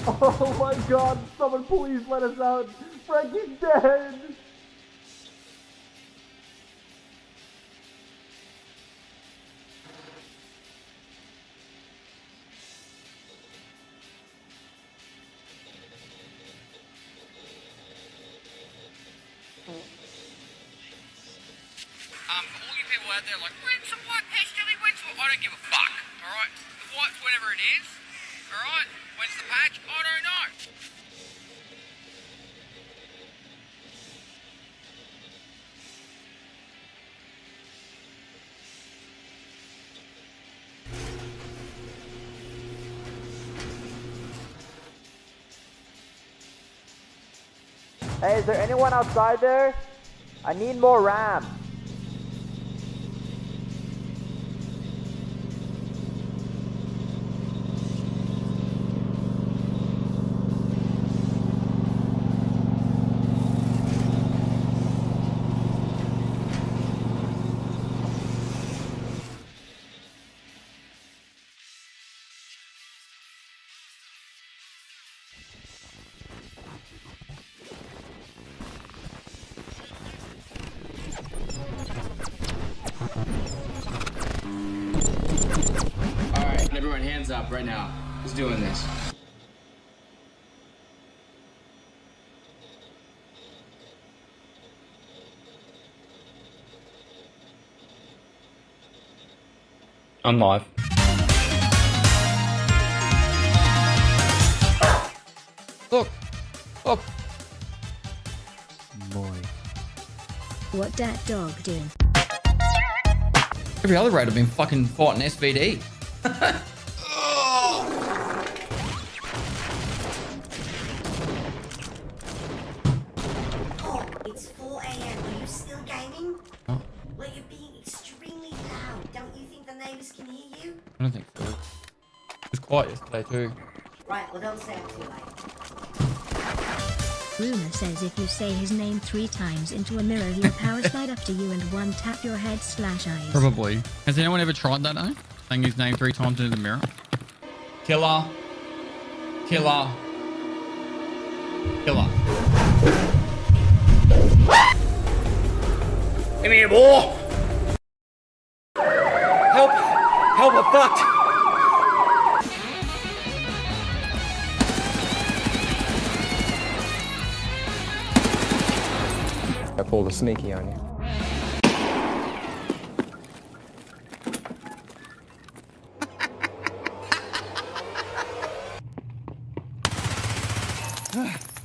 Oh my god, someone please let us out. Frankie's dead. For all you people out there like, when's the white Pestily? When's the... I don't give a fuck, alright? The white's whenever it is, alright? When's the patch? I don't know. Hey, is there anyone outside there? I need more RAM. Alright, everyone hands up right now. Who's doing this? I'm live. Look! Look! Boy. What that dog doing? Every other raid I've been fucking fighting SVD. It's 4 AM. Are you still gaming? Oh. Well, you're being extremely loud. Don't you think the neighbors can hear you? I don't think so. It was quiet yesterday too. Right, well, don't stay up too late. Rumor says if you say his name 3 times into a mirror, he'll power slide up to you and one tap your head / eyes. Probably. Has anyone ever tried that though? Saying his name 3 times into the mirror? Killer. Killer. Killer. Come here, boy! Help! Help, I'm fucked! I pulled a sneaky on you.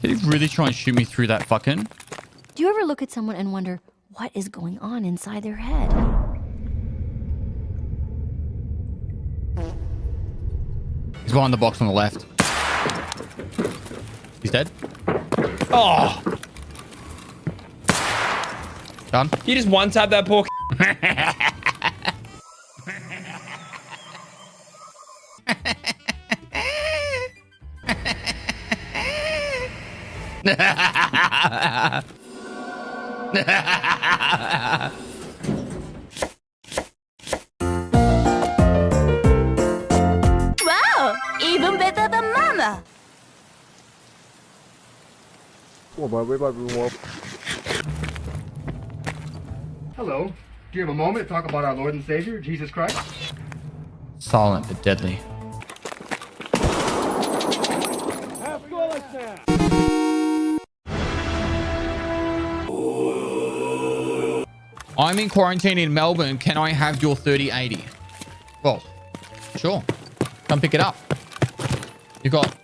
Did he really try and shoot me through that fucking? Do you ever look at someone and wonder what is going on inside their head? He's behind the box on the left. He's dead. Oh! Done. You just one-tap that poor Wow! Even better than Mama! Hello. Do you have a moment to talk about our Lord and Savior, Jesus Christ? Silent but deadly. I'm in quarantine in Melbourne. Can I have your 3080? Well, sure. Come pick it up. You got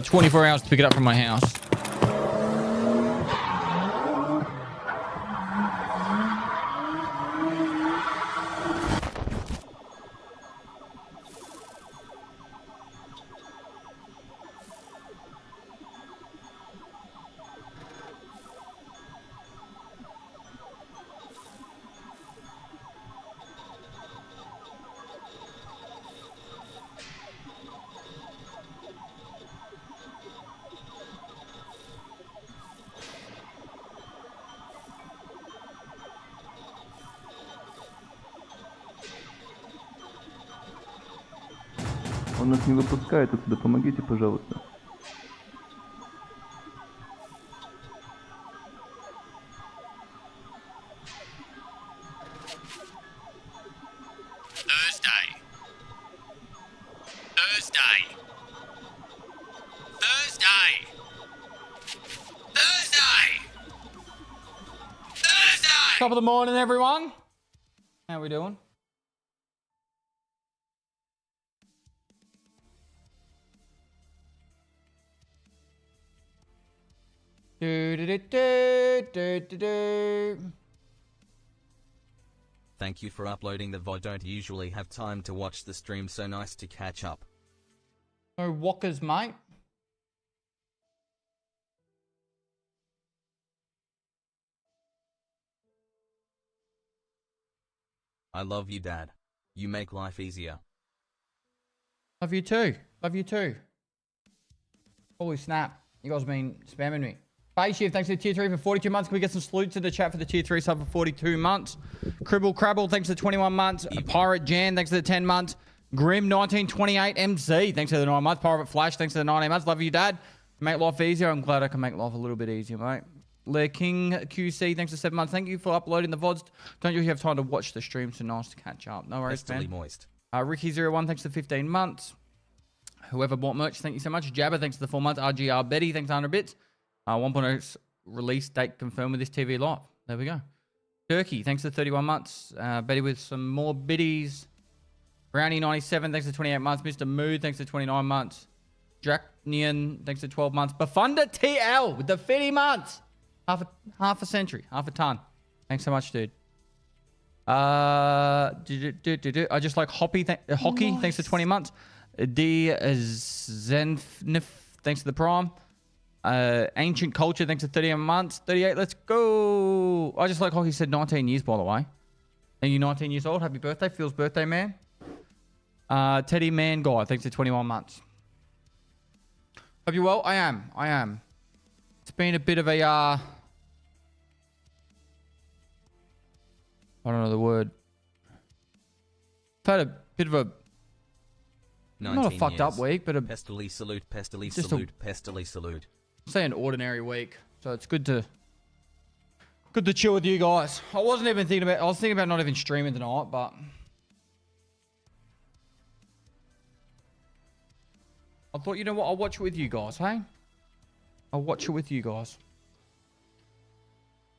24 hours to pick it up from my house. Он нас не выпускает отсюда, помогите, пожалуйста. Top of the morning, everyone. How we doing? Thank you for uploading the VOD. Don't usually have time to watch the stream, so nice to catch up. No walkers, mate. I love you, Dad. You make life easier. Love you too. Love you too. Holy snap. You guys have been spamming me. Bay Shift, thanks for the tier 3 for 42 months. Can we get some salutes in the chat for the tier 3 sub for 42 months? Cribble Crabble, thanks for the 21 months. Pirate Jan, thanks for the 10 months. Grim 1928 MC, thanks for the 9 months. Pirate Flash, thanks for the 19 months. Love you, Dad. Make life easier. I'm glad I can make life a little bit easier, mate. Le King QC, thanks for 7 months. Thank you for uploading the VODs. Don't usually have time to watch the stream, so nice to catch up. No worries, Pestily man. moist. Ricky01, thanks for 15 months. Whoever bought merch, thank you so much. Jabba, thanks for the 4 months. RGR Betty, thanks for 100 bits. 1.0 release date confirmed with this TV live. There we go. Turkey, thanks for 31 months. Betty with some more biddies. Brownie97, thanks for 28 months. Mr. Mood, thanks for 29 months. Dracnian, thanks for 12 months. Bafunda TL with the 50 months. Half a century, half a ton. Thanks so much, dude. I just like Hockey, thanks for 20 months. D Zenfnif, thanks for the prime. Ancient Culture, thanks for 38 months. 38, let's go. I just like Hockey said 19 years, by the way. Are you 19 years old? Happy birthday. Phil's birthday, man. Teddy Man Guy, thanks for 21 months. Hope you're well. I am. It's been a bit of a, I don't know the word. I've had a bit of a, not a fucked up week, but a Pestily salute, Pestily just salute, Pestily salute. say an ordinary week. So it's good to chill with you guys. I was thinking about not even streaming tonight, but I thought, you know what, I'll watch it with you guys, hey? I'll watch it with you guys.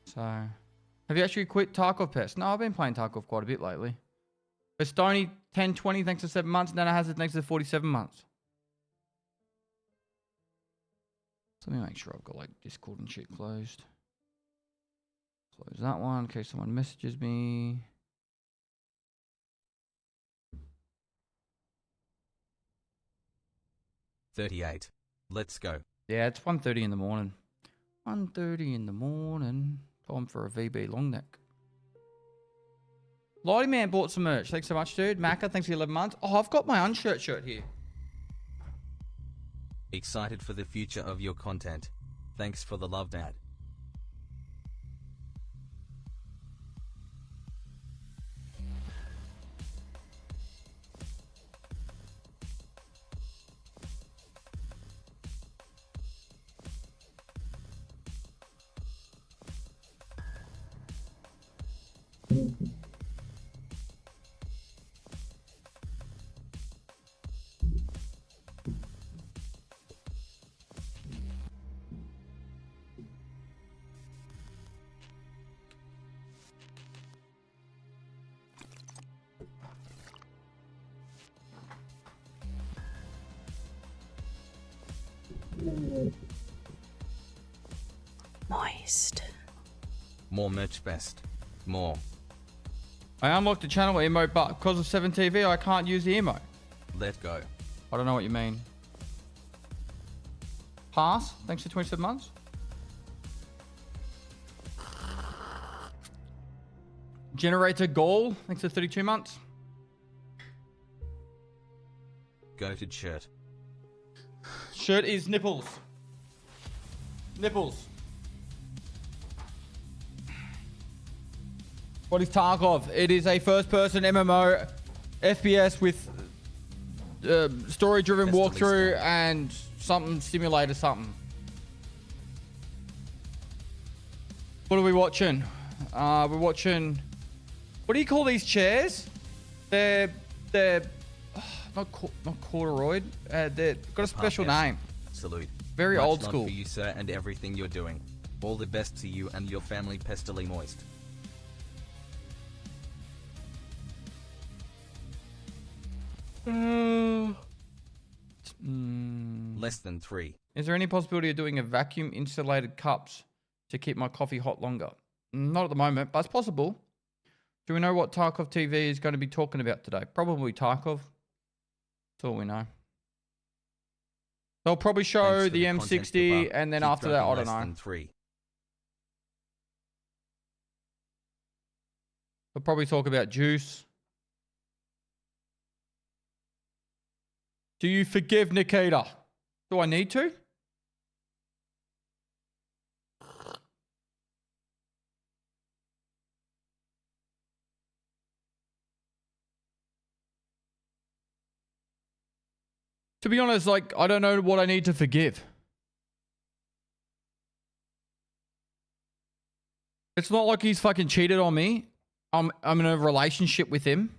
So, have you actually quit Tarkov Pest? No, I've been playing Tarkov quite a bit lately. Stony 1020, thanks for 7 months. Nana Hazard, thanks for 47 months. So let me make sure I've got like Discord and shit closed. Close that one in case someone messages me. $38. Let's go. Yeah, it's 1:30 in the morning. 1:30 in the morning. Time for a VB long neck. Lighty Man bought some merch. Thanks so much, dude. Macca, thanks for 11 months. Oh, I've got my Unshirt shirt here. Excited for the future of your content. Thanks for the love, Dad. Moist. More merch, best. More. I unlocked the channel emote, but because of 7TV, I can't use the emote. Let go. I don't know what you mean. Pass. Thanks for 27 months. Generator Goal. Thanks for 32 months. Goated shirt. Shirt is nipples. Nipples. What is Tarkov? It is a first-person MMO FPS with story-driven walkthrough and something simulator something. What are we watching? We're watching. What do you call these chairs? They're not corduroy. They've got a special name. Salute. Very Much old love school. for you, sir, and everything you're doing. All the best to you and your family, Pestily moist. Less than 3. Is there any possibility of doing a vacuum insulated cups to keep my coffee hot longer? Not at the moment, but it's possible. Do we know what Tarkov TV is going to be talking about today? Probably Tarkov. That's all we know. They'll probably show Thanks for the content, M60 Papa. and then Keep after that, I dragging don't less know. than 3. They'll probably talk about juice. Do you forgive Nikita? Do I need to? To be honest, like, I don't know what I need to forgive. It's not like he's fucking cheated on me. I'm in a relationship with him.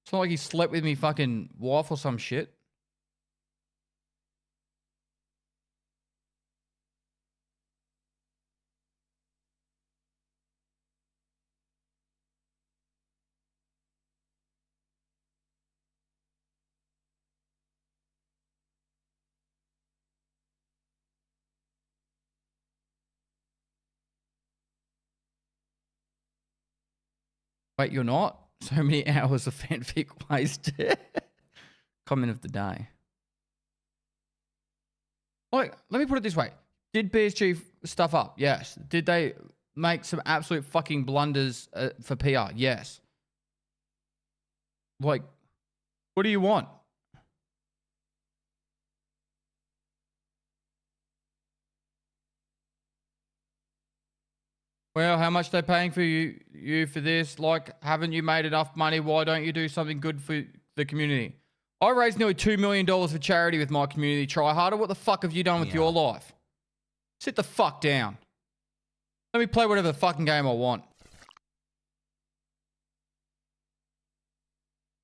It's not like he slept with me fucking wife or some shit. Wait, you're not? So many hours of fanfic wasted. Comment of the day. Like, let me put it this way. Did BSG stuff up? Yes. Did they make some absolute fucking blunders for PR? Yes. Like, what do you want? Well, how much they paying for you for this? Like, haven't you made enough money? Why don't you do something good for the community? I raised nearly $2 million for charity with my community try harder. What the fuck have you done with your life? Sit the fuck down. Let me play whatever the fucking game I want.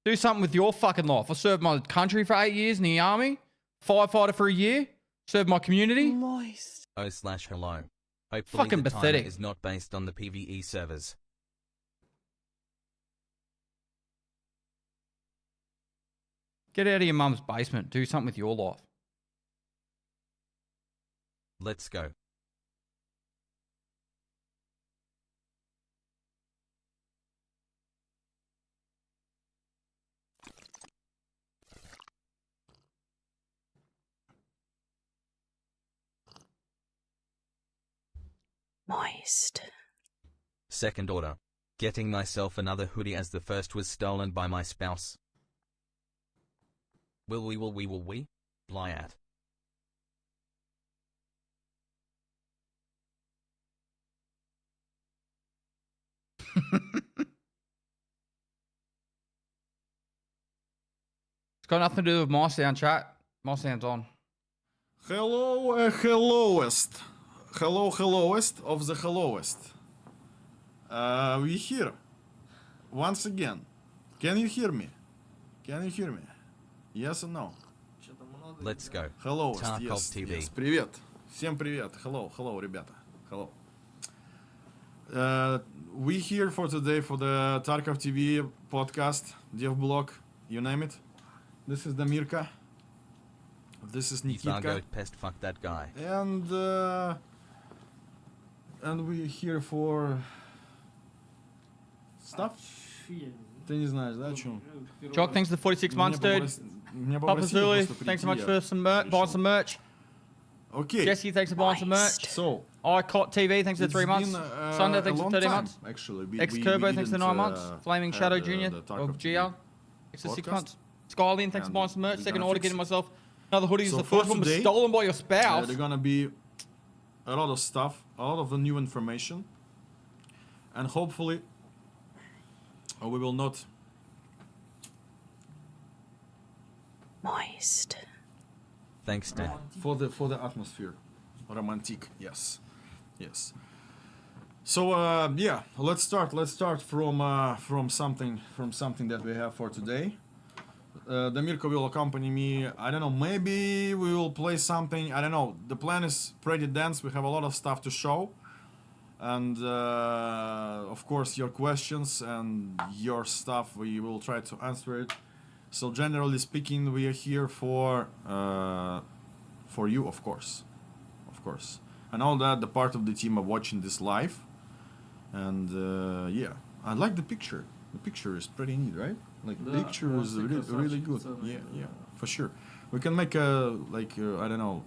Do something with your fucking life. I served my country for 8 years in the army. Firefighter for a year. Served my community. Moist. Oh/hello. Hopefully Fucking the timer pathetic. is not based on the PvE servers. Get out of your mum's basement. Do something with your life. Let's go. Moist. Second order. Getting myself another hoodie as the first was stolen by my spouse. Will we? Lie at. It's got nothing to do with my sound, chat. My sound's on. Hello, hellowest. Hello, hellowest of the hellowest. We here. Once again. Can you hear me? Can you hear me? Yes or no? Let's go. Hellowest, Tarkov yes, TV. yes. Привет. Всем привет. Hello, ребята. Hello. We here for today for the Tarkov TV podcast, Dev Blog, you name it. This is Damirka. This is Nikitka. Fargo pest fuck that guy. And we're here for stuff. Ты не знаешь, да, о чем? Jock, thanks for the 46 months, dude. Papa Pestily, thanks so much for some buying some merch. Okay. Jesse, thanks for buying some merch. So, ICOT TV, thanks for the 3 months. Sunday, thanks for 30 months. Actually, X Turbo, thanks for 9 months. Flaming Shadow Jr. of GR, thanks for 6 months. Skylin, thanks for buying some merch. Second order, getting myself another hoodie. So The first one was today, stolen by your spouse. there's gonna be a lot of stuff, a lot of the new information, and hopefully we will not Moist. Thanks, Dad. for the atmosphere, romantic. Yes. So yeah, let's start from something that we have for today. Damirko will accompany me. I don't know, maybe we will play something. I don't know. The plan is pretty dense. We have a lot of stuff to show. And of course your questions and your stuff, we will try to answer it. So generally speaking, we are here for you, of course, and all that the part of the team are watching this live. And yeah, I like the picture. The picture is pretty neat, right? Like the picture is really good. Yeah, for sure. We can make a I don't know.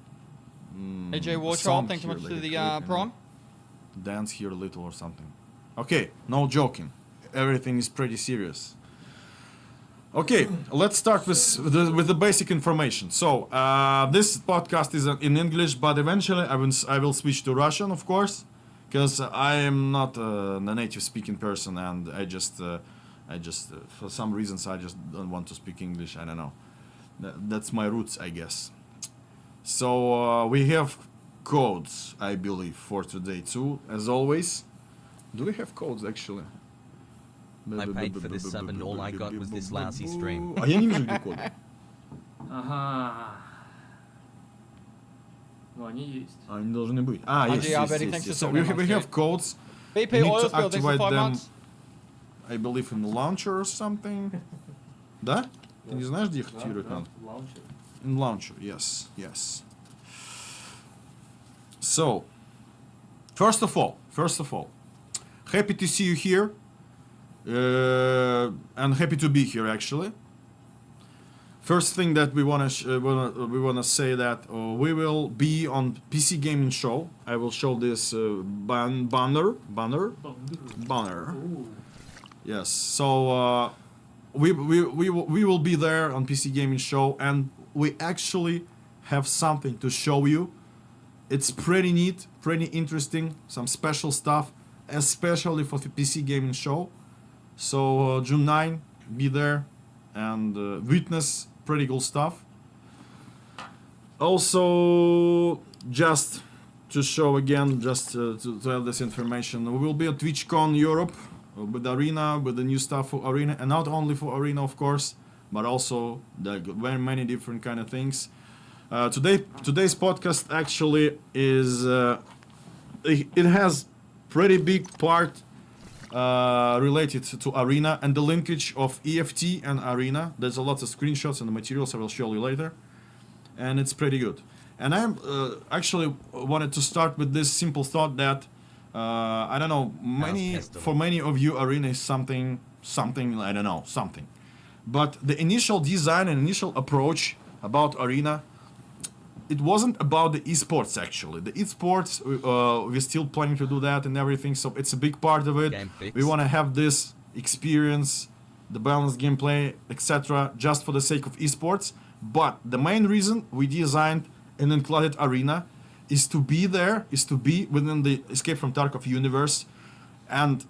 AJ Wartrol, thanks so much for the Prime. Dance here a little or something. Okay, no joking. Everything is pretty serious. Okay, let's start with the basic information. So this podcast is in English, but eventually I will switch to Russian, of course, because I am not a native speaking person, and I just for some reasons I just don't want to speak English. I don't know. That's my roots, I guess. So we have codes, I believe, for today too, as always. Do we have codes actually? I paid for this sub and all I got was this lousy stream. А я не вижу где коды. Ага. Ну, они есть. Они должны быть. А, есть. So we have codes. BP We need Oil to Spill, thanks for activate 5 them, months. I believe, in the launcher or something. Да? Ты не знаешь, где их активировать надо? In launcher, yes. So, first of all, happy to see you here, and happy to be here actually. First thing that we wanna say that we will be on PC Gaming Show. I will show this banner. Yes. So we will be there on PC Gaming Show, and we actually have something to show you. It's pretty neat, pretty interesting, some special stuff, especially for the PC Gaming Show. So June 9, be there and witness pretty cool stuff. Also, just to show again, just to have this information, we will be at TwitchCon Europe with Arena, with the new stuff for Arena, and not only for Arena, of course, but also the very many different kind of things. Today's podcast actually is it has pretty big part related to Arena and the linkage of EFT and Arena. There's a lot of screenshots and the materials I will show you later, and it's pretty good. And I actually wanted to start with this simple thought that I don't know, for many of you, Arena is something I don't know, something. But the initial design and initial approach about Arena, it wasn't about the esports actually. The esports, we're still planning to do that and everything, so it's a big part of it. We want to have this experience, the balanced gameplay, etc., just for the sake of esports. But the main reason we designed an included Arena is to be there, is to be within the Escape from Tarkov universe, and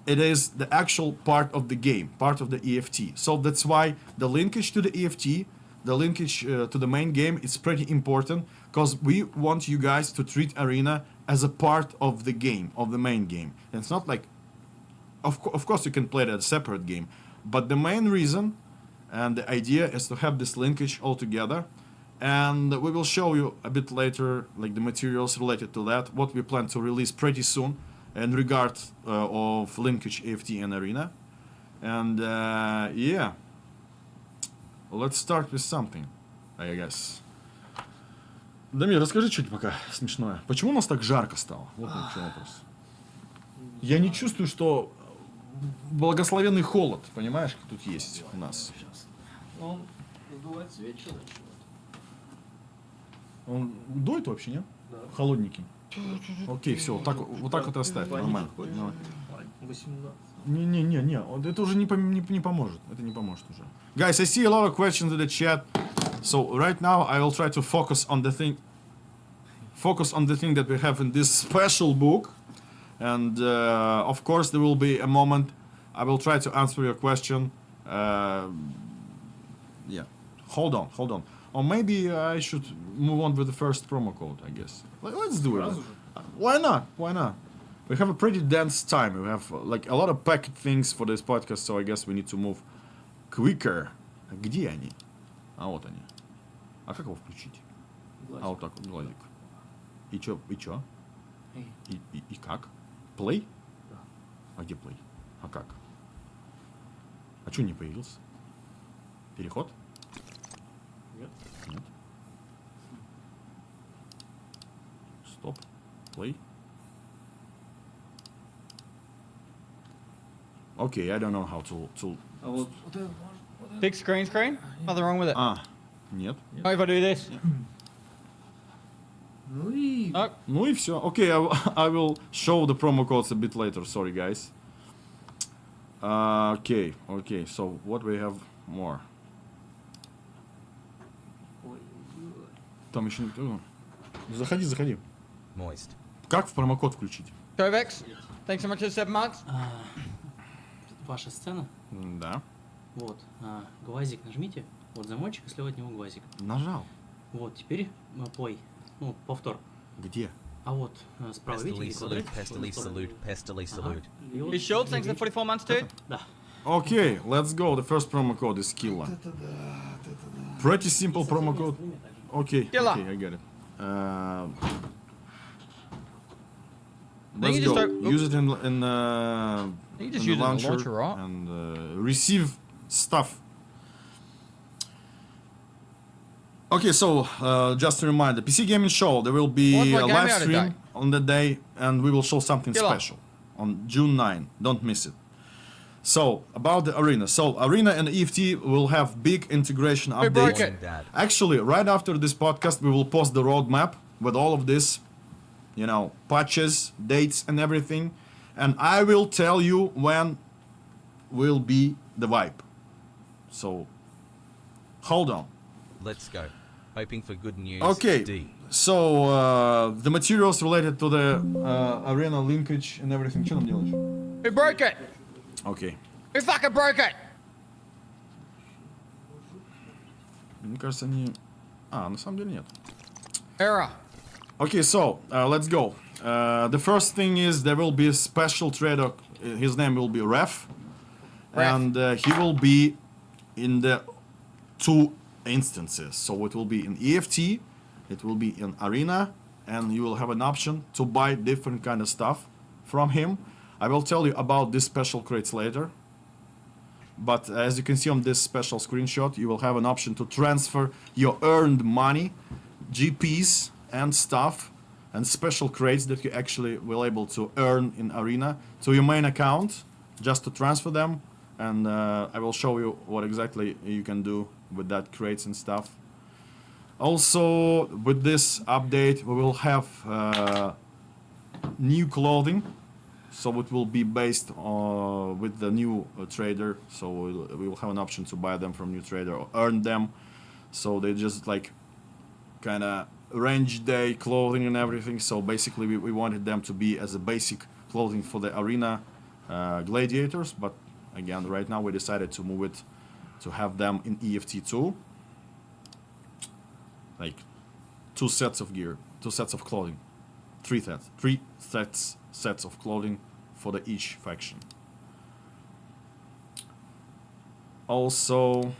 it is the actual part of the game, part of the EFT. So that's why the linkage to the EFT, the linkage to the main game is pretty important, because we want you guys to treat Arena as a part of the game, of the main game. And it's not like, of course you can play it as a separate game, but the main reason and the idea is to have this linkage all together. And we will show you a bit later, like the materials related to that, what we plan to release pretty soon in regard of linkage EFT and Arena. And yeah, let's start with something, I guess. Дамир, расскажи что-нибудь пока смешное. Почему у нас так жарко стало? Вот в чем вопрос. Я не чувствую, что благословенный холод, понимаешь, тут есть у нас. Он сдувается вечером. Он дует вообще, нет? Да. Холодненький. Окей, все, вот так вот и оставь, нормально. 18. Не, это уже не поможет. Это не поможет уже. Guys, I see a lot of questions in the chat. So right now I will try to focus on the thing that we have in this special book. And of course there will be a moment I will try to answer your question. Yeah. Hold on. Or maybe I should move on with the first promo code, I guess. Let's do it. Why not? We have a pretty dense time. We have like a lot of packed things for this podcast, so I guess we need to move quicker. Где они? А вот они. А как его включить? А вот так вот, глазик. И чё? И как? Play? А где play? А как? А чё не появился? Переход? Нет. Нет. Стоп. Play. Okay, I don't know how to... А вот Big screen? Nothing wrong with it. А, нет. What if I do this? ну и Nope. Ну и все. Okay, I will show the promo codes a bit later. Sorry, guys. Okay. So what we have more? ой, Там еще не... Заходи. Moist. Как в промокод включить? Kovacs, thanks so much for the 7 months. Ваша сцена. Да. Вот. Глазик нажмите. Вот замочек, и слева от него глазик. Нажал. Вот, теперь плей. Ну, повтор. Где? А вот справа Pestily видите? salute, квадратик? Pestily salute, Pestily salute. И вот Is Schultz, thanks for the 44 months too. Да. Okay, let's go. The first promo code is Killa. Pretty simple promo code. Okay, Killa. okay, I get it. Then Let's you just go. don't- Use it in You just in use it in the launcher, right? and receive stuff. Okay, so just a reminder, PC Gaming Show, there will be What's my a game live out stream today? on the day, and we will show something Killer. special on June 9. Don't miss it. So, about the Arena. So, Arena and EFT will have big integration We broke updates. it. Dad. Actually, right after this podcast, we will post the roadmap with all of this, you know, patches, dates, and everything. And I will tell you when will be the vibe. So, hold on. Let's go. Hoping for good news. Okay. D. So, the materials related to the Arena linkage and everything. Что нам делаешь? Who broke it? Okay. Who fucking broke it? Мне кажется, они... на самом деле нет. Error. Okay, so let's go. The first thing is there will be a special trader. His name will be Ref. And he will be in the 2 instances. So it will be in EFT, it will be in Arena, and you will have an option to buy different kind of stuff from him. I will tell you about these special crates later. But as you can see on this special screenshot, you will have an option to transfer your earned money, GPs and stuff, and special crates that you actually will able to earn in Arena to your main account, just to transfer them. And I will show you what exactly you can do with that crates and stuff. Also, with this update, we will have new clothing. So it will be based with the new trader. So we will have an option to buy them from new trader or earn them. So they just like kind of range day clothing and everything. So basically we wanted them to be as a basic clothing for the Arena gladiators. But again, right now we decided to move it to have them in EFT too. Like 2 sets of gear, 2 sets of clothing, 3 sets of clothing for the each faction. Also,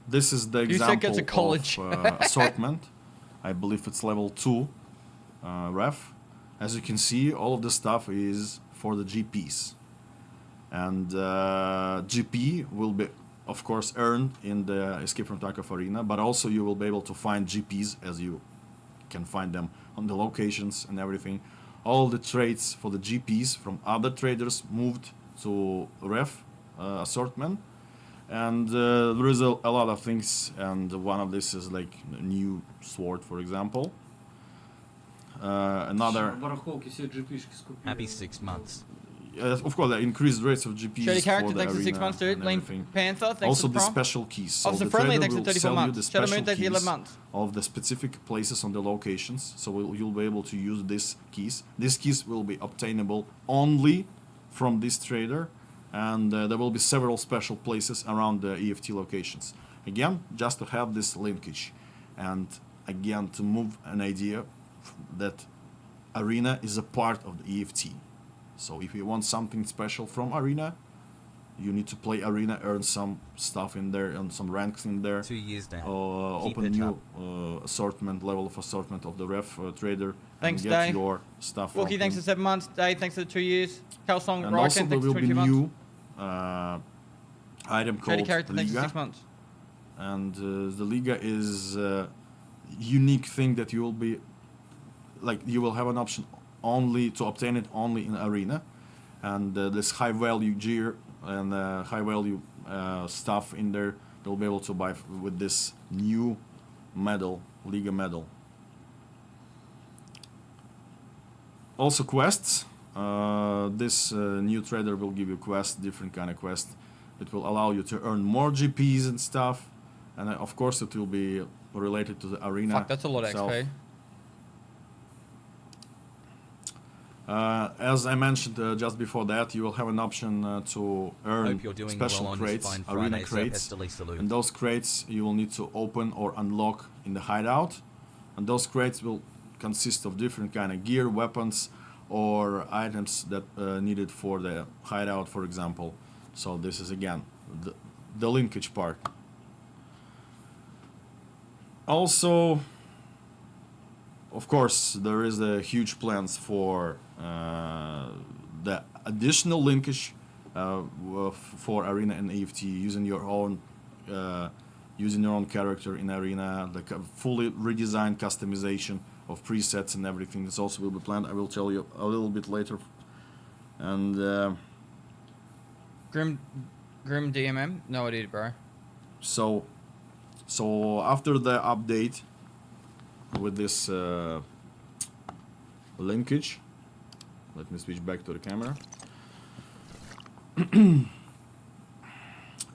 this is the You said get to example college. of assortment. I believe it's level 2 ref. As you can see, all of the stuff is for the GPs. And GP will be, of course, earned in the Escape from Tarkov Arena, but also you will be able to find GPs as you can find them on the locations and everything. All the trades for the GPs from other traders moved to ref assortment. And there is a lot of things, and one of this is like a new sword, for example. Another... барахолки все GP-шки скупили. Happy 6 months. of course, the increased rates of GPs Shady for character, the thanks for 6 arena months, dude. and Lane everything. Panther, thanks Also for the prom. special keys. So Officer the Friendly, trader thanks for will 34 sell you months. the Shadow Moon, special thanks for 11 keys months. of the specific places on the locations. So you'll be able to use these keys. These keys will be obtainable only from this trader, and there will be several special places around the EFT locations. Again, just to have this linkage, and again to move an idea that Arena is a part of the EFT. So if you want something special from Arena, You need to play arena, earn some stuff in there, and some ranks in there. 2 years down. Open it new up. assortment, level of assortment of the ref trader. Thanks, and get Dave. your stuff. Wookie, from thanks him. for 7 months. Dave, thanks for the 2 years. Kelsong, And also Ryken, there thanks will for be 22 months. new item Shady called character, thanks for Liga. 6 months. And the Liga is a unique thing that you will be, like, you will have an option only to obtain it only in arena. And this high value gear and high value stuff in there, you'll be able to buy with this new medal, Liga medal. Also quests. This new trader will give you quests, different kind of quests. It will allow you to earn more GPs and stuff, and of course it will be related to the arena. Fuck, that's a lot of itself. XP. As I mentioned just before that, you will have an option to earn Hope you're doing special well on crates, this fine arena Friday, crates. Pestily salute. And those crates you will need to open or unlock in the hideout. And those crates will consist of different kind of gear, weapons, or items that needed for the hideout, for example. So this is again the linkage part. Also, of course, there is a huge plans for the additional linkage for arena and EFT using your own character in arena, the fully redesigned customization of presets and everything. This also will be planned. I will tell you a little bit later. And Grim DMM? No idea, bro. so after the update with this linkage, let me switch back to the camera.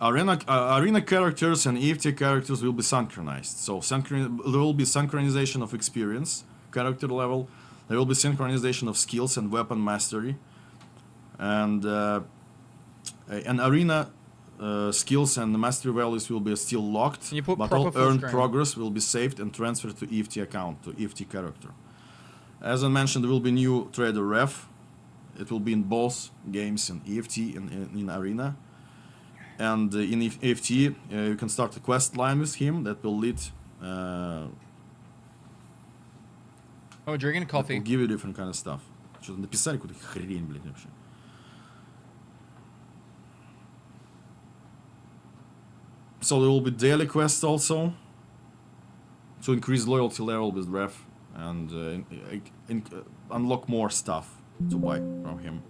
Arena characters and EFT characters will be synchronized. So there will be synchronization of experience, character level. There will be synchronization of skills and weapon mastery. And arena skills and mastery values will be still locked, Can you put but proper all full earned screen? progress will be saved and transferred to EFT account, to EFT character. As I mentioned, there will be new trader ref. It will be in both games, in EFT and in arena. And in EFT, you can start a quest line with him that will lead. Oh, drinking coffee. Will give you different kind of stuff. Что-то написали какую-то хрень, блядь, вообще. So there will be daily quests also to increase loyalty level with ref and unlock more stuff to buy from him.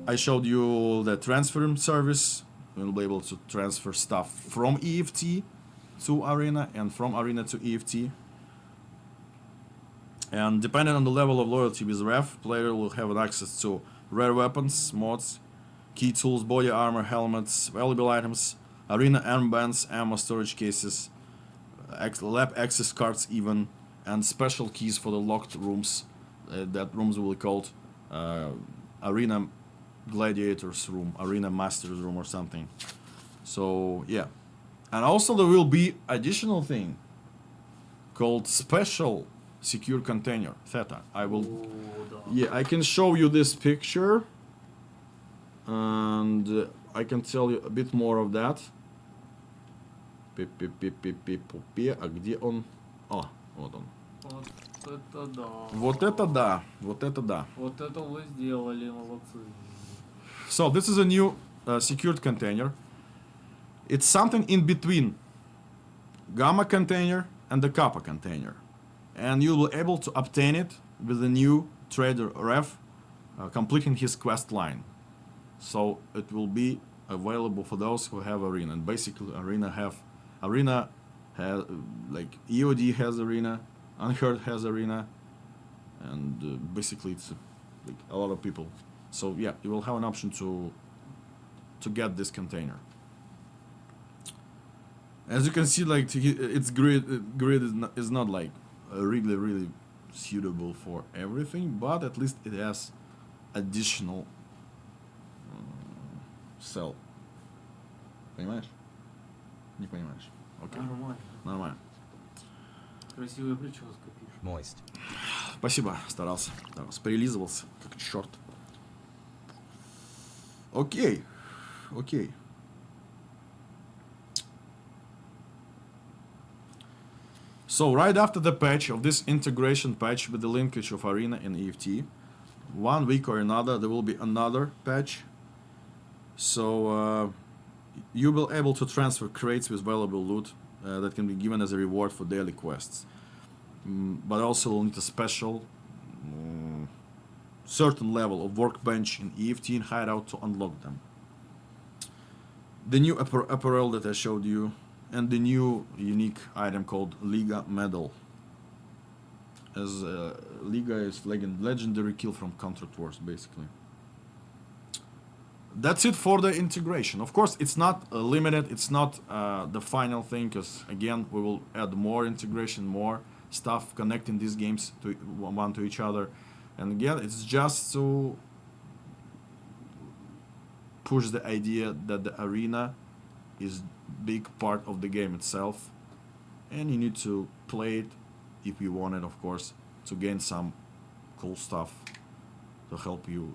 I showed you the transfer service. We'll be able to transfer stuff from EFT to Arena and from Arena to EFT. And depending on the level of loyalty with ref, player will have access to rare weapons, mods, key tools, body armor, helmets, valuable items, arena armbands, ammo storage cases, lab access cards even, and special keys for the locked rooms. That rooms will be called Arena Gladiators Room, Arena Masters Room or something. So yeah. And also there will be additional thing called Special Secure Container, Theta. I will... Yeah, I can show you this picture. And I can tell you a bit more of that. А где он? О, вот он. Вот это да. Вот это да. Вот это да. Вот это вы сделали, молодцы. So this is a new secured container. It's something in between Gamma container and the Kappa container. And you'll be able to obtain it with the new trader ref completing his quest line. So it will be available for those who have arena. And basically arena has like EOD has arena, Unshirt has arena, and basically it's like a lot of people. So yeah, you will have an option to get this container. As you can see, like its grid is not like really suitable for everything, but at least it has additional cell. Понимаешь? Не понимаешь. Окей. Нормально. Нормально. Красивая прическа пишет. Moist. Спасибо, старался. Прилизывался, как черт. Окей. Okay. So right after the patch of this integration patch with the linkage of Arena and EFT, 1 week or another, there will be another patch. So you will be able to transfer crates with valuable loot that can be given as a reward for daily quests. But also will need a special certain level of workbench in EFT and hideout to unlock them. The new apparel that I showed you, and the new unique item called Liga Medal. As Liga is legendary kill from Contract Wars, basically. That's it for the integration. Of course, it's not limited, it's not the final thing, because again, we will add more integration, more stuff connecting these games to one to each other. And again, it's just to push the idea that the arena is big part of the game itself, and you need to play it if you want it, of course, to gain some cool stuff to help you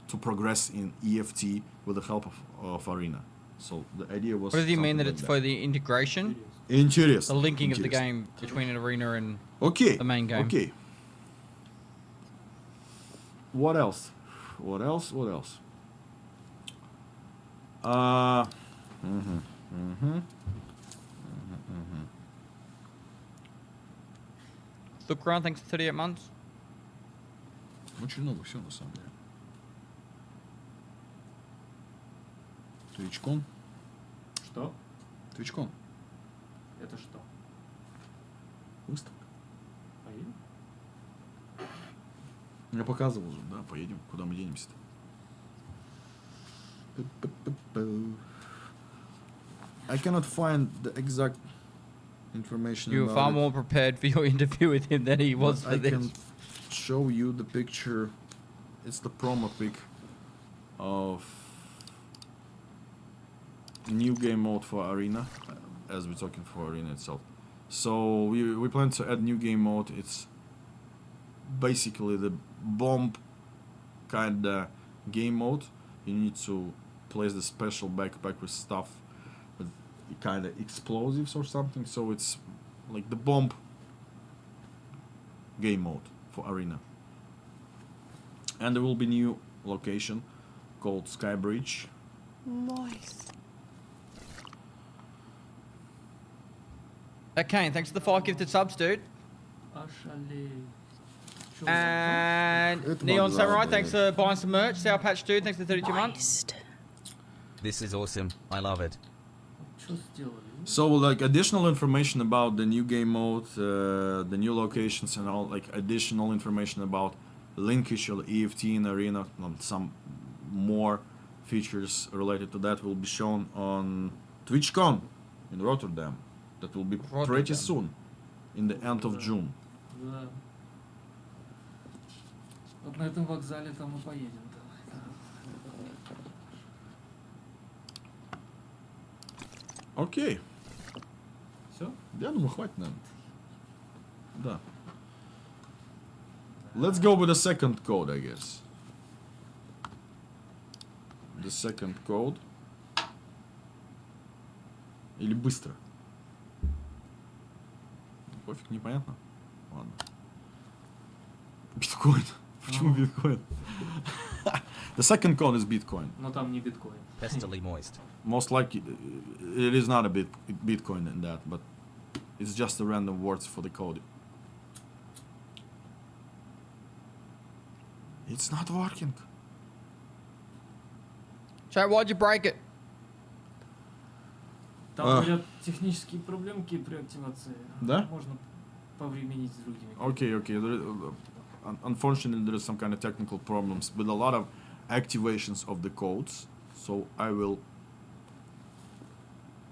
to progress in EFT with the help of arena. So the idea was. What does he mean that like it's for the integration? Interiors. The linking of the game between an arena and the main game. Okay. What else? What else? What else? Look around, thanks for 38 months. Очень много всего на самом деле. Твичкон. Что? Твичкон. Это что? Выставка. Поедем? Я показывал уже, да, поедем. Куда мы денемся-то? I cannot find the exact information. You were far more prepared for your interview with him than he was for this. I can show you the picture. It's the promo pic of new game mode for Arena, as we're talking for Arena itself. So we plan to add new game mode. It's basically the bomb kind of game mode. You need to place the special backpack with stuff with kind of explosives or something. So it's like the bomb game mode for Arena. And there will be new location called Skybridge. Moist. Okay, thanks for the 5 gifted subs, dude. And Neon Samurai, thanks for buying some merch. Sour Patch Dude, thanks for 32 months. This is awesome. I love it. So like additional information about the new game mode, the new locations and all, like additional information about linkage of EFT in Arena, and some more features related to that will be shown on TwitchCon in Rotterdam. That will be pretty soon, in the end of June. Да. Вот на этом вокзале там и поедем. Окей. Все? Я думаю, хватит, наверное. Да. Let's go with the second code, I guess. The second code. Или быстро? Пофиг, непонятно. Ладно. Биткоин. Почему биткоин? The second code is Bitcoin. Но там не биткоин. Pestily moist. Most likely, it is not a Bitcoin in that, but it's just the random words for the code. It's not working. Chat, why'd you break it? Там говорят технические проблемки при активации. Да? Можно повременить с другими. Okay. Unfortunately, there is some kind of technical problems with a lot of activations of the codes. So I will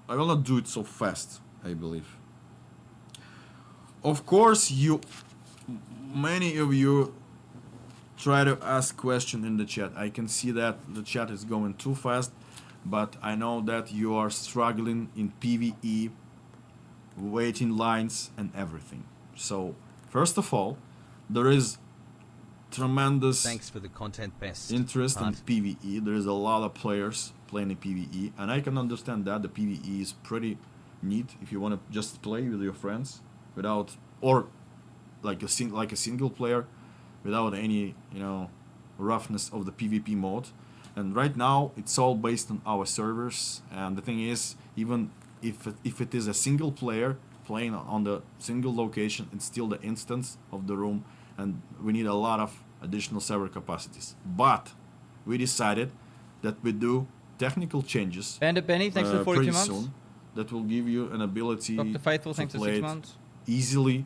not do it so fast, I believe. Of course, many of you try to ask questions in the chat. I can see that the chat is going too fast, but I know that you are struggling in PvE, waiting lines and everything. So first of all, there is tremendous Thanks for the content, best. interest in Heart. PvE. There is a lot of players playing in PvE, and I can understand that the PvE is pretty neat if you want to just play with your friends without, or like a single player without any roughness of the PvP mode. And right now it's all based on our servers, and the thing is, even if it is a single player playing on the single location, it's still the instance of the room, and we need a lot of additional server capacities. But we decided that we do technical changes Bandit Benny, thanks for the 42 pretty months. soon, that will give you an ability Dr. Faithful, to thanks for play 6 it months. easily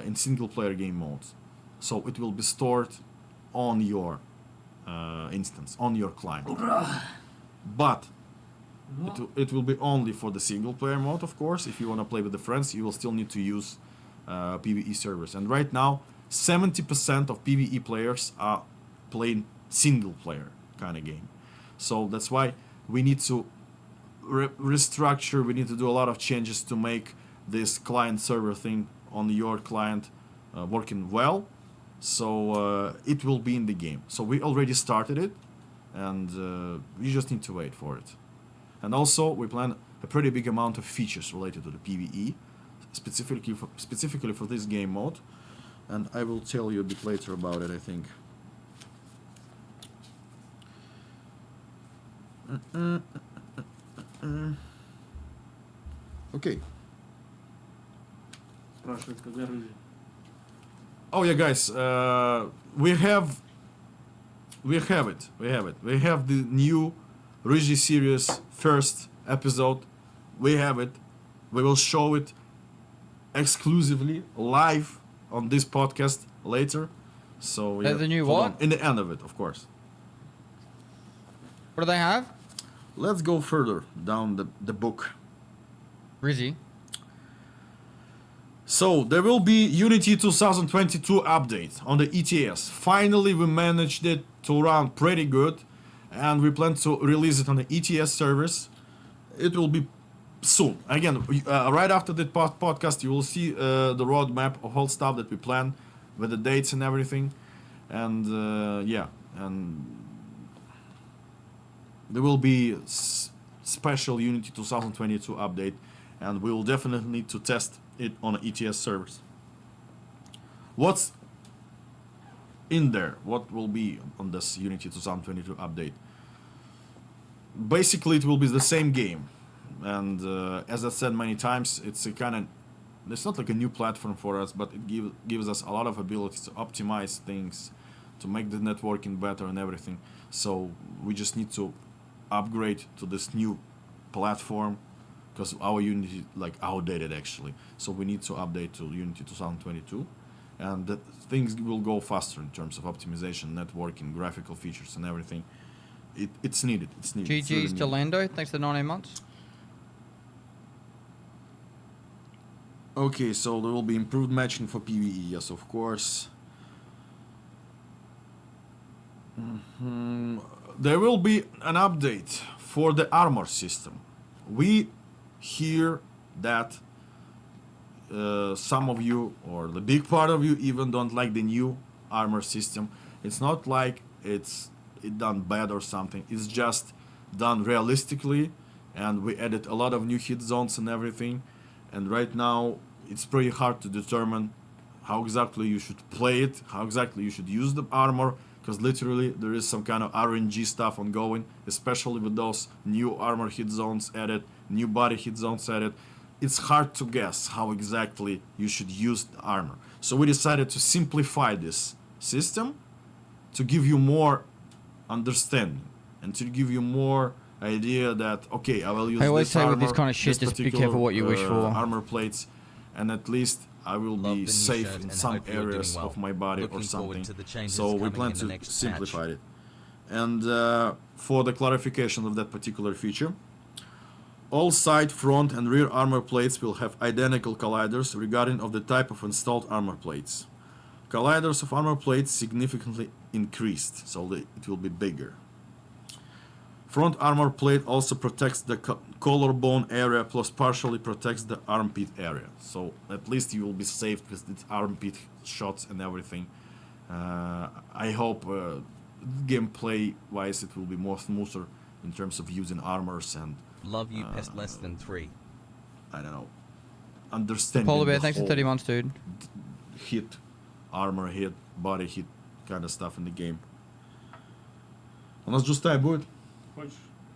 in single player game modes. So it will be stored on your instance, on your client. But it will be only for the single player mode, of course. If you want to play with the friends, you will still need to use PvE servers. And right now 70% of PvE players are playing single player kind of game. So that's why we need to restructure, we need to do a lot of changes to make this client server thing on your client working well. So it will be in the game. So we already started it, and you just need to wait for it. And also we plan a pretty big amount of features related to the PvE, specifically for this game mode, and I will tell you a bit later about it, I think. Okay. Спрашивает, когда рыжий. Oh yeah, guys, we have it. We have the new Ryze series first episode. We have it. We will show it exclusively live on this podcast later. So yeah, The new hold what? on. In the end of it, of course. What do they have? Let's go further down the book. Rizzy. So there will be Unity 2022 update on the ETS. Finally, we managed it to run pretty good, and we plan to release it on the ETS servers. It will be soon. Again, right after the podcast, you will see the roadmap of all stuff that we plan with the dates and everything. And yeah, and there will be special Unity 2022 update, and we will definitely need to test it on ETS servers. What's in there? What will be on this Unity 2022 update? Basically, it will be the same game, and as I said many times, it's it's not like a new platform for us, but it gives us a lot of ability to optimize things, to make the networking better and everything. So we just need to upgrade to this new platform, because our Unity outdated actually. So we need to update to Unity 2022, and that things will go faster in terms of optimization, networking, graphical features, and everything. It's needed. It's needed. It's really GG's to needed. Lando, thanks for 19 months. Okay, so there will be improved matching for PvE, yes, of course. There will be an update for the armor system. We hear that some of you, or the big part of you, even don't like the new armor system. It's not like it's done bad or something. It's just done realistically, and we added a lot of new hit zones and everything. And right now it's pretty hard to determine how exactly you should play it, how exactly you should use the armor, because literally there is some kind of RNG stuff ongoing, especially with those new armor hit zones added, new body hit zones added. It's hard to guess how exactly you should use the armor. So we decided to simplify this system to give you more understanding and to give you more idea that, okay, I will use I always this say armor, with this kind of shit, this just be careful what you wish particular, for. armor plates, and at least I will Love the be new safe shirt in and some hope you're doing areas well. of my body Looking or forward something. to the changes So we coming plan in the to next simplify it. And for the clarification of that particular feature, all side, front, and rear armor plates will have identical colliders regarding of the type of installed armor plates. Colliders of armor plates significantly increased, so it will be bigger. Front armor plate also protects the collarbone area, plus partially protects the armpit area. So at least you will be safe with the armpit shots and everything. I hope gameplay wise it will be more smoother in terms of using armors and Love you, Pest less than 3. I don't know, understanding Polar Bear, the thanks for whole 30 months, dude. hit, armor hit, body hit kind of stuff in the game. У нас джустай будет? Хочешь?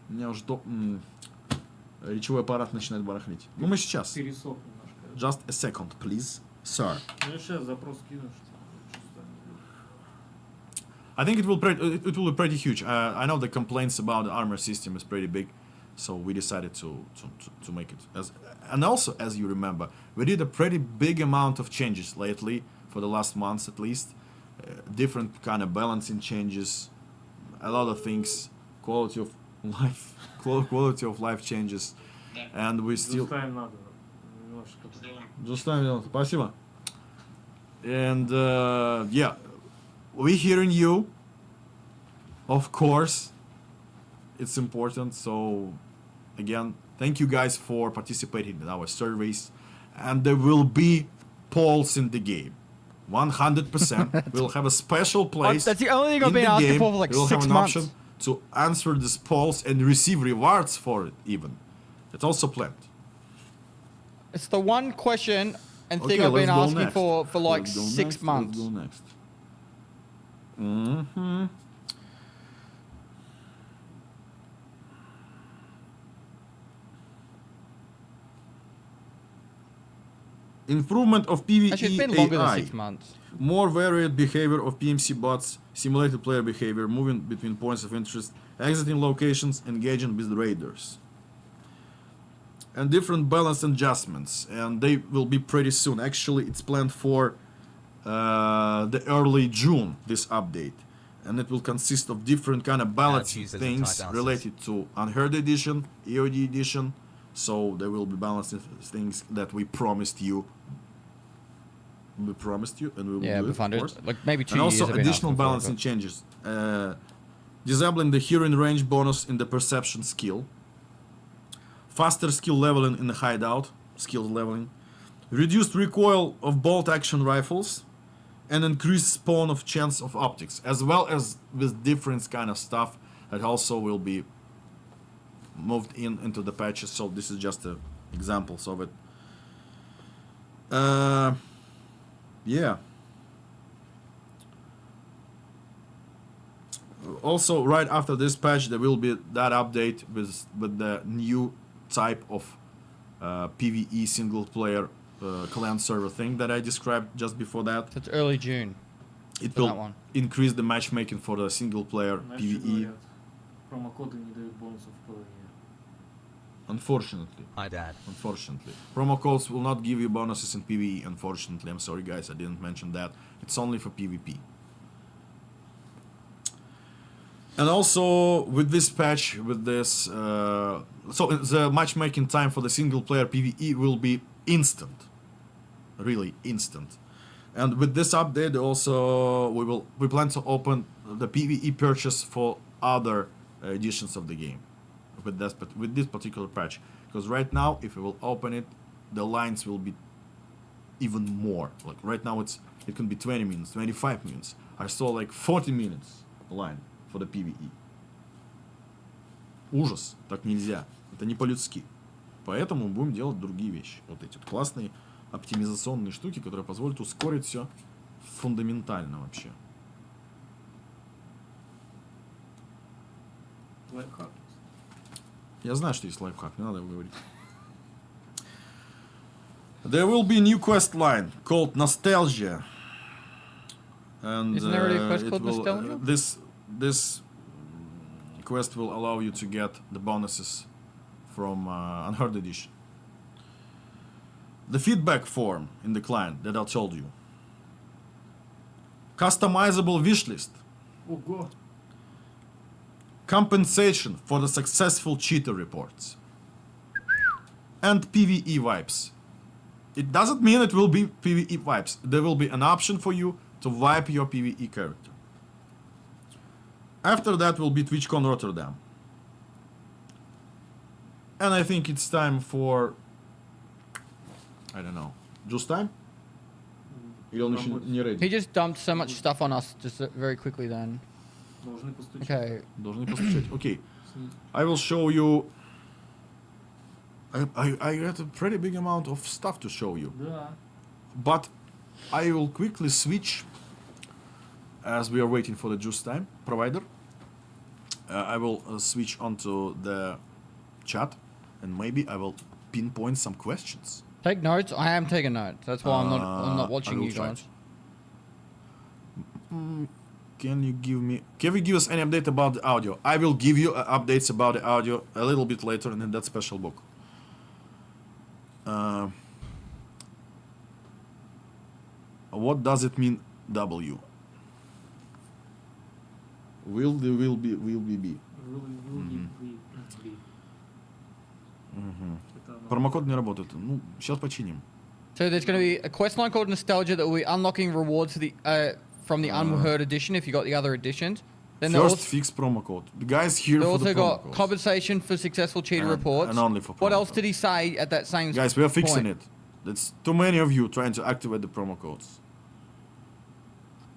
У меня уже речевой аппарат начинает барахлить. Ну мы сейчас. Пересох немножко. Just a second, please, sir. Ну сейчас запрос кинешь. I think it will be pretty huge. I know the complaints about the armor system is pretty big, so we decided to make it and also, as you remember, we did a pretty big amount of changes lately for the last months at least. Different kind of balancing changes, a lot of things, quality of life changes, and we still. Спасибо. And yeah. We hearing you, of course. It's important. So, again, thank you guys for participating in our surveys, and there will be polls in the game. 100%. We'll have a special place. That's the only thing I've in been the asking game. for like we'll 6 have an months. option to answer these polls and receive rewards for it. Even it's also planned. It's the one question and thing Okay, I've been let's go asking next. for like Let's go 6 next, months. Let's go next. Mm-hmm. Improvement of PvE Actually, it's been longer than AI. 6 months. More varied behavior of PMC bots, simulated player behavior, moving between points of interest, exiting locations, engaging with raiders. And different balance adjustments, and they will be pretty soon. Actually, it's planned for the early June, this update. And it will consist of different kind of balance things related to Unheard Edition, EOD Edition. So there will be balancing things that we promised you. We promised you, and we will do it, of course. Like maybe 2 and years. also additional balancing changes. Disabling the hearing range bonus in the perception skill. Faster skill leveling in the hideout, skills leveling. Reduced recoil of bolt action rifles. And increased spawn of chance of optics. As well as with different kind of stuff that also will be moved into the patches. So this is just examples of it. Yeah. Also, right after this patch, there will be that update with the new type of PvE single player clan server thing that I described just before that. It's early June. It will increase the matchmaking for the single player PvE. Промокоды не дают бонусов в половине. Unfortunately. Hi, Dad. Unfortunately. Promo codes will not give you bonuses in PvE, unfortunately. I'm sorry, guys, I didn't mention that. It's only for PvP. And also, with this patch, with this... so the matchmaking time for the single player PvE will be instant. Really instant. And with this update, also, we plan to open the PvE purchase for other editions of the game. With this particular patch, because right now if we will open it, the lines will be even more. Like right now it can be 20 minutes, 25 minutes. I saw like 40 minutes line for the PvE. Ужас, так нельзя, это не по-людски. Поэтому будем делать другие вещи. Вот эти вот классные оптимизационные штуки, которые позволят ускорить все фундаментально вообще. Лайфхак. Я знаю, что есть лайфхак, не надо его говорить. There will be a new quest line called Nostalgia. And isn't there already a quest called Nostalgia? This quest will allow you to get the bonuses from Unheard Edition. The feedback form in the client that I told you. Customizable wishlist. Ого. Compensation for the successful cheater reports. And PvE vibes. It doesn't mean it will be PvE vibes. There will be an option for you to wipe your PvE character. After that will be TwitchCon Rotterdam. And I think it's time for... I don't know. Just time? Или он еще не ready? He just dumped so much stuff on us just very quickly then. Должны постучать. Okay. Должны постучать. Okay. I will show you. I got a pretty big amount of stuff to show you. Да. But I will quickly switch as we are waiting for the juice time provider. I will switch onto the chat and maybe I will pinpoint some questions. Take notes. I am taking notes. That's why I'm not watching you try. guys. Can you give us any update about the audio? I will give you updates about the audio a little bit later in that special book. What does it mean W? Will be. Will be. Промокод не работает. Ну, сейчас починим. So there's going to be a quest line called Nostalgia that will be unlocking rewards for the from the Unheard edition if you got the other editions. Then First fix promo code. The guy's here for the also promo got codes. compensation for successful cheater reports. And only for What promo else codes. did he say at that same Guys, we are fixing point? it. That's too many of you trying to activate the promo codes.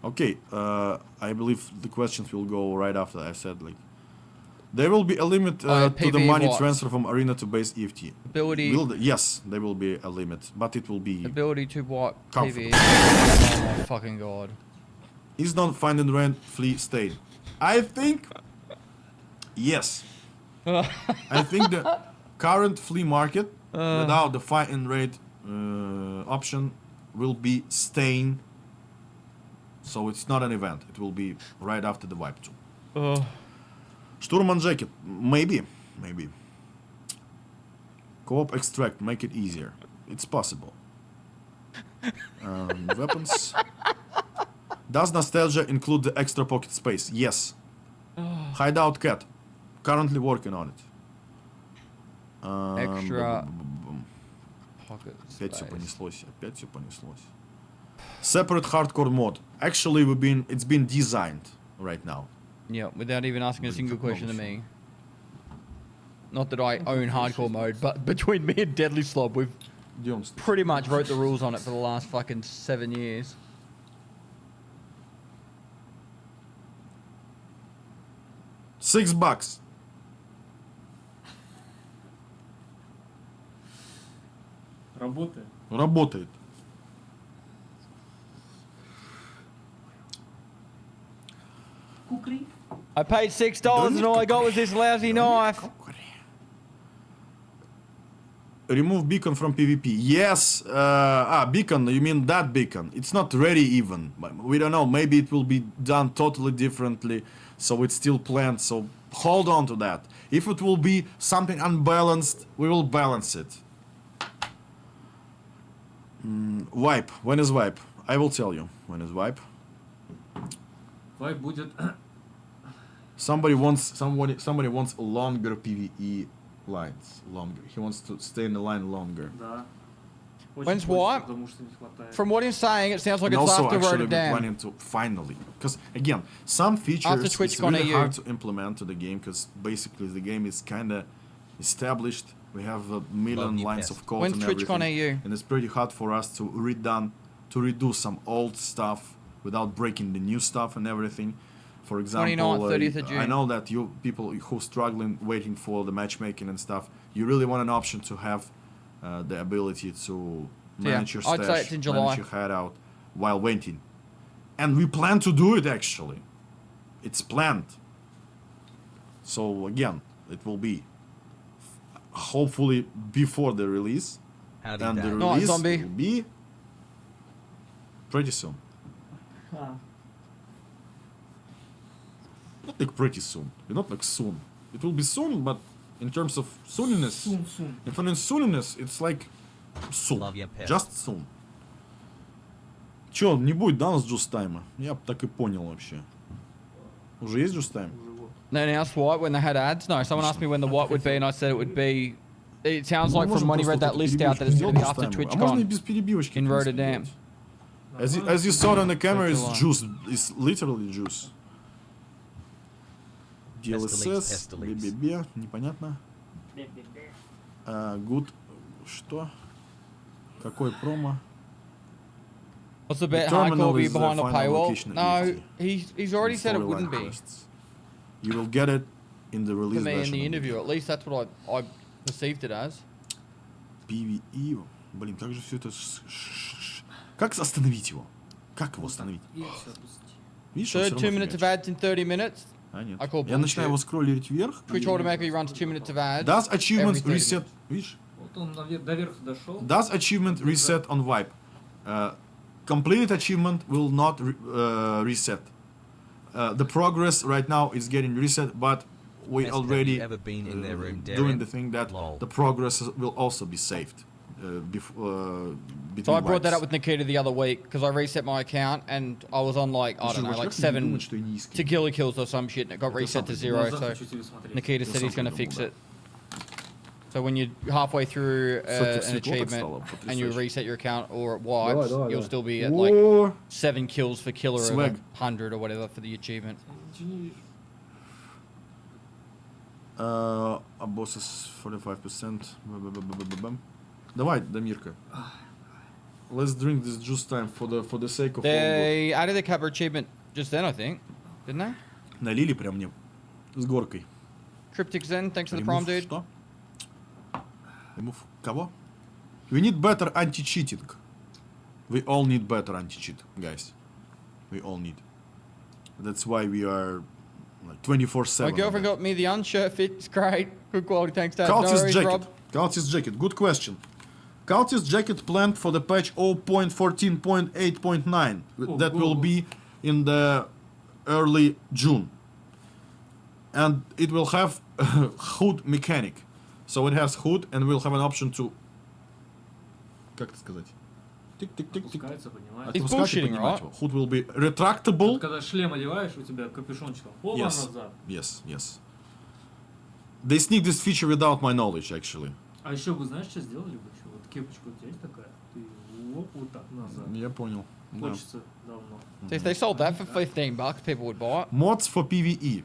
Okay, I believe the questions will go right after I said, like, there will be a limit to the PV money what? transfer from arena to base EFT. Ability. Yes, there will be a limit, but it will be Ability to what? comfortable. PV. Oh my fucking god. Is not find and rent flea state? I think yes. I think the current flea market without the find and raid option will be staying. So it's not an event. It will be right after the wipe too. Sturman jacket, maybe. Co-op extract, make it easier. It's possible. Weapons. Does Nostalgia include the extra pocket space? Yes. Hideout cat, currently working on it. Extra pocket Опять все space. понеслось. Separate hardcore mod. Actually, it's been designed right now. Yeah, without even asking a single question to me. Not that I own hardcore mode, but between me and Deadly Slob, we've pretty much wrote the rules on it for the last fucking 7 years. $6. Работает. Работает. Кукри. I paid $6 and all I got was this lousy knife. Remove beacon from PvP. Yes. Beacon. You mean that beacon? It's not ready even. We don't know. Maybe it will be done totally differently. So it's still planned. So hold on to that. If it will be something unbalanced, we will balance it. Wipe. When is wipe? I will tell you. When is wipe? Вайп будет. Somebody wants longer PvE lines. Longer. He wants to stay in the line longer. Да. When's what? Потому что не хватает. From what he's saying, it sounds like And it's also, after actually, we're Rotterdam. planning to finally, because again, some features it's TwitchCon really EU. hard to implement to the game because basically the game is kind of established. We have a million lines of code When's and TwitchCon everything, EU? and it's pretty hard for us to redo some old stuff without breaking the new stuff and everything. For example, 29th, 30th of June. I know that you people who are struggling waiting for the matchmaking and stuff, you really want an option to have the ability to manage your I'd stash, say it's in July. manage your hideout while waiting. And we plan to do it actually. It's planned. So again, it will be hopefully before the release. Howdy, And the Dad. No, release zombie. will be pretty soon. Not like pretty soon. Not like soon. It will be soon, but in terms of sooniness, Soon. if in sooniness, it's like soon. Love your pet. Just soon. Чё, не будет, да, у нас джустайма? Я бы так и понял вообще. Уже есть джустайм? They announced what when they had ads? No, someone asked me when the what would be, and I said it would be. It sounds like from when he read that list out that it's going to be after А можно и без TwitchCon перебивочки? in в принципе, Rotterdam. делать. As you saw it on the camera, it's July. juice. It's literally juice. DLSS, Pestily. BBB, непонятно. Good, что? Какой промо? What's the bet? terminal Hardcore be is the behind a final paywall? location No, EXE. he's already And said it storyline wouldn't be. quests. You will get it in the To release me in version the of interview, game. at least that's what I perceived it as. PvE. Блин, как же все это... Как остановить его? Как его остановить? И все опусти. Видишь, он всё Third равно 2 minutes of фигачит. ads in 30 minutes. А, нет. I call Я начинаю его bullshit. скроллить вверх. Twitch automatically runs 2 minutes of ads. Does achievement every 30 reset... minutes. Видишь? Вот он до верха дошел. Does achievement reset on wipe? Completed achievement will not reset. The progress right now is getting reset, but we Have already you ever been in their room, doing Darren? the thing that Lol. the progress will also be saved. Between So I brought that wipes. up with Nikita the other week because I reset my account and I was on like, I don't know, like 7 tequila kills or some shit and it got reset to 0. Глаза So хочу тебе смотреть. Nikita said he's going to fix it. So when you're halfway through an achievement and you reset your account or it wipes, you'll still be at like 7 kills for killer or Swag. 100 or whatever for the achievement. Ничего не вижу. A boss is 45%. Давай, Дамирка. Let's drink this juice time for the sake of all. They added the cover achievement just then, I think, didn't they? Налили прям мне с горкой. Cryptic Zen, thanks for the Remove prom, dude. Что? Remove кого? We need better anti-cheating. We all need better anti-cheat, guys. We all need. That's why we are like 24/7. My girlfriend got me the Unshirt fit. It's great. Good quality, thanks, Dad. No Cultist worries, jacket. Rob. Cultist jacket. Good question. Cultist jacket planned for the patch 0.14.8.9. That will be in the early June. And it will have hood mechanic. So it has hood and we'll have an option to... Как это сказать? Тик-тик-тик-тик. Опускается, поднимается. It's Отпускать и bullshitting, поднимать right? его. Hood will be retractable. Вот когда шлем одеваешь, у тебя капюшончик. Опа, Yes, назад. yes. They sneak this feature without my knowledge, actually. А еще бы, знаешь, что сделали бы? Еще вот кепочка у тебя есть такая? Ты оп, вот так назад. Я понял. Да. Хочется давно. So if they sold that for $15, people would buy it. Mods for PvE.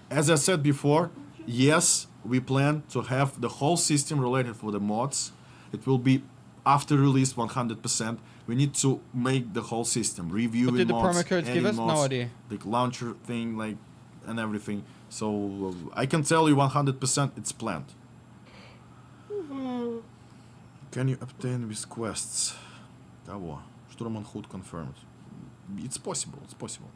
As I said before, yes, we plan to have the whole system related for the mods. It will be after release 100%. We need to make the whole system. Reviewing What did the mods, promo codes give adding us? No mods, idea. the launcher thing, like, and everything. So I can tell you 100% it's planned. Can you obtain with quests? Кого? Штурман Hood confirmed. It's possible. It's possible.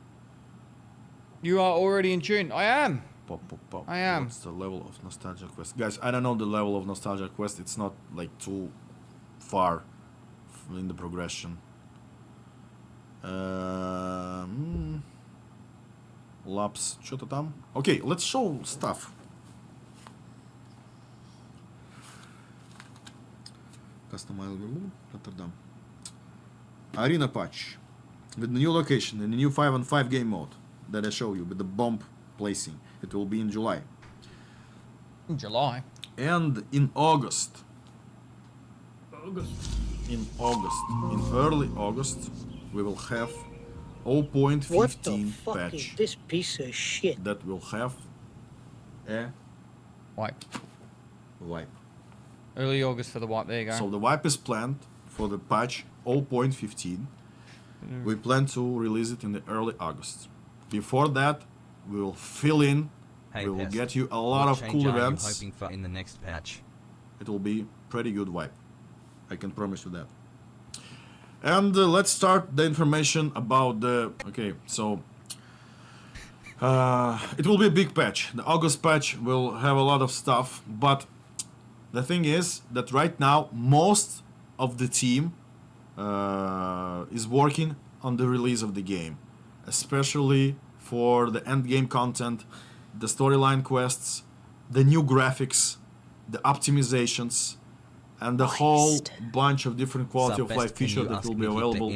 You are already in tune. I am. Pop. I am. What's the level of nostalgia quest? Guys, I don't know the level of nostalgia quest. It's not like too far in the progression. Laps, что-то там. Okay, let's show stuff. Customizable Rotterdam. Arena patch with the new location and the new 5-on-5 game mode that I show you with the bomb placing. It will be in July. In July. And in August. In early August, we will have 0.15 patch. This piece of shit. That will have a Wipe. wipe. Early August for the wipe. There you go. So the wipe is planned for the patch 0.15. We plan to release it in the early August. Before that, we will fill in. Hey, we will Pest, get you a lot what of change cool are you events. hoping for in the next patch? It will be pretty good wipe. I can promise you that. And let's start the information about the... Okay, so... it will be a big patch. The August patch will have a lot of stuff, but the thing is that right now most of the team is working on the release of the game, especially for the end game content, the storyline quests, the new graphics, the optimizations, and the whole bunch of different quality of life features that will be available only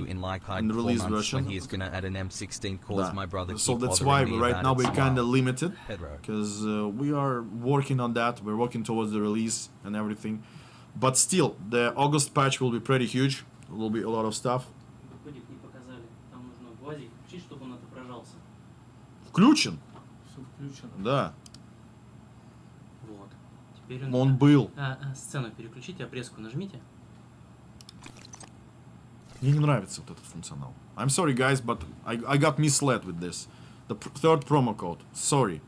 in the release version. When he's gonna add an M16 cause my brother So keep that's bothering why me right about now it. we're kind of Smile. limited, Pedro. because we are working on that. We're working towards the release and everything. But still, the August patch will be pretty huge. There will be a lot of stuff. Кодик не показали. Там нужно глазик включить, чтобы он отображался. Включен? Все включено. Да. Вот. Теперь Он был. Сцену переключите, обрезку нажмите. Мне не нравится вот этот функционал. I'm sorry, guys, but I got misled with this. The third promo code. Sorry.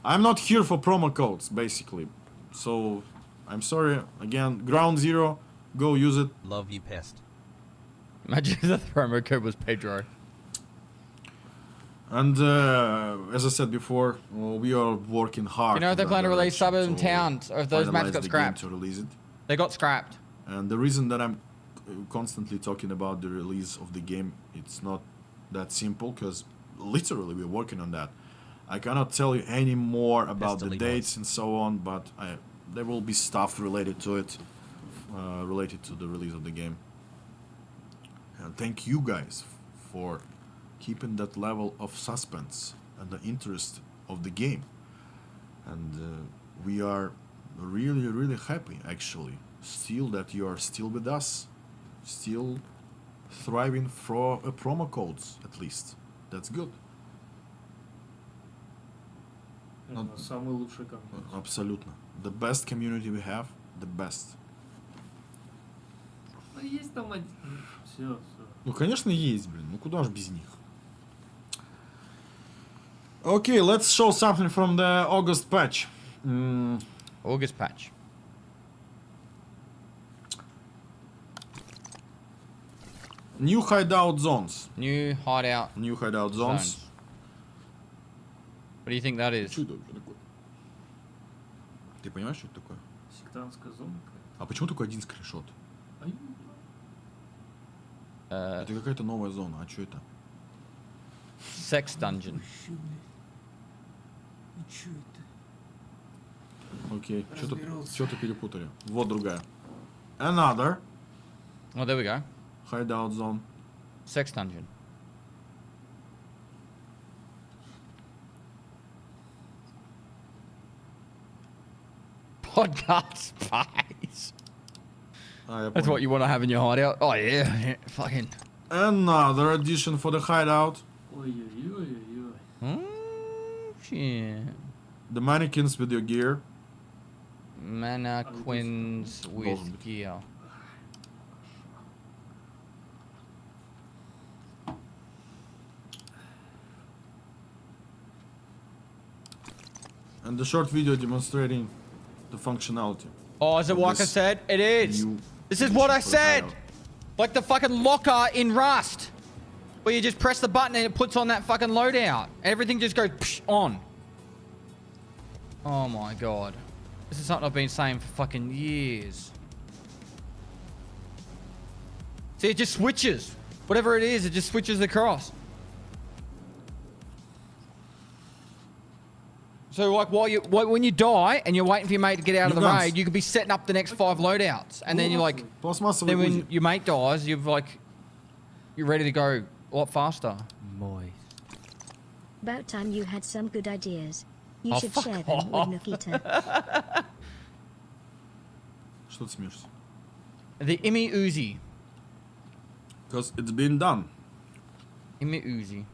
I'm not here for promo codes, basically. So, I'm sorry. Again, ground zero. Go use it. Love you, Pest. Imagine if the promo code was Pedro. And as I said before, we are working hard. You know, if they plan to release Suburban Towns, or if those maps got scrapped. To release it. They got scrapped. And the reason that I'm constantly talking about the release of the game, it's not that simple, because literally we're working on that. I cannot tell you any more about the dates and so on, but there will be stuff related to it, related to the release of the game. And thank you guys for keeping that level of suspense and the interest of the game. And we are really, really happy, actually, still that you are still with us, still thriving for promo codes, at least. That's good. Самый лучший комьюнити. Абсолютно. The best community we have, the best. Ну, есть там один. Все. Ну, конечно, есть, блин. Ну, куда ж без них? Okay, let's show something from the August patch. August patch. New hideout zones. New hideout. New hideout zones. What do you think that is? Что это вообще такое? Ты понимаешь, что это такое? Сектантская зона какая-то. А почему только один скриншот? Uh, Это какая-то новая зона. А что это? Sex dungeon. Чё это? Окей, что-то перепутали. Вот другая. Another Oh, there we go. hideout zone. Sex dungeon. Podcast spies. That's what you want to have in your hideout. Oh yeah, fucking. Another addition for the hideout. Ой-ой-ой-ой-ой. Oh shit. The mannequins with your gear. Mannequins with gear. And the short video demonstrating the functionality. Oh, is it like I said? It is. This is what I said. Like the fucking locker in Rust. Where you just press the button and it puts on that fucking loadout. Everything just goes psh, on. Oh my god. This is something I've been saying for fucking years. See, it just switches. Whatever it is, it just switches across. So like when you die and you're waiting for your mate to get out of the raid, you could be setting up the next 5 loadouts, and then you're like, then when your mate dies, you're ready to go a lot faster. Moist. About time you had some good ideas. You Oh, should fuck share them with Nikita. Что ты смеешься? The Imi Uzi. Because it's been done. Imi Uzi.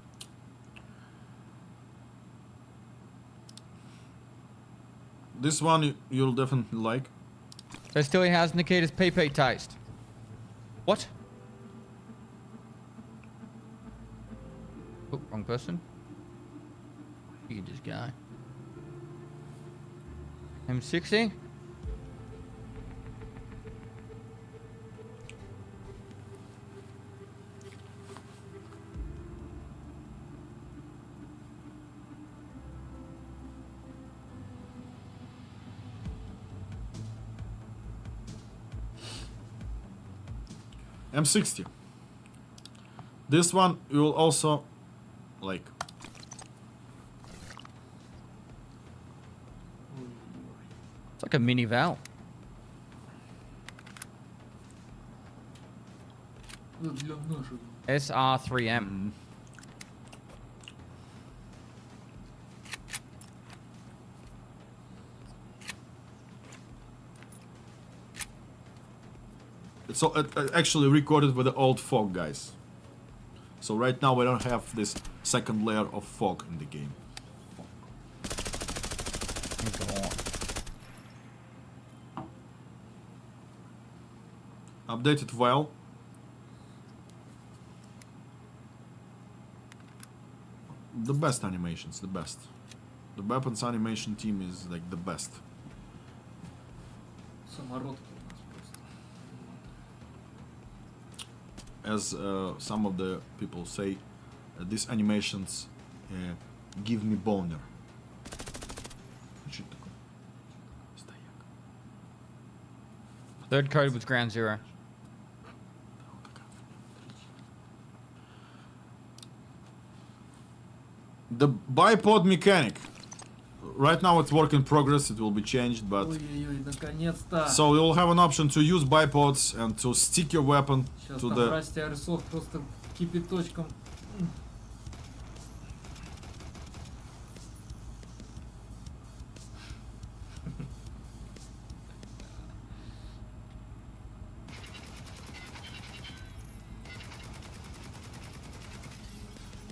This one you'll definitely like. Pestily has Nikita's PP taste. What? Oh, wrong person. You can just go. M60? M60. This one you will also like. It's like a mini Val. SR3M. It's actually recorded with the old fog, guys. So right now we don't have this second layer of fog in the game. Updated well. the best animations, the best. The weapons animation team is like the best. Самородки у нас просто. As some of the people say, these animations give me boner. Что это такое? Стояк. Third code was ground zero. The bipod mechanic. Right now it's work in progress, it will be changed, but... Ой-ой-ой, наконец-то! So you'll have an option to use bipods and to stick your weapon Сейчас to там the... Расти Арсов просто кипяточком.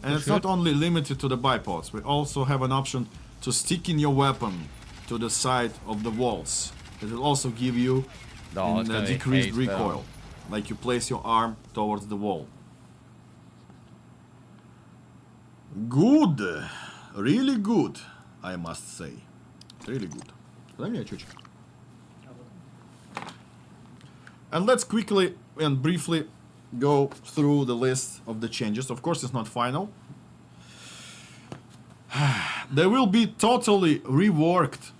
And it's not only limited to the bipods, we also have an option to stick in your weapon to the side of the walls. It will also give you decreased recoil, like you place your arm towards the wall. Good, really good, I must say. Really good. Дай мне очечек. And let's quickly and briefly go through the list of the changes. Of course, it's not final. There will be totally reworked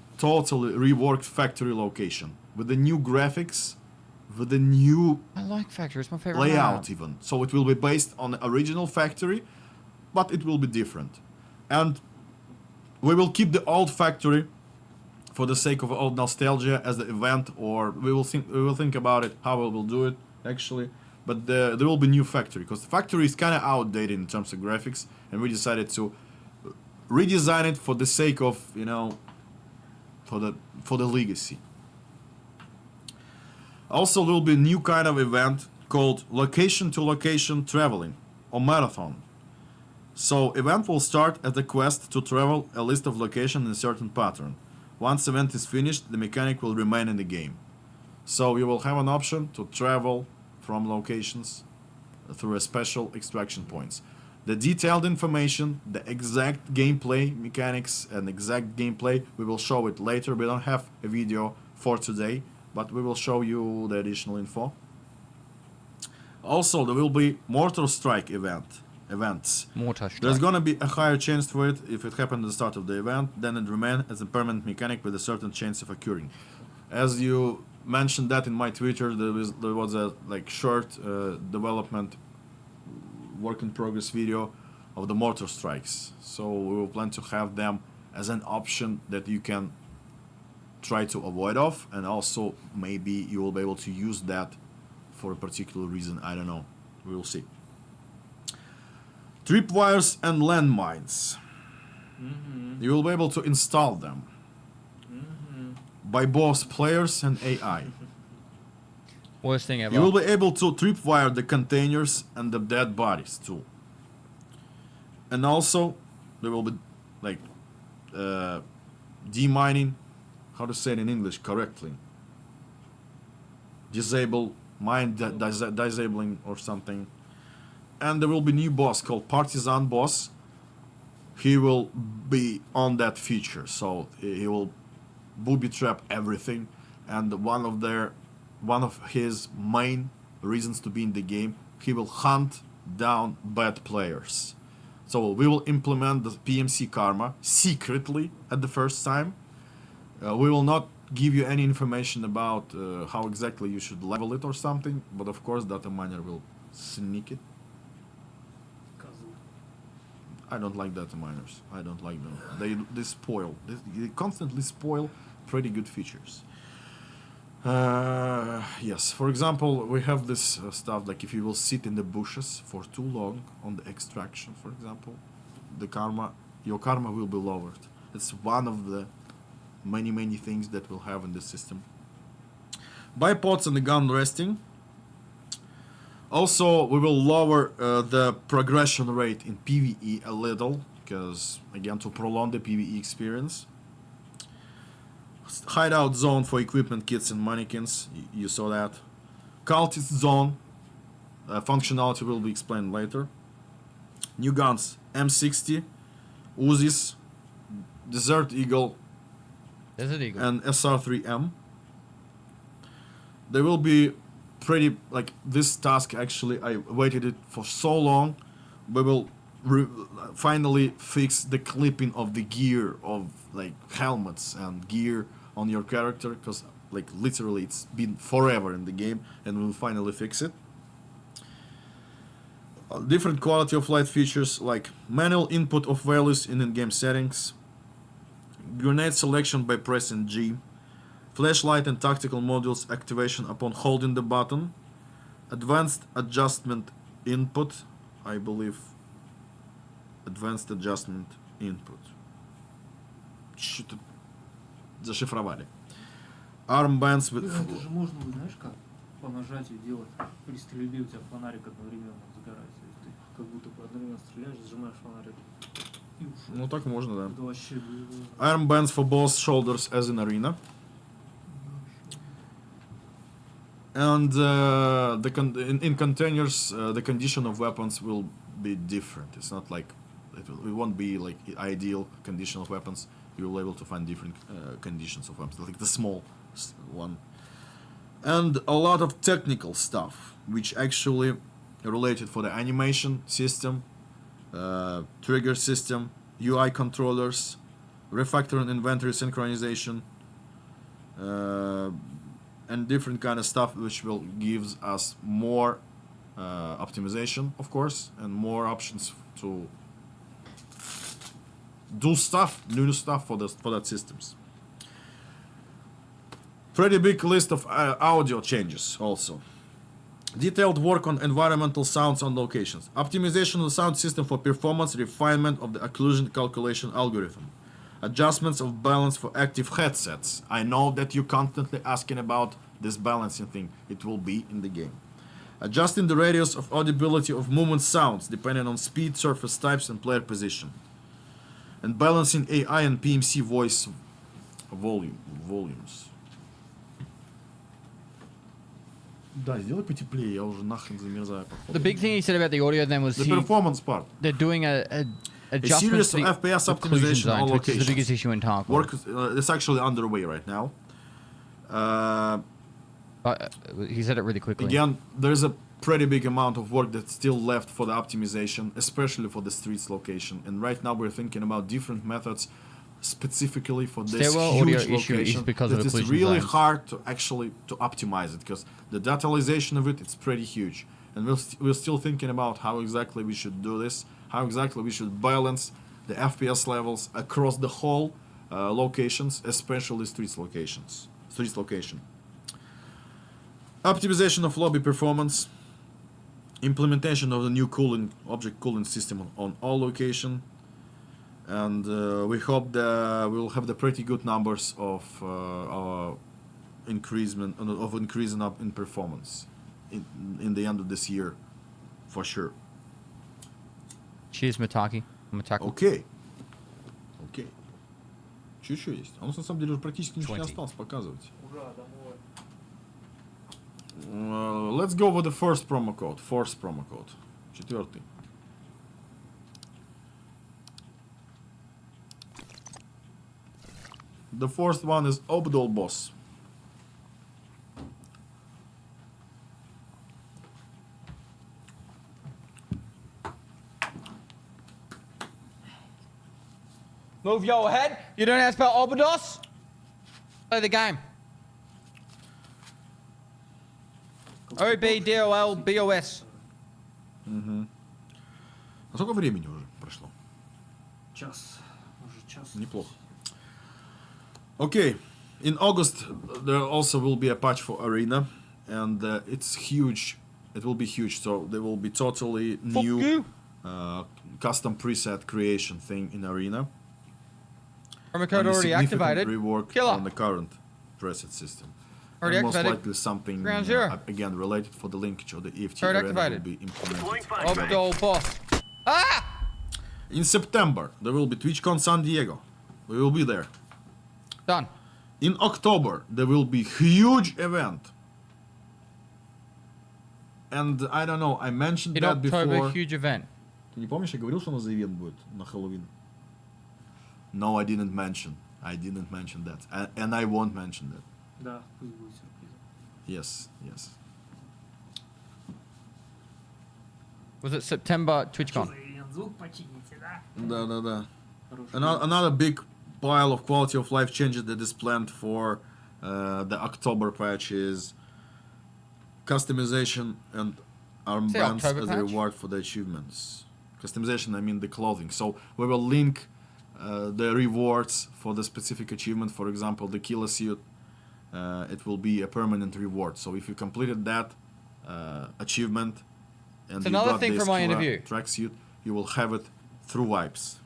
factory location with the new graphics, with the new I like factory. It's my favorite layout map. even. So it will be based on the original factory, but it will be different. And we will keep the old factory for the sake of old nostalgia as the event, or we will think about it how we will do it actually. But there will be new factory because the factory is kind of outdated in terms of graphics, and we decided to redesign it for the sake of, you know, for the legacy. Also, there will be a new kind of event called location to location traveling or marathon. So event will start as a quest to travel a list of locations in a certain pattern. Once event is finished, the mechanic will remain in the game. So you will have an option to travel from locations through a special extraction points. The detailed information, the exact gameplay mechanics and exact gameplay, we will show it later. We don't have a video for today, but we will show you the additional info. Also, there will be Mortar Strike events. Mortar Strike. There's gonna be a higher chance for it if it happened at the start of the event, then it remains as a permanent mechanic with a certain chance of occurring. As you mentioned that in my Twitter, there was a like short development work in progress video of the mortar strikes. So we will plan to have them as an option that you can try to avoid of, and also maybe you will be able to use that for a particular reason. I don't know. We will see. Tripwires and landmines. You will be able to install them by both players and AI. Worst thing ever. You will be able to tripwire the containers and the dead bodies too. And also, there will be like demining, how to say it in English correctly. Disabling or something. And there will be new boss called Partisan Boss. He will be on that feature, so he will booby trap everything. And one of his main reasons to be in the game, he will hunt down bad players. So we will implement the PMC karma secretly at the first time. We will not give you any information about how exactly you should level it or something, but of course data miner will sneak it. I don't like data miners. I don't like them. They spoil. They constantly spoil pretty good features. Yes, for example, we have this stuff like if you will sit in the bushes for too long on the extraction, for example, your karma will be lowered. It's one of the many things that we'll have in the system. Bipods and the gun resting. Also, we will lower the progression rate in PvE a little, because again, to prolong the PvE experience. Hideout zone for equipment kits and mannequins, you saw that. Cultist zone, functionality will be explained later. New guns, M60, Uzis, Desert Eagle, Desert Eagle, and SR3M. They will be pretty, like, this task actually, I waited it for so long. We will finally fix the clipping of the gear of, like, helmets and gear on your character, because, like, literally it's been forever in the game, and we'll finally fix it. Different quality of life features, like manual input of values in in-game settings, grenade selection by pressing G, flashlight and tactical modules activation upon holding the button, advanced adjustment input, I believe, advanced adjustment input. Что-то зашифровали. Armbands with... Это же можно, знаешь как, по нажатию делать. При стрельбе у тебя фонарик одновременно загорается. Ты как будто бы одновременно стреляешь, сжимаешь фонарик. И ушел. Ну так можно, да. Это вообще... Armbands for both shoulders as in arena. And in containers, the condition of weapons will be different. It's not like it won't be like ideal condition of weapons. You will be able to find different conditions of weapons, like the small one. And a lot of technical stuff, which actually related for the animation system, trigger system, UI controllers, refactor and inventory synchronization, and different kind of stuff, which will gives us more optimization, of course, and more options to do stuff, new stuff for that systems. Pretty big list of audio changes also. Detailed work on environmental sounds on locations. Optimization of the sound system for performance, refinement of the occlusion calculation algorithm. Adjustments of balance for active headsets. I know that you're constantly asking about this balancing thing. It will be in the game. Adjusting the radius of audibility of movement sounds depending on speed, surface types, and player position. And balancing AI and PMC voice volumes. Да, сделай потеплее, я уже нахрен замерзаю. The big thing he said about the audio then was the performance part. They're doing a series of FPS optimization on which is the locations. biggest issue in Tarkov. Work it's actually underway right now. He said it really quickly. Again, there's a pretty big amount of work that's still left for the optimization, especially for the streets location. And right now we're thinking about different methods specifically for this Stairwell huge audio location. issue is because of it's occlusion really zones. hard to actually to optimize it, because the detailization of it's pretty huge. And we're still thinking about how exactly we should do this, how exactly we should balance the FPS levels across the whole locations, especially streets location. Optimization of lobby performance, implementation of the new object cooling system on all location, and we hope that we'll have the pretty good numbers of our increasing up in performance in the end of this year, for sure. Cheers, Mataki. Окей. Что еще есть? А у нас на самом деле уже практически ничего не осталось показывать. Ура, домой. Let's go with the first promo code. Force promo code. 4. The first one is Obdol Boss. Move your head. You don't know how to spell Obados? Play the game. O-B-D-O-L-B-O-S. Угу. А сколько времени уже прошло? Час. Уже час. Неплохо. Okay. In August, there also will be a patch for Arena, and it's huge. It will be huge, so there will be totally new custom preset creation thing in Arena. Promo code already activated. Rework Killer. on the current preset system. Already and most activated. likely something Ground zero. Again related for the linkage of the EFT Code Arena will activated. be implemented. Obdol boss. Ah! In September, there will be TwitchCon San Diego. We will be there. Done. In October, there will be huge event. And I don't know, I mentioned In that October, before. huge event. Ты не помнишь, я говорил, что у нас за ивент будет на Хэллоуин? No, I didn't mention. I didn't mention that. And I won't mention that. Да, пусть будет сюрпризом. Yes, yes. Was it September TwitchCon? Звук почините, да? Да. Another big pile of quality of life changes that is planned for the October patch is customization and armbands October as patch? a reward for the achievements. Customization, I mean the clothing. So we will link the rewards for the specific achievement. For example, the killer suit. It will be a permanent reward. So if you completed that achievement and It's you another got thing this from my killer interview. tracksuit, you will have it through wipes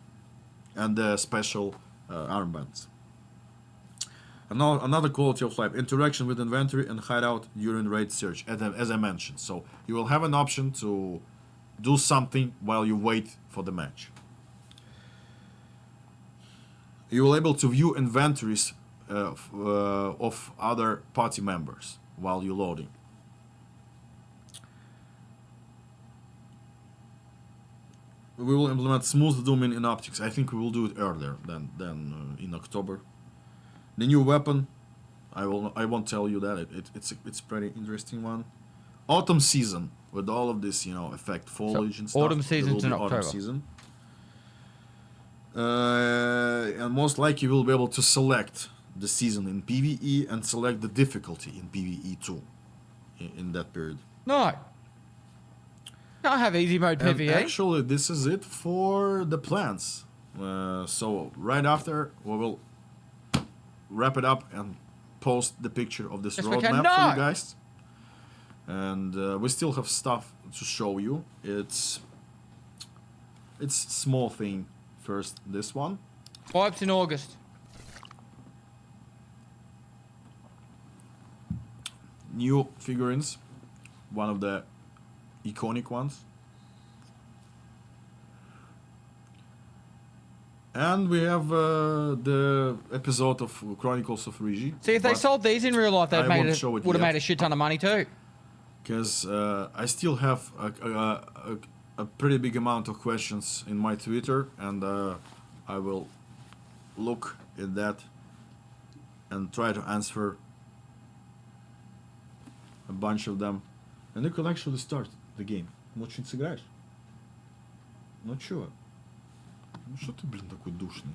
and the special armbands. Another quality of life, interaction with inventory and hideout during raid search, as I mentioned. So you will have an option to do something while you wait for the match. You will able to view inventories of other party members while you're loading. We will implement smooth zooming in optics. I think we will do it earlier than in October. The new weapon, I won't tell you that. It's pretty interesting one. Autumn season with all of this, effect, foliage and stuff. Autumn season's in Autumn October. season. And most likely you will be able to select the season in PvE and select the difficulty in PvE too in that period. No. Can't have easy mode And PvE. actually, this is it for the plans. So right after, we will wrap it up and post the picture of this Yes, we can. roadmap for No. you guys. And we still have stuff to show you. It's small thing. First, this one. Wipes in August. New figurines. One of the iconic ones. And we have the episode of Chronicles of Ryze. See, if they sold these in real life, I they'd won't show it would have yet. made a shit ton of money too. Because I still have a pretty big amount of questions in my Twitter, and I will look at that and try to answer a bunch of them. And you can actually start the game. Ну, чуть сыграешь? Ну, чё? Ну, что ты, блин, такой душный?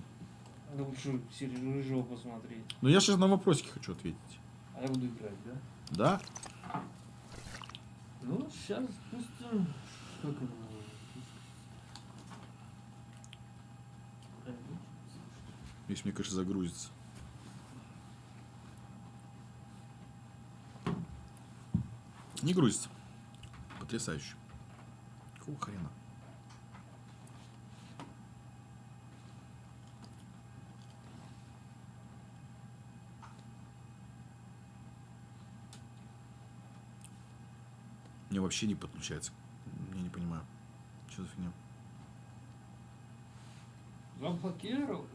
Да лучше Рыжего посмотреть. Ну, я сейчас на вопросики хочу ответить. А я буду играть, да? Да? Ну, сейчас пустим. Как это называется? Если, мне кажется, загрузится. Не грузится. Потрясающе. Какого хрена? Мне вообще не подключается. Я не понимаю. Что за фигня? Заблокировал?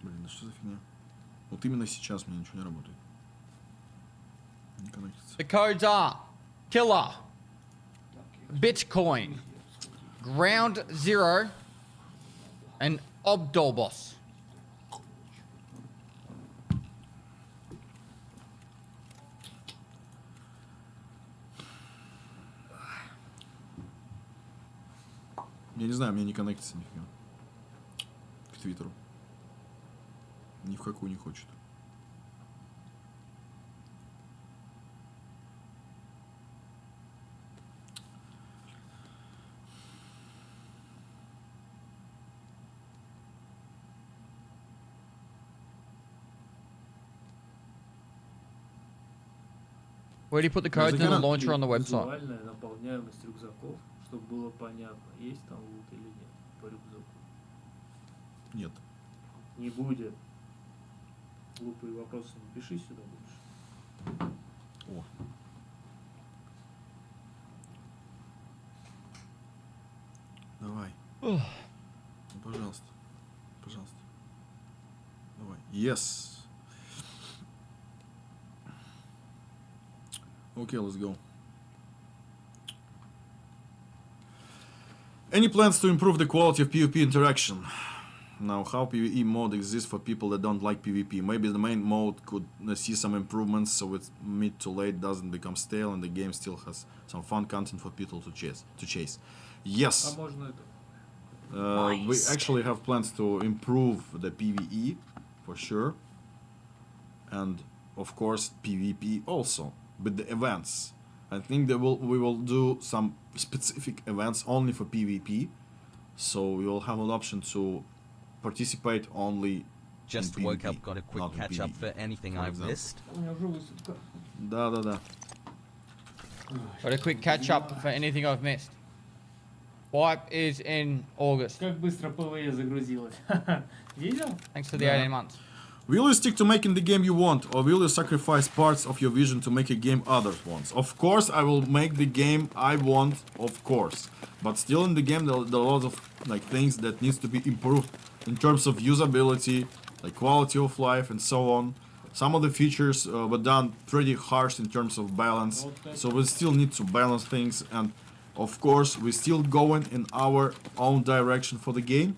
Блин, да что за фигня? Вот именно сейчас у меня ничего не работает. Не коннектится. The codes are Killer, Bitcoin, Ground Zero, and Obdolbos. Я не знаю, мне не коннектится нифига. К Твиттеру. Ни в какую не хочет. Where do you put the codes in the launcher on the website? Визуальная наполняемость рюкзаков, чтобы было понятно, есть там лут или нет по рюкзаку. Нет. Не будет. Глупые вопросы не пиши сюда больше. О. Давай. Ну, пожалуйста. Пожалуйста. Давай. Yes. Okay, let's go. Any plans to improve the quality of PvP interaction? Now, how PvE mode exists for people that don't like PvP? Maybe the main mode could see some improvements so it's mid to late doesn't become stale and the game still has some fun content for people to chase. Yes. We actually have plans to improve the PvE for sure. And of course PvP also with the events. I think we will do some specific events only for PvP. So we will have an option to participate only. Just woke up, got a quick catch up for anything I've missed. Да. Got a quick catch up for anything I've missed. Wipe is in August. Как быстро ПВЕ загрузилось. Видел? Thanks for the 18 months. Will you stick to making the game you want, or will you sacrifice parts of your vision to make a game others want? Of course, I will make the game I want, of course. But still in the game, there are a lot of things that needs to be improved in terms of usability, like quality of life, and so on. Some of the features were done pretty harsh in terms of balance, so we still need to balance things. And of course, we're still going in our own direction for the game,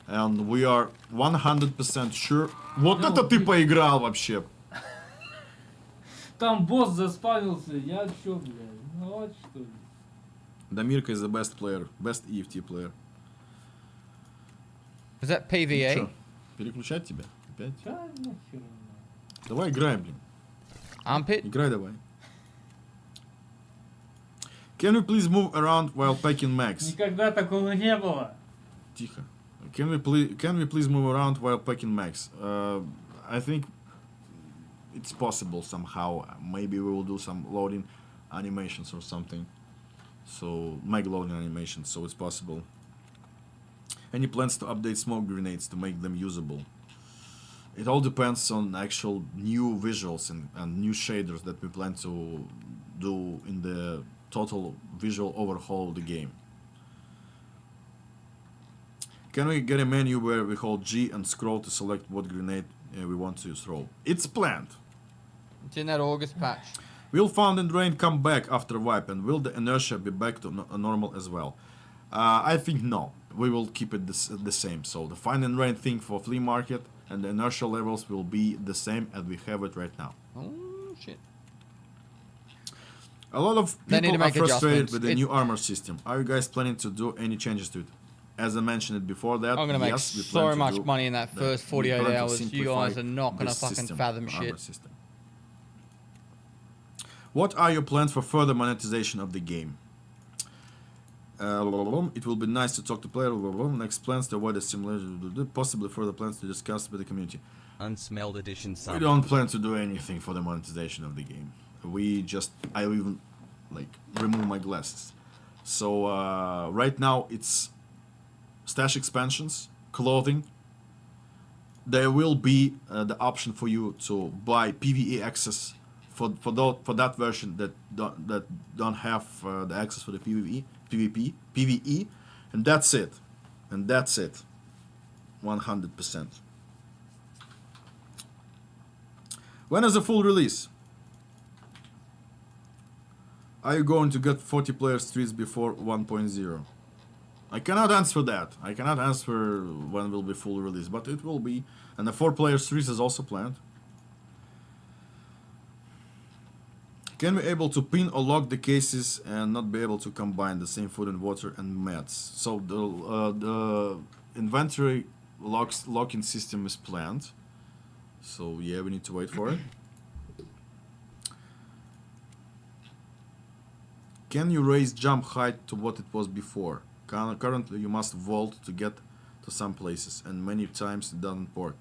and we are 100% sure. Вот это ты поиграл вообще! Там босс заспавнился, я чё, блядь? Ну вот что ли. Damirka is the best player, best EFT player. Is that PVA? Чё, переключать тебя? Опять? Да нахер. Давай играй, блин. Armpit? Играй давай. Can we please move around while packing mags? Никогда такого не было. Тихо. Can we please move around while packing mags? I think it's possible somehow. Maybe we will do some loading animations or something. So mag loading animations, so it's possible. Any plans to update smoke grenades to make them usable? It all depends on actual new visuals and new shaders that we plan to do in the total visual overhaul of the game. Can we get a menu where we hold G and scroll to select what grenade we want to throw? It's planned. It's in that August patch. Will Found and Drain come back after wipe, and will the inertia be back to normal as well? I think no. We will keep it the same. So the Find and Drain thing for flea market and the inertia levels will be the same as we have it right now. Oh shit. A lot of people are frustrated with the new armor system. Are you guys planning to do any changes to it? As I mentioned it before that, I'm gonna make yes, we so plan to much do money in that first 48 hours. You guys are not gonna fucking system, fathom armor shit. System. What are your plans for further monetization of the game? It will be nice to talk to players. Next plans to avoid a simulation. Possibly further plans to discuss with the community. Unsmelled edition. We don't plan to do anything for the monetization of the game. I even remove my glasses. So right now it's stash expansions, clothing. There will be the option for you to buy PvE access for that version that don't have the access for the PvE, and that's it. 100%. When is the full release? Are you going to get 40 player streets before 1.0? I cannot answer that. I cannot answer when will be full release, but it will be. And the 4 player streets is also planned. Can we able to pin or lock the cases and not be able to combine the same food and water and meds? So the inventory locking system is planned. So yeah, we need to wait for it. Can you raise jump height to what it was before? Currently you must vault to get to some places, and many times it doesn't work.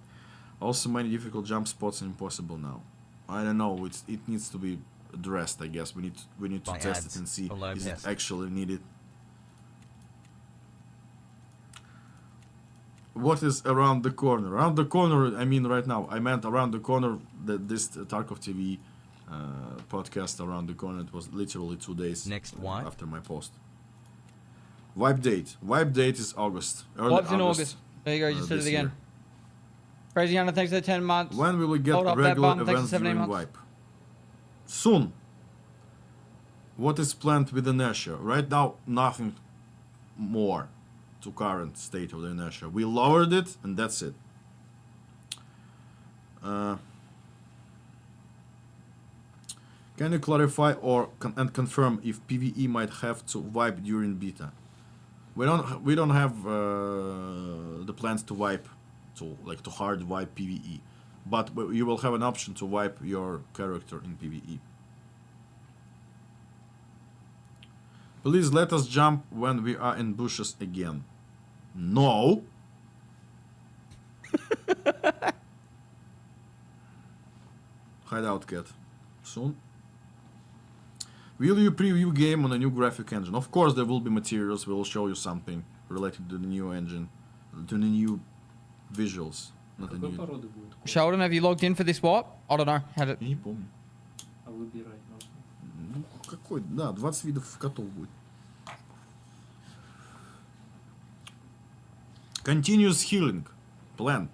Also many difficult jump spots are impossible now. I don't know, it needs to be addressed, I guess. We need to test it and see is it actually needed. What is around the corner? Around the corner, I mean right now. I meant around the corner, this Tarkov TV podcast around the corner. It was literally 2 days after my post. Wipe date. Wipe date is August. Wipe's in August. There you go, you just said it again. Crazy Hunter, thanks for the 10 months. When will we get regular events during wipe? Soon. What is planned with inertia? Right now, nothing more. to current state of the inertia. We lowered it, and that's it. Can you clarify and confirm if PvE might have to wipe during beta? We don't have the plans to wipe, to hard wipe PvE, but you will have an option to wipe your character in PvE. Please let us jump when we are in bushes again. No. Hideout cat. Soon. Will you preview game on a new graphic engine? Of course there will be materials. We will show you something related to the new engine, to the new visuals. Not the new. Sheldon, have you logged in for this what? I don't know. Had it. Я не помню. А выбирать можно. Ну, какой? Да, 20 видов котов будет. Continuous healing. Plant.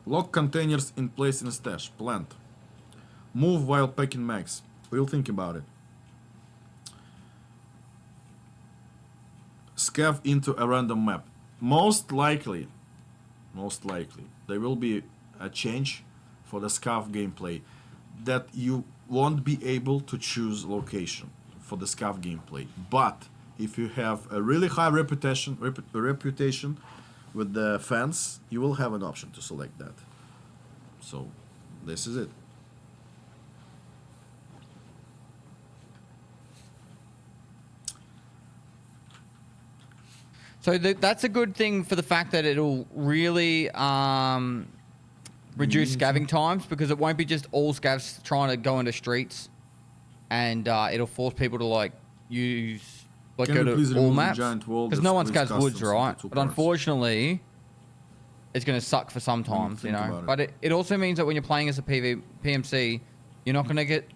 Lock containers in place in stash. Plant. Move while packing max. We'll think about it. Scav into a random map. Most likely, there will be a change for the Scav gameplay that you won't be able to choose location for the Scav gameplay. But if you have a really high reputation with the fans, you will have an option to select that. So, this is it. So that's a good thing for the fact that it'll really reduce scavving times, because it won't be just all scavs trying to go into streets, and it'll force people to like use go to all maps, because no one scavs woods, right? But unfortunately, it's going to suck for some times, you know. But it also means that when you're playing as a PMC, you're not going to get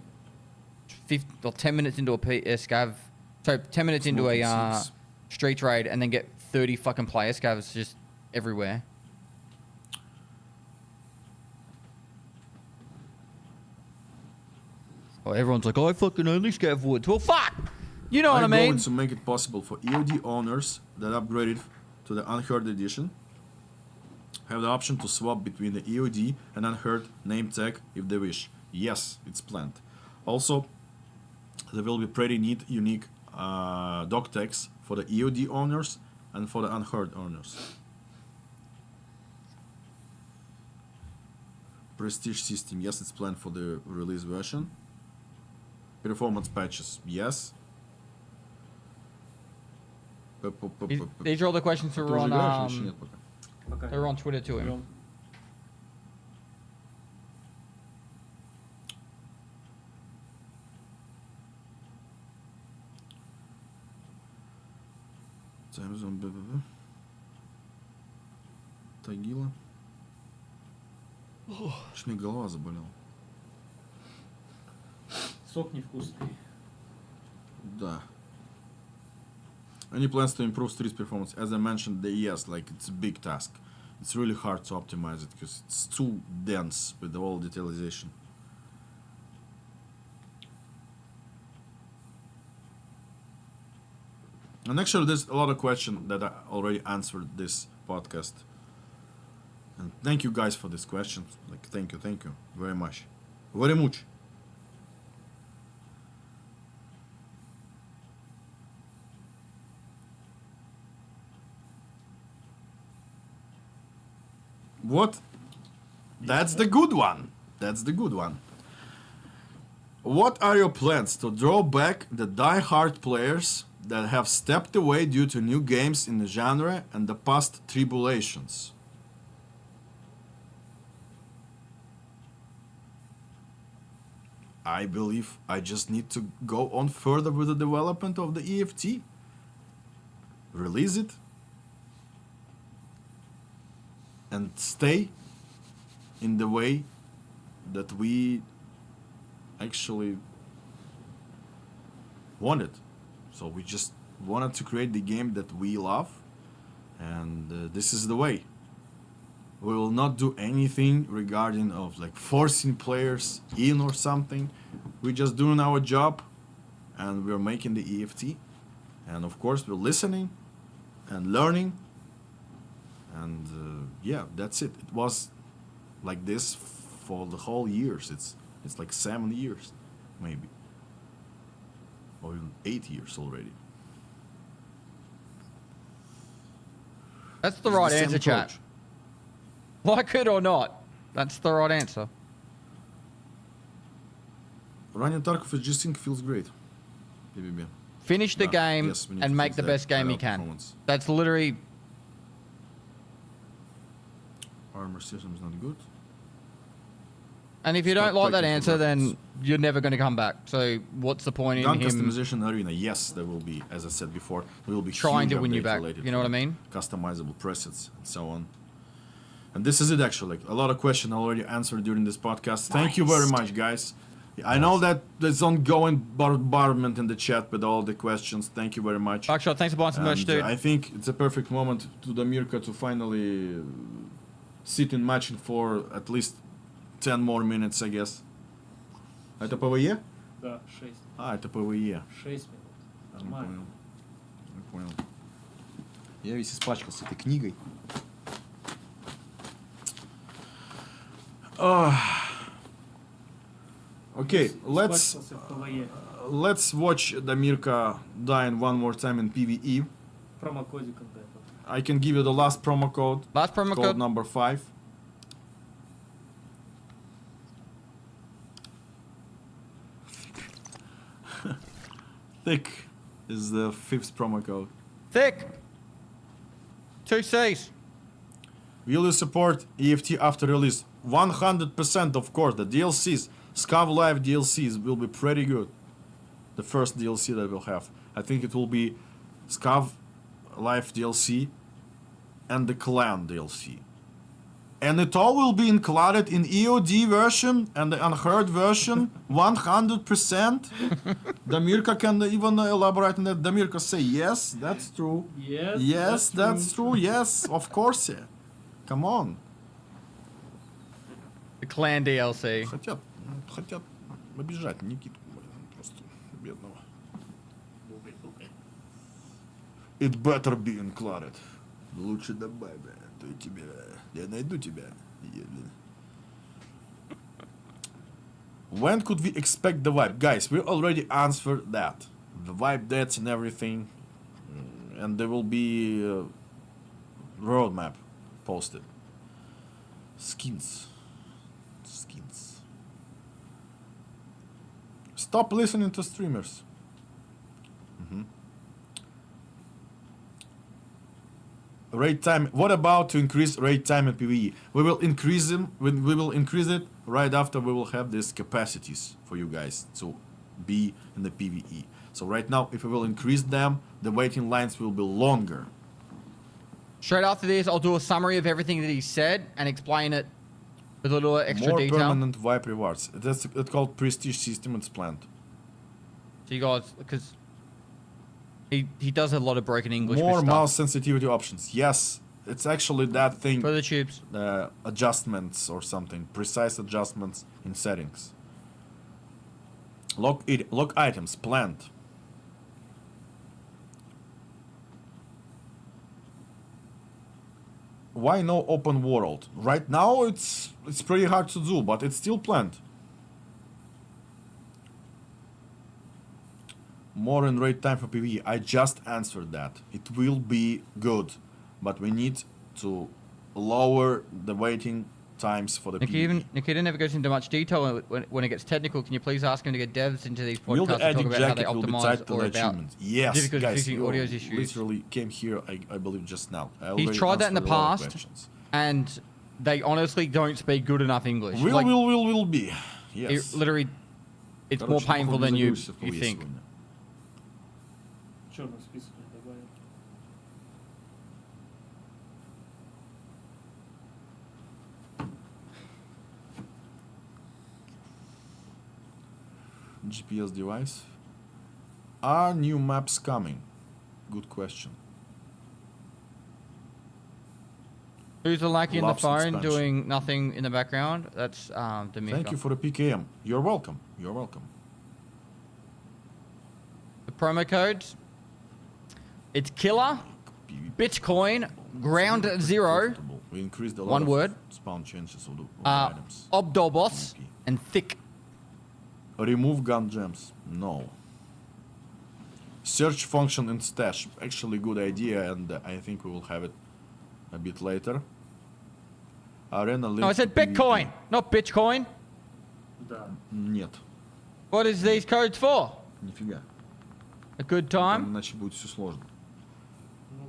10 minutes into a scav, so 10 minutes into a street raid and then get 30 fucking player scavs just everywhere. Oh, everyone's like, oh, I fucking only scav woods. Well, fuck! You know what I mean? I'm going to make it possible for EOD owners that upgraded to the Unheard edition have the option to swap between the EOD and Unheard name tag if they wish. Yes, it's planned. Also, there will be pretty neat, unique dog tags for the EOD owners and for the Unheard owners. Prestige system, yes, it's planned for the release version. Performance patches, yes. These are all the questions that were on, they're on Twitter to him. Тагила. Чуть мне голова заболела. Сок невкусный. Да. Any plans to improve streets performance? As I mentioned, yes, like it's a big task. It's really hard to optimize it because it's too dense with the whole detailing. And actually, there's a lot of questions that I already answered this podcast. And thank you guys for this question. Like, thank you very much. Very much. What? That's the good one. That's the good one. What are your plans to draw back the die-hard players that have stepped away due to new games in the genre and the past tribulations? I believe I just need to go on further with the development of the EFT. Release it. And stay in the way that we actually wanted. So we just wanted to create the game that we love, and this is the way. We will not do anything regarding of like forcing players in or something. We're just doing our job, and we're making the EFT, and of course we're listening and learning. And yeah, that's it. It was like this for the whole years. It's like 7 years, maybe, or even 8 years already. That's the It's right same answer, chat. approach. Like it or not, that's the right answer. Running Tarkov with G-Sync feels great. PvP. Finish the No, game yes, we need to and make fix the that best game you without can. performance. That's literally... Armor system is not good. And if you Stop don't like that taking answer, for then reference. you're never going to come back. So what's the point in Gun him customization arena, yes, there will be, as I said before, there will be trying huge to win you update back? related You know what I to mean? Customizable presets and so on. And this is it actually. A lot of questions already answered during this podcast. Thank you very much, guys. I know that there's ongoing bombardment in the chat with all the questions. Thank you very much. Buckshot, thanks for buying some merch, And, dude. I think it's a perfect moment to Damirka to finally sit in matching for at least 10 more minutes, I guess. Это ПВЕ? Да, 6. А, это ПВЕ. 6 минут. Я Нормально. понял. Я весь испачкался этой книгой. Okay, let's watch Damirka dying one more time in PvE. Промокодиком, да. I can give you the last promo code. Last promo Code code. number 5. Thick is the 5th promo code. Thick. 2 C's. Will you support EFT after release? 100%, of course. The DLCs, Scav Live DLCs will be pretty good. The first DLC that we'll have. I think it will be Scav Live DLC and the Clan DLC. And it all will be included in EOD version and the Unheard version, 100%. Damirka can even elaborate on that. Damirka say, yes, that's true. Yes, That's true. Yes, of course. Yeah. Come on. The Clan DLC. Хотят обижать Никиту, просто бедного. It better be included. Лучше добавь, то тебя, я найду тебя. When could we expect the vibe? Guys, we already answered that. The vibe dates and everything. And there will be a roadmap posted. Skins. Stop listening to streamers. Raid time. What about to increase raid time in PvE? We will increase them. We will increase it right after we will have these capacities for you guys to be in the PvE. So right now, if we will increase them, the waiting lines will be longer. Straight after this, I'll do a summary of everything that he said and explain it with a little extra More detail. permanent vibe rewards. It's called prestige system. It's planned. So you guys, because he does a lot of broken English. More with mouse stuff. sensitivity options. Yes, it's actually that thing. For the tubes. Adjustments or something. Precise adjustments in settings. Lock items planned. Why no open world? Right now it's pretty hard to do, but it's still planned. More in raid time for PvE. I just answered that. It will be good, but we need to lower the waiting times for the PvE. Nikita never goes into much detail when it gets technical. Can you please ask him to get devs into these Will podcasts the and talk adding about how they jacket will be tied optimize to or the about achievements? Yes, difficulty guys, fixing you audio issues? literally came here, I believe, just now. I He's already tried that in the answered a lot of past, questions. and they honestly don't speak good enough English. Will be. Yes. It literally, it's more Короче, painful походу, than you загрузишься в PvE think. сегодня. Черный список не добавил. GPS device. Are new maps coming? Good question. Who's the lackey in the Loves phone expansion. doing nothing in the background? That's Demika. Thank you for the PKM. You're welcome. You're welcome. The promo codes. It's killer Bitcoin, ground zero, We increased a lot one of word. spawn chances of the items. Obdobos, and thick. Remove gun gems. No. Search function in stash. Actually good idea, and I think we will have it a bit later. Arena link No, I said to PvP. Bitcoin, not Bitcoin. Да. Нет. What is these codes for? Нифига. A good Там time? иначе будет все сложно.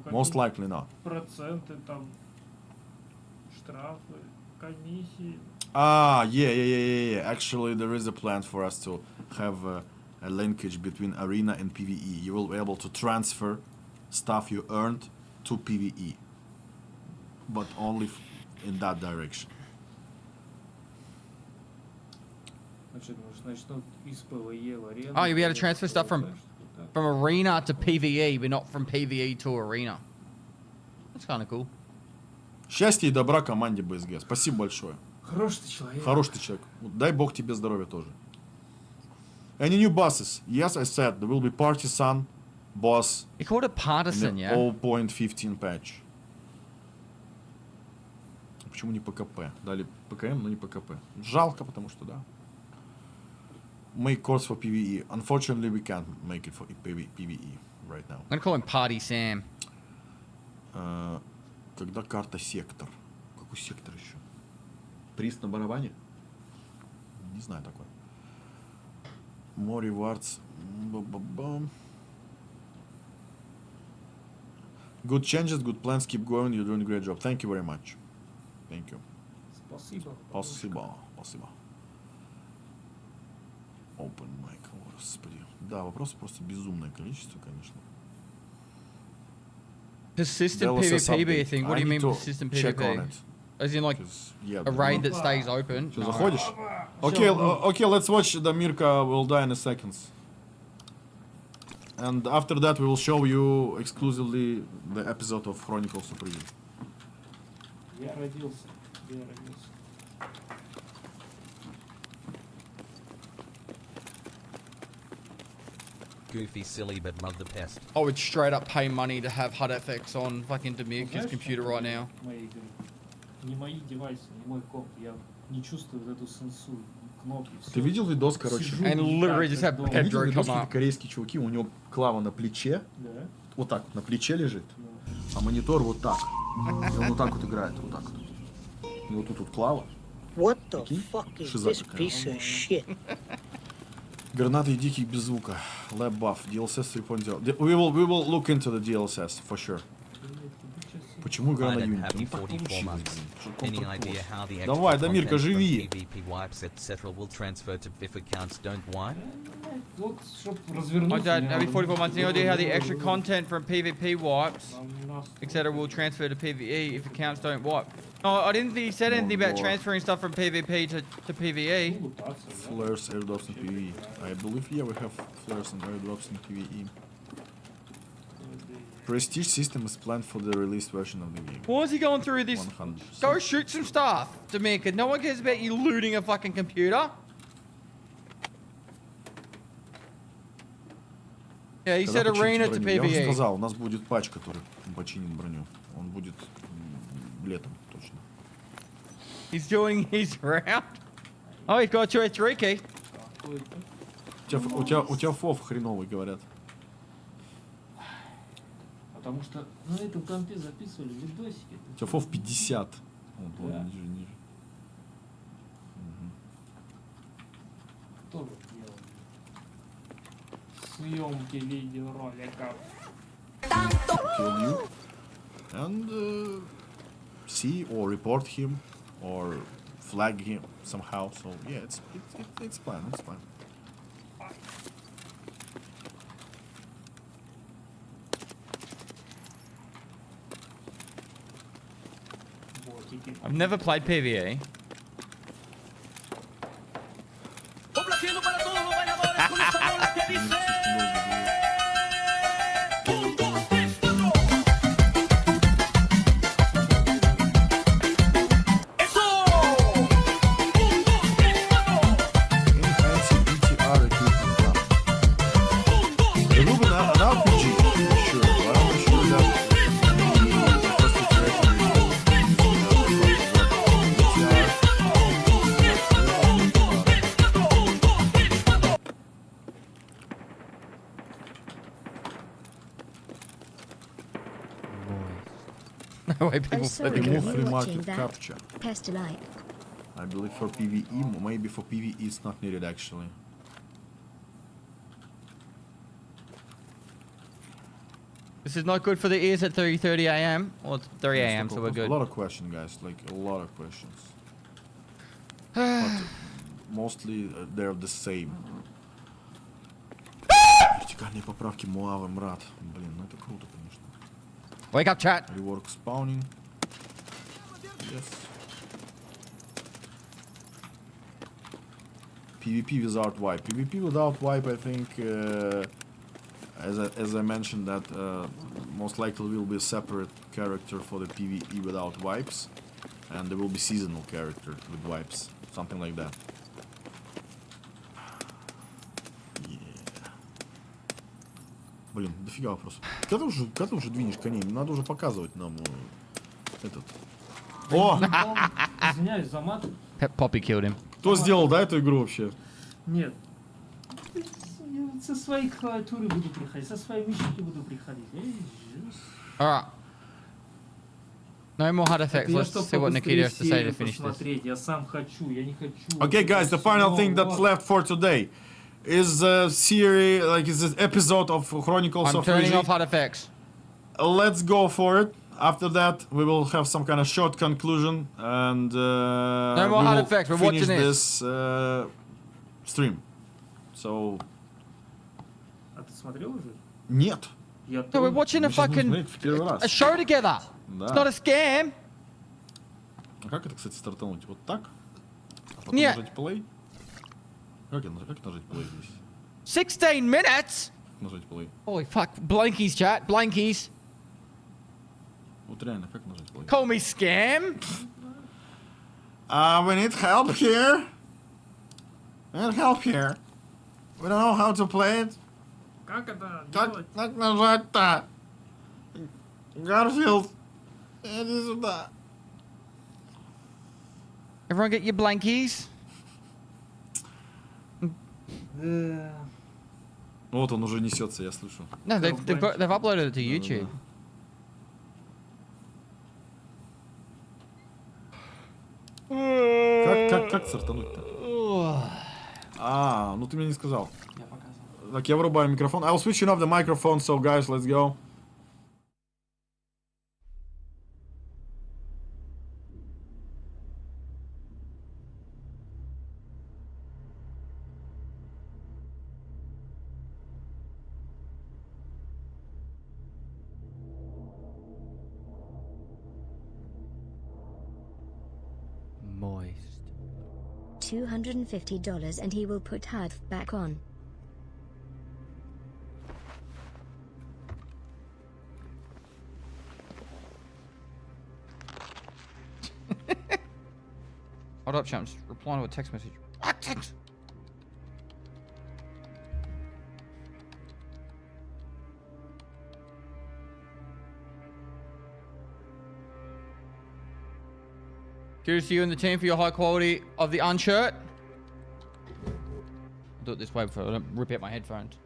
Ну, Most likely not. проценты там, штрафы, комиссии. Ah, yeah. Actually, there is a plan for us to have a linkage between Arena and PvE. You will be able to transfer stuff you earned to PvE. But only in that direction. Значит, ну, из ПВЕ в арену. Oh, you'll be able to transfer stuff from Arena to PvE, but not from PvE to Arena. That's kind of cool. Счастья и добра команде БСГ. Спасибо большое. Хороший ты человек. Хороший ты человек. Дай бог тебе здоровья тоже. Any new bosses? Yes, I said there will be Partisan boss You called it in partisan, the yeah? 0.15 patch. Почему не ПКП? Дали ПКМ, но не ПКП. Жалко, потому что да. Make course for PvE. Unfortunately, we can't make it for PvE right now. I'm gonna call him Party Sam. Когда карта сектор? Какой сектор еще? Приз на барабане? Не знаю такой. More rewards. Ба-ба-бам. Good changes, good plans. Keep going. You're doing a great job. Thank you very much. Thank you. Спасибо. Спасибо. Open mic. Господи. Да, вопросов просто безумное количество, конечно. Persistent DLSS PvP, update. I think. What do I you need mean to persistent check on PvP? it. As in like 'Cause, yeah, a raid that stays open? Что, No. заходишь? Okay, let's watch the Mirka will die in a second. And after that we will show you exclusively the episode of Chronicles of Ryze. Я родился. Goofy, silly, but love the pest. I would straight up pay money to have HUD FX on fucking Demirka's computer right now. Мои игры. Не мои девайсы, не мой комп. Я не чувствую вот эту сенсу, кнопки. Ты видел видос, короче? Сижу, And literally just have Ты видел Pedro видос, come где up. корейские чуваки, у него клава на плече, Да? вот так вот на плече лежит, а монитор вот так. И он вот так вот играет, вот так вот. И вот тут вот клава. What the Прикинь? fuck is Шиза this такая. piece of shit? Гранаты и диких без звука. Lab buff. DLSS 3.0. We will look into the DLSS for sure. Почему игра I на don't Unity? have Ну так 44 получилось, months. блин. Что Any контр idea how the Давай, extra Дамирка, content from живи. PvP wipes, etc. will transfer to if accounts don't wipe? Вот, чтоб I развернуться. don't. Every мне 44 надо months, any idea how the extra было- content from PvP wipes, Там у нас- etc., will transfer to PvE if accounts don't wipe? No, I didn't think he said anything about More. transferring stuff from PvP to PvE. Лутаться, да? Flares, airdrops, and PvE. I believe, yeah, we have flares and airdrops in PvE. Prestige system is planned for the released version of the game. Why is he going through this? 100%. Go shoot some stuff, Demirka. No one cares about you looting a fucking computer. Yeah, he Когда said починить arena to броню? Я уже PvE. сказал, у нас будет патч, который починит броню. Он будет летом, точно. He's doing his round. Oh, he's got a 2-3 key. У тебя фоф хреновый, говорят. Потому что на этом компе записывали видосики. У тебя фоф 50. Вот, Да. ниже. Тоже делал. Съемки видеороликов. Kill you. And see or report him or flag him somehow. So yeah, it's fine. It's fine. Ботики. I've never played PvE. Fancy BTR equipment. There will be an RPG, sure, but I'm not sure that No way people sorry, flip the you Remove free watching market that? capture. Pestily. I believe for PvE, maybe for PvE it's not needed actually. This is not good for the ears at 3:30 a.m. Or it's 3 a.m. so we're A good. lot of questions, guys. Like a lot of questions. But mostly they're the same. Вертикальные поправки Муавы, мрат. Блин, ну это круто, конечно. Wake up, chat. Rework spawning. Yes. PvP without wipe. PvP without wipe, I think, as I mentioned, that most likely will be a separate character for the PvE without wipes, and there will be seasonal character with wipes, something like that. Блин, дофига вопросов. Когда ты уже двинешь коней? Надо уже показывать нам этот. О! Извиняюсь за мат. Poppy killed him. Кто сделал, да, эту игру вообще? Нет. Я со своей клавиатуры буду приходить, со своей мышки буду приходить. Alright. No more hard effects. Let's see what Nikita has to say to finish this. Я сам хочу, я не хочу. Okay, guys, the final thing that's left for today is a series, like is this episode of Chronicles I'm of turning Ryze. off hard effects. Let's go for it. After that, we will have some kind of short conclusion and no more hard effects. We're watching this stream. So. А ты смотрел уже? Нет. No, we're watching a fucking a show together. Да. It's not a scam. А как это, кстати, стартануть? Вот так? А потом Нет. нажать play? Как нажать play здесь? 16 minutes. Нажать play. Holy fuck. Blankies, chat. Blankies. Вот реально, как нажать play? Call me scam. We need help here. We need help here. We don't know how to play it. Как это Как нажать-то? Гарфилд, иди сюда. Everyone get your blankies. Вот он уже несется, я слышу. No, they've uploaded it to YouTube. Как стартануть-то? Ну ты мне не сказал. Я показывал. Так, я вырубаю микрофон. I'll switch off the microphone, so guys, let's go. Moist. $250 and he will put HUD back on. Hold up, champs. Replying to a text message. What text? Cheers to you and the team for your high quality of the Unshirt. I'll do it this way before I don't rip out my headphones.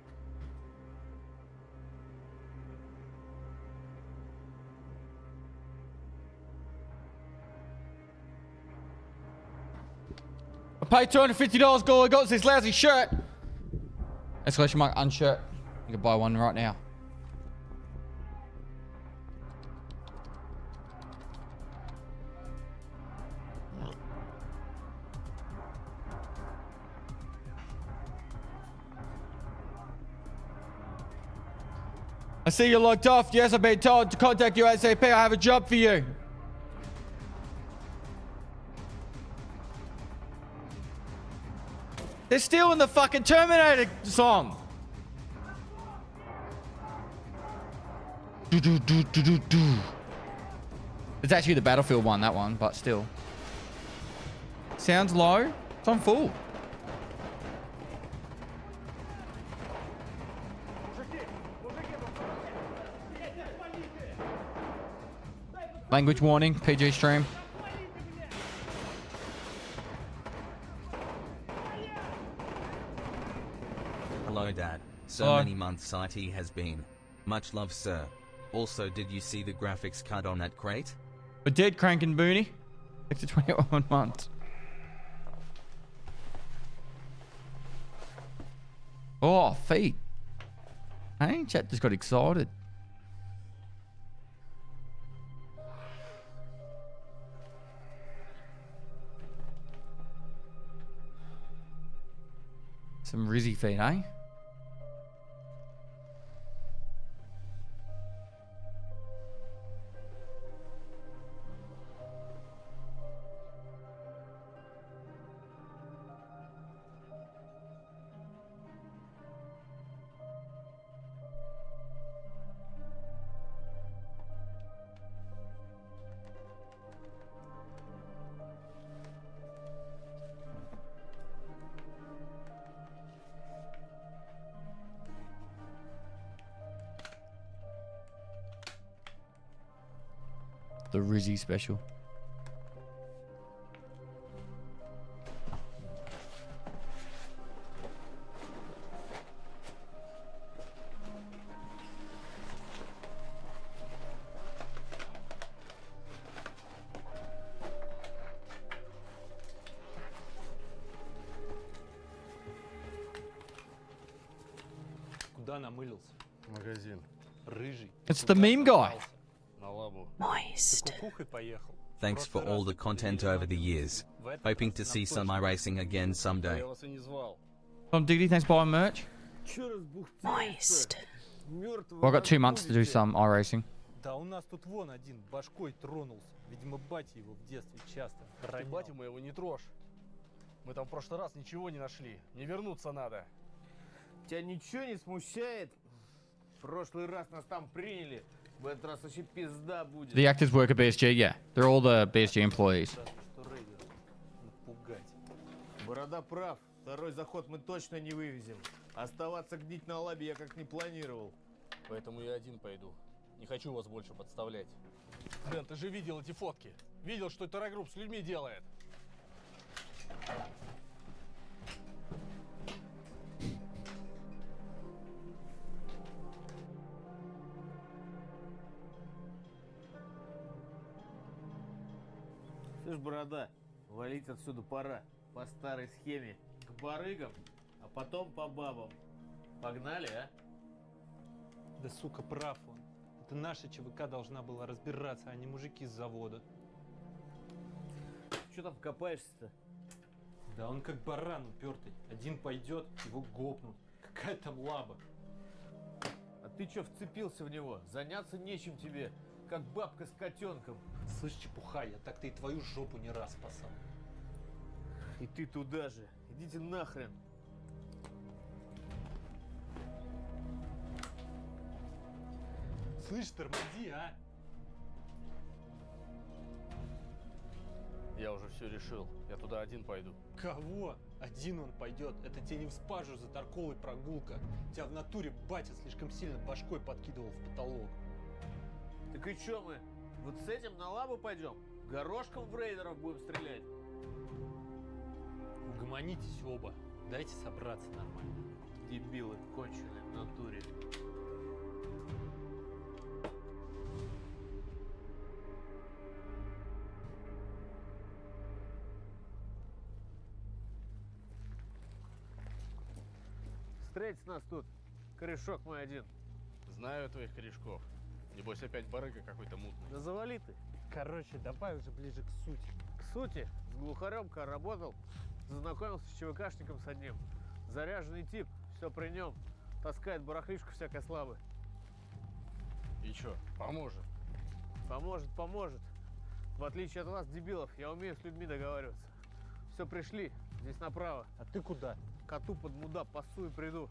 I paid $250 all I got is this lousy shirt. Exclamation mark Unshirt. You can buy one right now. I see you're locked off. Yes, I've been told to contact you ASAP. I have a job for you. They're stealing the fucking Terminator song. It's actually the Battlefield one, that one, but still. Sounds low. It's on full. Language warning, PG stream. Hello, Dad. So Hello. many months IT has been. Much love, sir. Also, did you see the graphics card on that crate? But did Crank and Booney. 6 to 21 months. Oh, feet. Hey, chat just got excited. Some Rizzy feet, eh? The Rizzy special. Куда намылился? Магазин. Рыжий. It's the meme guy. Moist. Thanks for all the content over the years. Hoping to see some iRacing again someday. Tom Diggity, thanks for buying merch. Moist. Well, I've got 2 months to do some iRacing. Да у нас тут вон один башкой тронулся. Видимо, батя его в детстве часто ронял. Батю моего не трожь. Мы там в прошлый раз ничего не нашли. Не вернуться надо. Тебя ничего не смущает? В прошлый раз нас там приняли. В этот раз вообще пизда будет. The actors work at BSG, yeah. They're all the BSG employees. Борода прав. Второй заход мы точно не вывезем. Оставаться гнить на лабе я как не планировал. Поэтому я один пойду. Не хочу вас больше подставлять. Дэн, ты же видел эти фотки. Видел, что терроргрупп с людьми делает. Слышь, борода, валить отсюда пора. По старой схеме. К барыгам, а потом по бабам. Погнали, а? Да сука, прав он. Это наша ЧВК должна была разбираться, а не мужики с завода. Че там копаешься-то? Да он как баран упертый. Один пойдет, его гопнут. Какая там лаба. А ты че вцепился в него? Заняться нечем тебе, как бабка с котенком. Слышь, чепуха, я так-то и твою жопу не раз спасал. И ты туда же. Идите нахрен. Слышь, тормози, а? Я уже все решил. Я туда один пойду. Кого? Один он пойдет. Это тебе не в спажу за Тарковой прогулка. Тебя в натуре батя слишком сильно башкой подкидывал в потолок. Так и че мы? Вот с этим на лабу пойдем? Горошком в рейдеров будем стрелять? Угомонитесь оба. Дайте собраться нормально. Дебилы конченые в натуре. Встретить нас тут. Корешок мой один. Знаю твоих корешков. Небось опять барыга какой-то мутный. Да завали ты. Короче, давай уже ближе к сути. К сути, с глухарем-ка работал. Зазнакомился с ЧВКшником с одним. Заряженный тип, все при нем. Таскает барахлишку всякой славы. И чё, поможет? Поможет. В отличие от вас, дебилов, я умею с людьми договариваться. Все, пришли. Здесь направо. А ты куда? Коту под муда пасу и приду.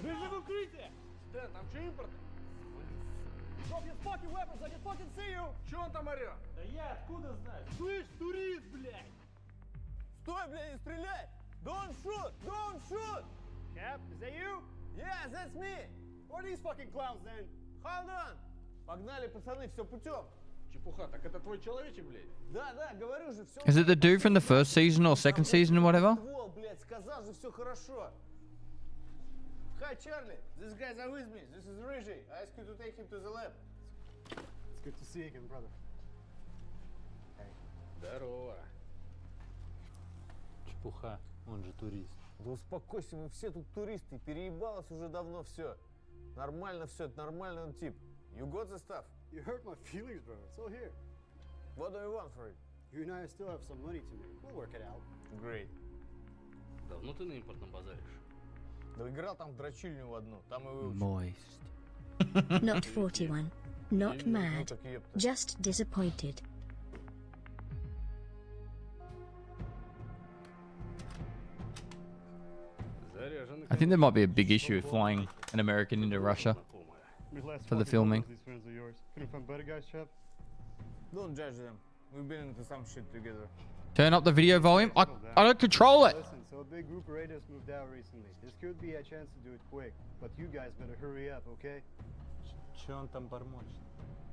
Бежи в укрытие! Дэн, там что импорт? Drop your fucking weapons, I can fucking see you! Чё он там орёт? Да я откуда знаю? Слышь, турист, блядь! Стой, бля, не стреляй! Don't shoot! Don't shoot! Cap, is that you? Yes, that's me! Who are these fucking clowns then? Hold on! Погнали, пацаны, все путем. Чепуха, так это твой человечек, блядь? Да, говорю же, все. Is it the dude from the first season or second season or whatever? Ствол, блядь, сказал же, все хорошо. Hi, Charlie. These guys are with me. This is Ryze. I asked you to take him to the lab. It's good to see you again, brother. Здорово. Чепуха, он же турист. Да успокойся, мы все тут туристы. Переебалось уже давно все. Нормально все, это нормальный он тип. You got the stuff? You hurt my feelings, brother. It's all here. What do you want for it? You and I still have some money to make. We'll work it out. Great. Давно ты на импортном базаришь? Да играл там в дрочильню в одну, там и выучил. Moist. Not 41. Not mad. Just disappointed. I think there might be a big issue with flying an American into Russia for the filming. These friends of yours. Couldn't find better guys, chap. Don't judge them. We've been into some shit together. Turn up the video volume. I don't control it. Listen, so a big group of raiders moved out recently. This could be a chance to do it quick, but you guys better hurry up, okay? Че он там бормочет?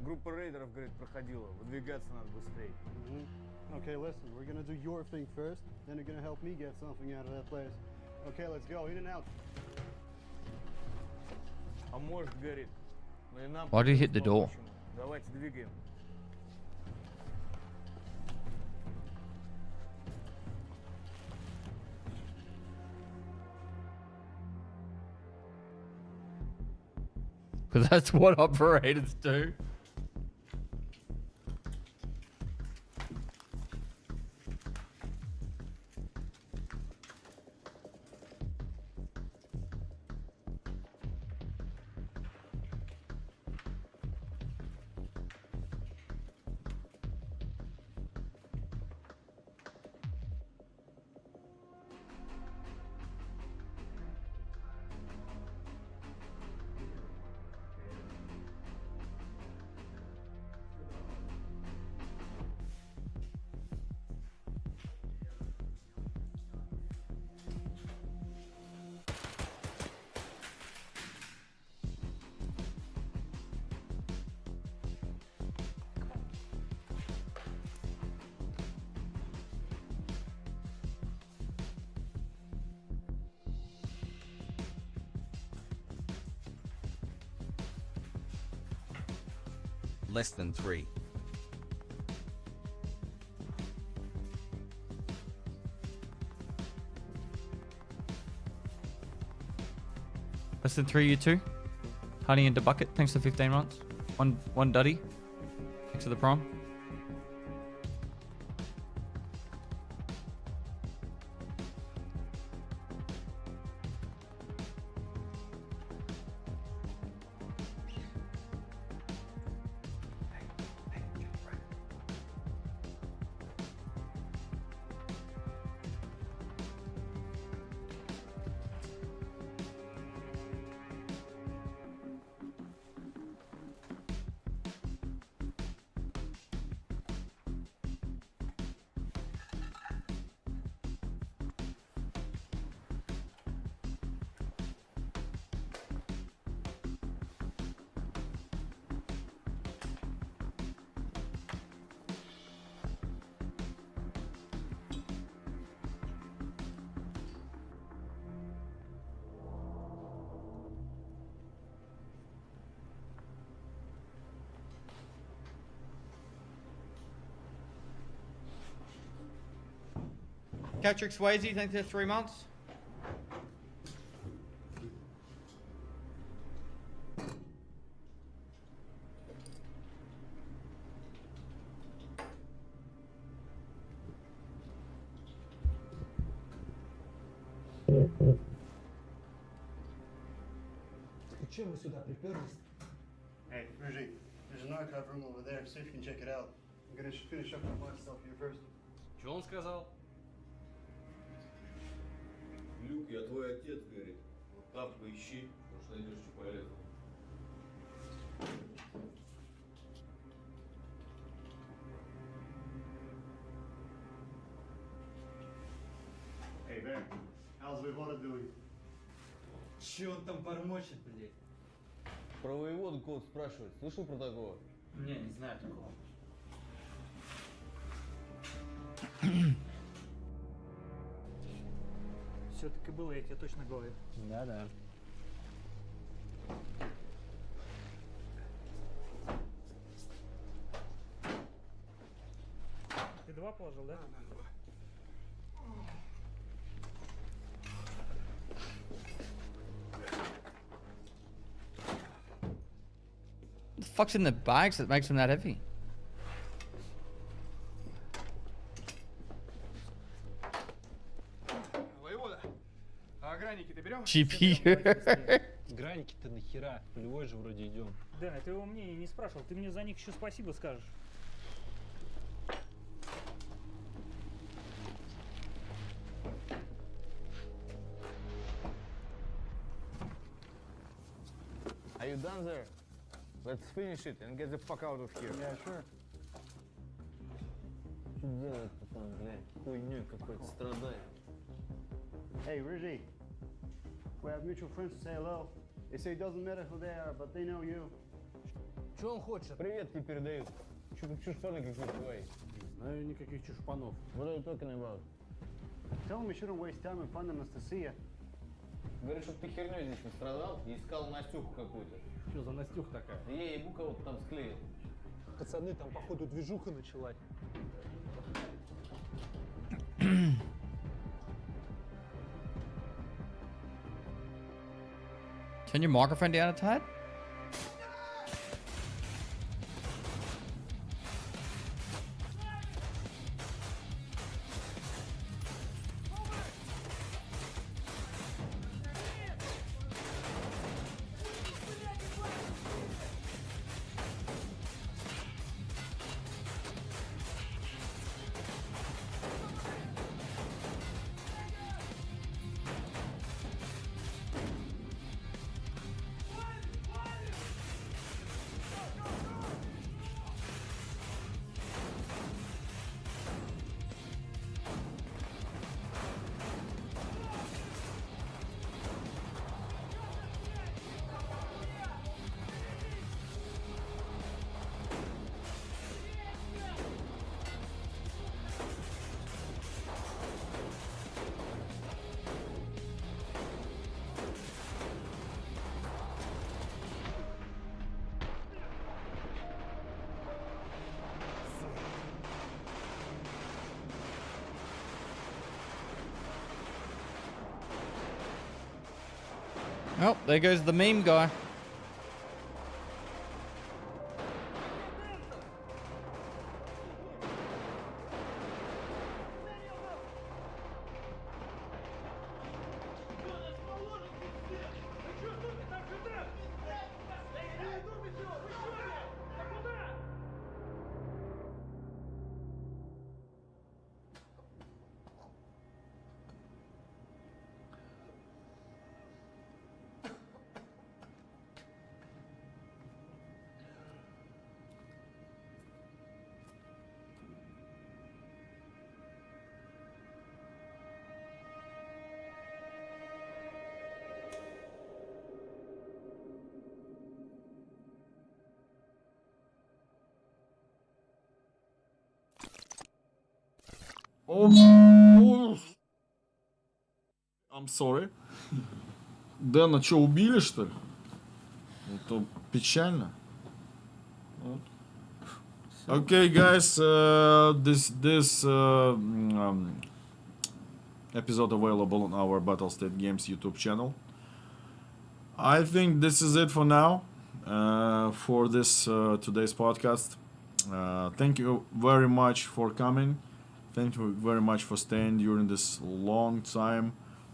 Группа рейдеров, говорит, проходила. Выдвигаться надо быстрее. Okay, listen, we're gonna do your thing first, then you're gonna help me get something out of that place. Okay, let's go, in and out. А может, говорит, но и нам... Why did he hit the door? Давайте двигаем. Because that's what operators do. Less than 3. Less than 3, you two. Honey into bucket. Thanks for 15 months. One duddy. Thanks for the prom. Patrick Swayze, thanks for 3 months. Чем вы сюда приперлись? Hey, Ryze, there's an archive room over there. See if you can check it out. I'm gonna finish up my stuff here first. Что он сказал? Люк, я твой отец, говорит. Вот там поищи, может найдешь что полезного. Bear, how's Voivode doing? Че он там бормочет, блядь? Про воеводу кого-то спрашивает. Слышал про такого? Не, не знаю такого. Все-таки было, я тебе точно говорю. Да-да. Ты 2 положил, да? The fuck's in the bags that makes them that heavy? Воевода, а граники ты берем? GP. Граники-то нахера? Полевой же вроде идем. Дэн, ты его мнение не спрашивал, ты мне за них еще спасибо скажешь. Are you done there? Let's finish it and get the fuck out of here. Yeah, sure. Что делать-то там, блядь? Хуйнёй какой-то страдает. Hey, Rizzy. We have mutual friends to say hello. They say it doesn't matter who they are, but they know you. Что он хочет? Привет тебе передают. Что тут чушпаны какие-то твои? Не знаю никаких чушпанов. What are you talking about? Tell them we shouldn't waste time and find Anastasia. Говорит, чтоб ты хернёй здесь не страдал и искал Настюху какую-то. Что за Настюха такая? Я ебу кого-то там склеил. Пацаны, там походу движуха началась. Turn your microphone down a tad. Oh, there goes the meme guy. I'm sorry. Дэна что, убили, что ли? Это печально. Вот. Okay, guys, this episode available on our Battlestate Games YouTube channel. I think this is it for now, for this today's podcast. Thank you very much for coming. Thank you very much for staying during this long time.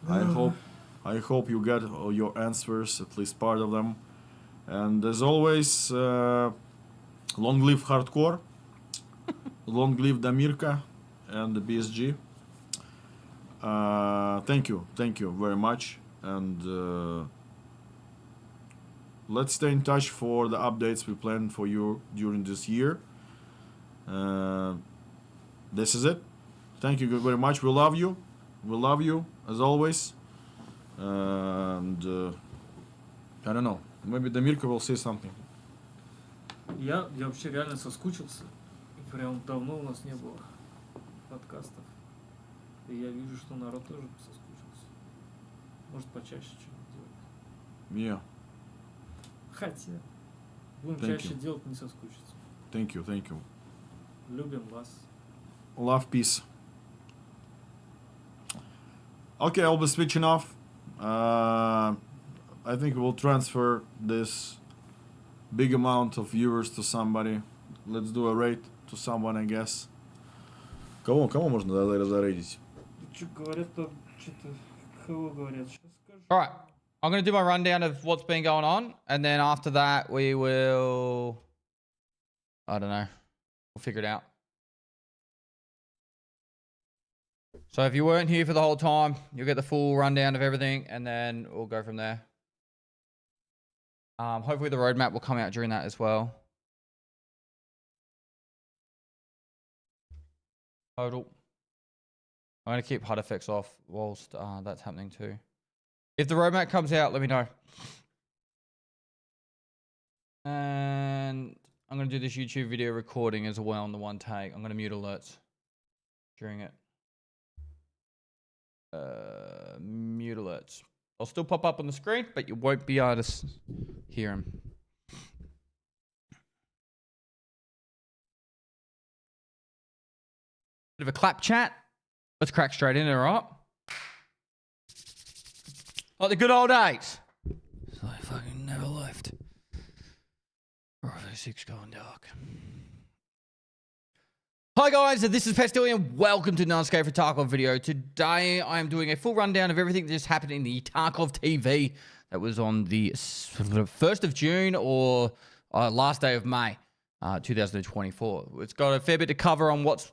I hope you get your answers, at least part of them. And as always, long live hardcore, long live Damirka and the BSG. Thank you very much, and let's stay in touch for the updates we plan for you during this year. This is it. Thank you very much. We love you. We love you as always. And I don't know. Maybe Damirka will say something. Я вообще реально соскучился. И прям давно у нас не было подкастов. И я вижу, что народ тоже соскучился. Может, почаще что-нибудь делать. Yeah. Хотя, будем Thank чаще you. делать, не соскучиться. Thank you. Любим вас. Love, peace. Okay, I'll be switching off. I think we'll transfer this big amount of viewers to somebody. Let's do a raid to someone, I guess. Кого можно зарейдить? Что говорят-то, что-то кого говорят? Сейчас скажу. All right. I'm going to do my rundown of what's been going on. And then after that, we will... I don't know. We'll figure it out. So if you weren't here for the whole time, you'll get the full rundown of everything. And then we'll go from there. Hopefully the roadmap will come out during that as well. Total. I'm going to keep HUD effects off whilst that's happening too. If the roadmap comes out, let me know. And I'm going to do this YouTube video recording as well on the one take. I'm going to mute alerts during it. Mute alerts. I'll still pop up on the screen, but you won't be able to hear them. Bit of a clap chat. Let's crack straight in, all right? Like the good old days. So I fucking never left. RV6 going dark. Hi guys, this is Pestily and welcome to another Escape from Tarkov video. Today I am doing a full rundown of everything that just happened in the Tarkov TV that was on the 1st of June or last day of May 2024. It's got a fair bit to cover on what's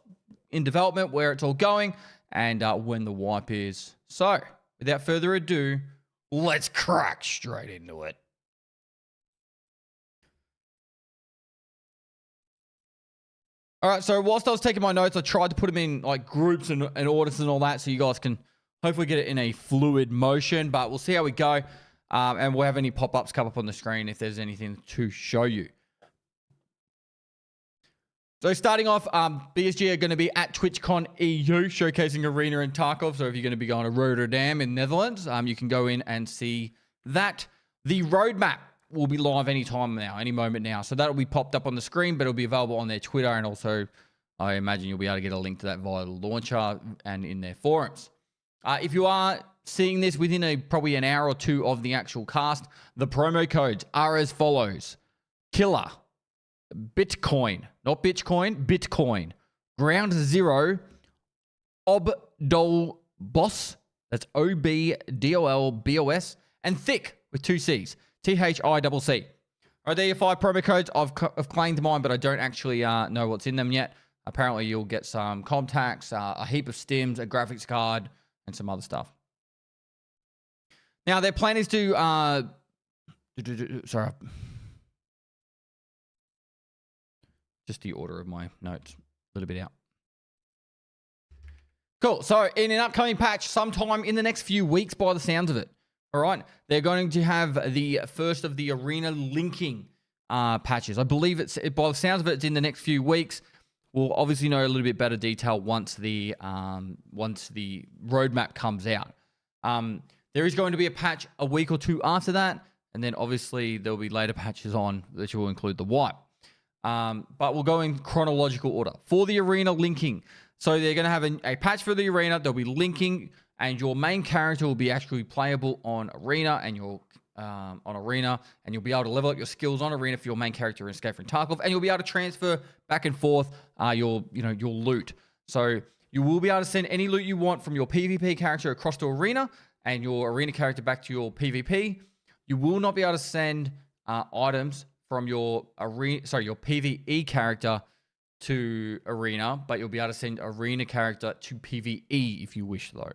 in development, where it's all going, and when the wipe is. So, without further ado, let's crack straight into it. All right, so whilst I was taking my notes, I tried to put them in like groups and orders and all that, so you guys can hopefully get it in a fluid motion, but we'll see how we go. And we'll have any pop-ups come up on the screen if there's anything to show you. So starting off, BSG are going to be at TwitchCon EU, showcasing Arena and Tarkov. So if you're going to be going to Rotterdam in Netherlands, you can go in and see that. The roadmap will be live anytime now, any moment now. So that'll be popped up on the screen, but it'll be available on their Twitter. And also, I imagine you'll be able to get a link to that via the launcher and in their forums. If you are seeing this within probably an hour or two of the actual cast, the promo codes are as follows. Killer. Bitcoin, not Bitcoin, Bitcoin. Ground Zero, Obdol Boss, that's OBDOLBOS, and Thick with 2 C's, THICC. All right, there are your 5 promo codes. I've claimed mine, but I don't actually know what's in them yet. Apparently, you'll get some contacts, a heap of stims, a graphics card, and some other stuff. Now, their plan is to... sorry. Just the order of my notes. A little bit out. Cool. So, in an upcoming patch, sometime in the next few weeks by the sounds of it. All right. They're going to have the first of the arena linking patches. I believe by the sounds of it, it's in the next few weeks. We'll obviously know a little bit better detail once the roadmap comes out. There is going to be a patch a week or two after that. And then, obviously, there'll be later patches on that will include the wipe. But we'll go in chronological order. For the arena linking, so they're going to have a patch for the arena. They'll be linking, and your main character will be actually playable on arena, and you'll be able to level up your skills on arena for your main character in Escape from Tarkov, and you'll be able to transfer back and forth your loot. So you will be able to send any loot you want from your PvP character across to arena, and your arena character back to your PvP. You will not be able to send items from your PvE character to arena, but you'll be able to send arena character to PvE if you wish, though.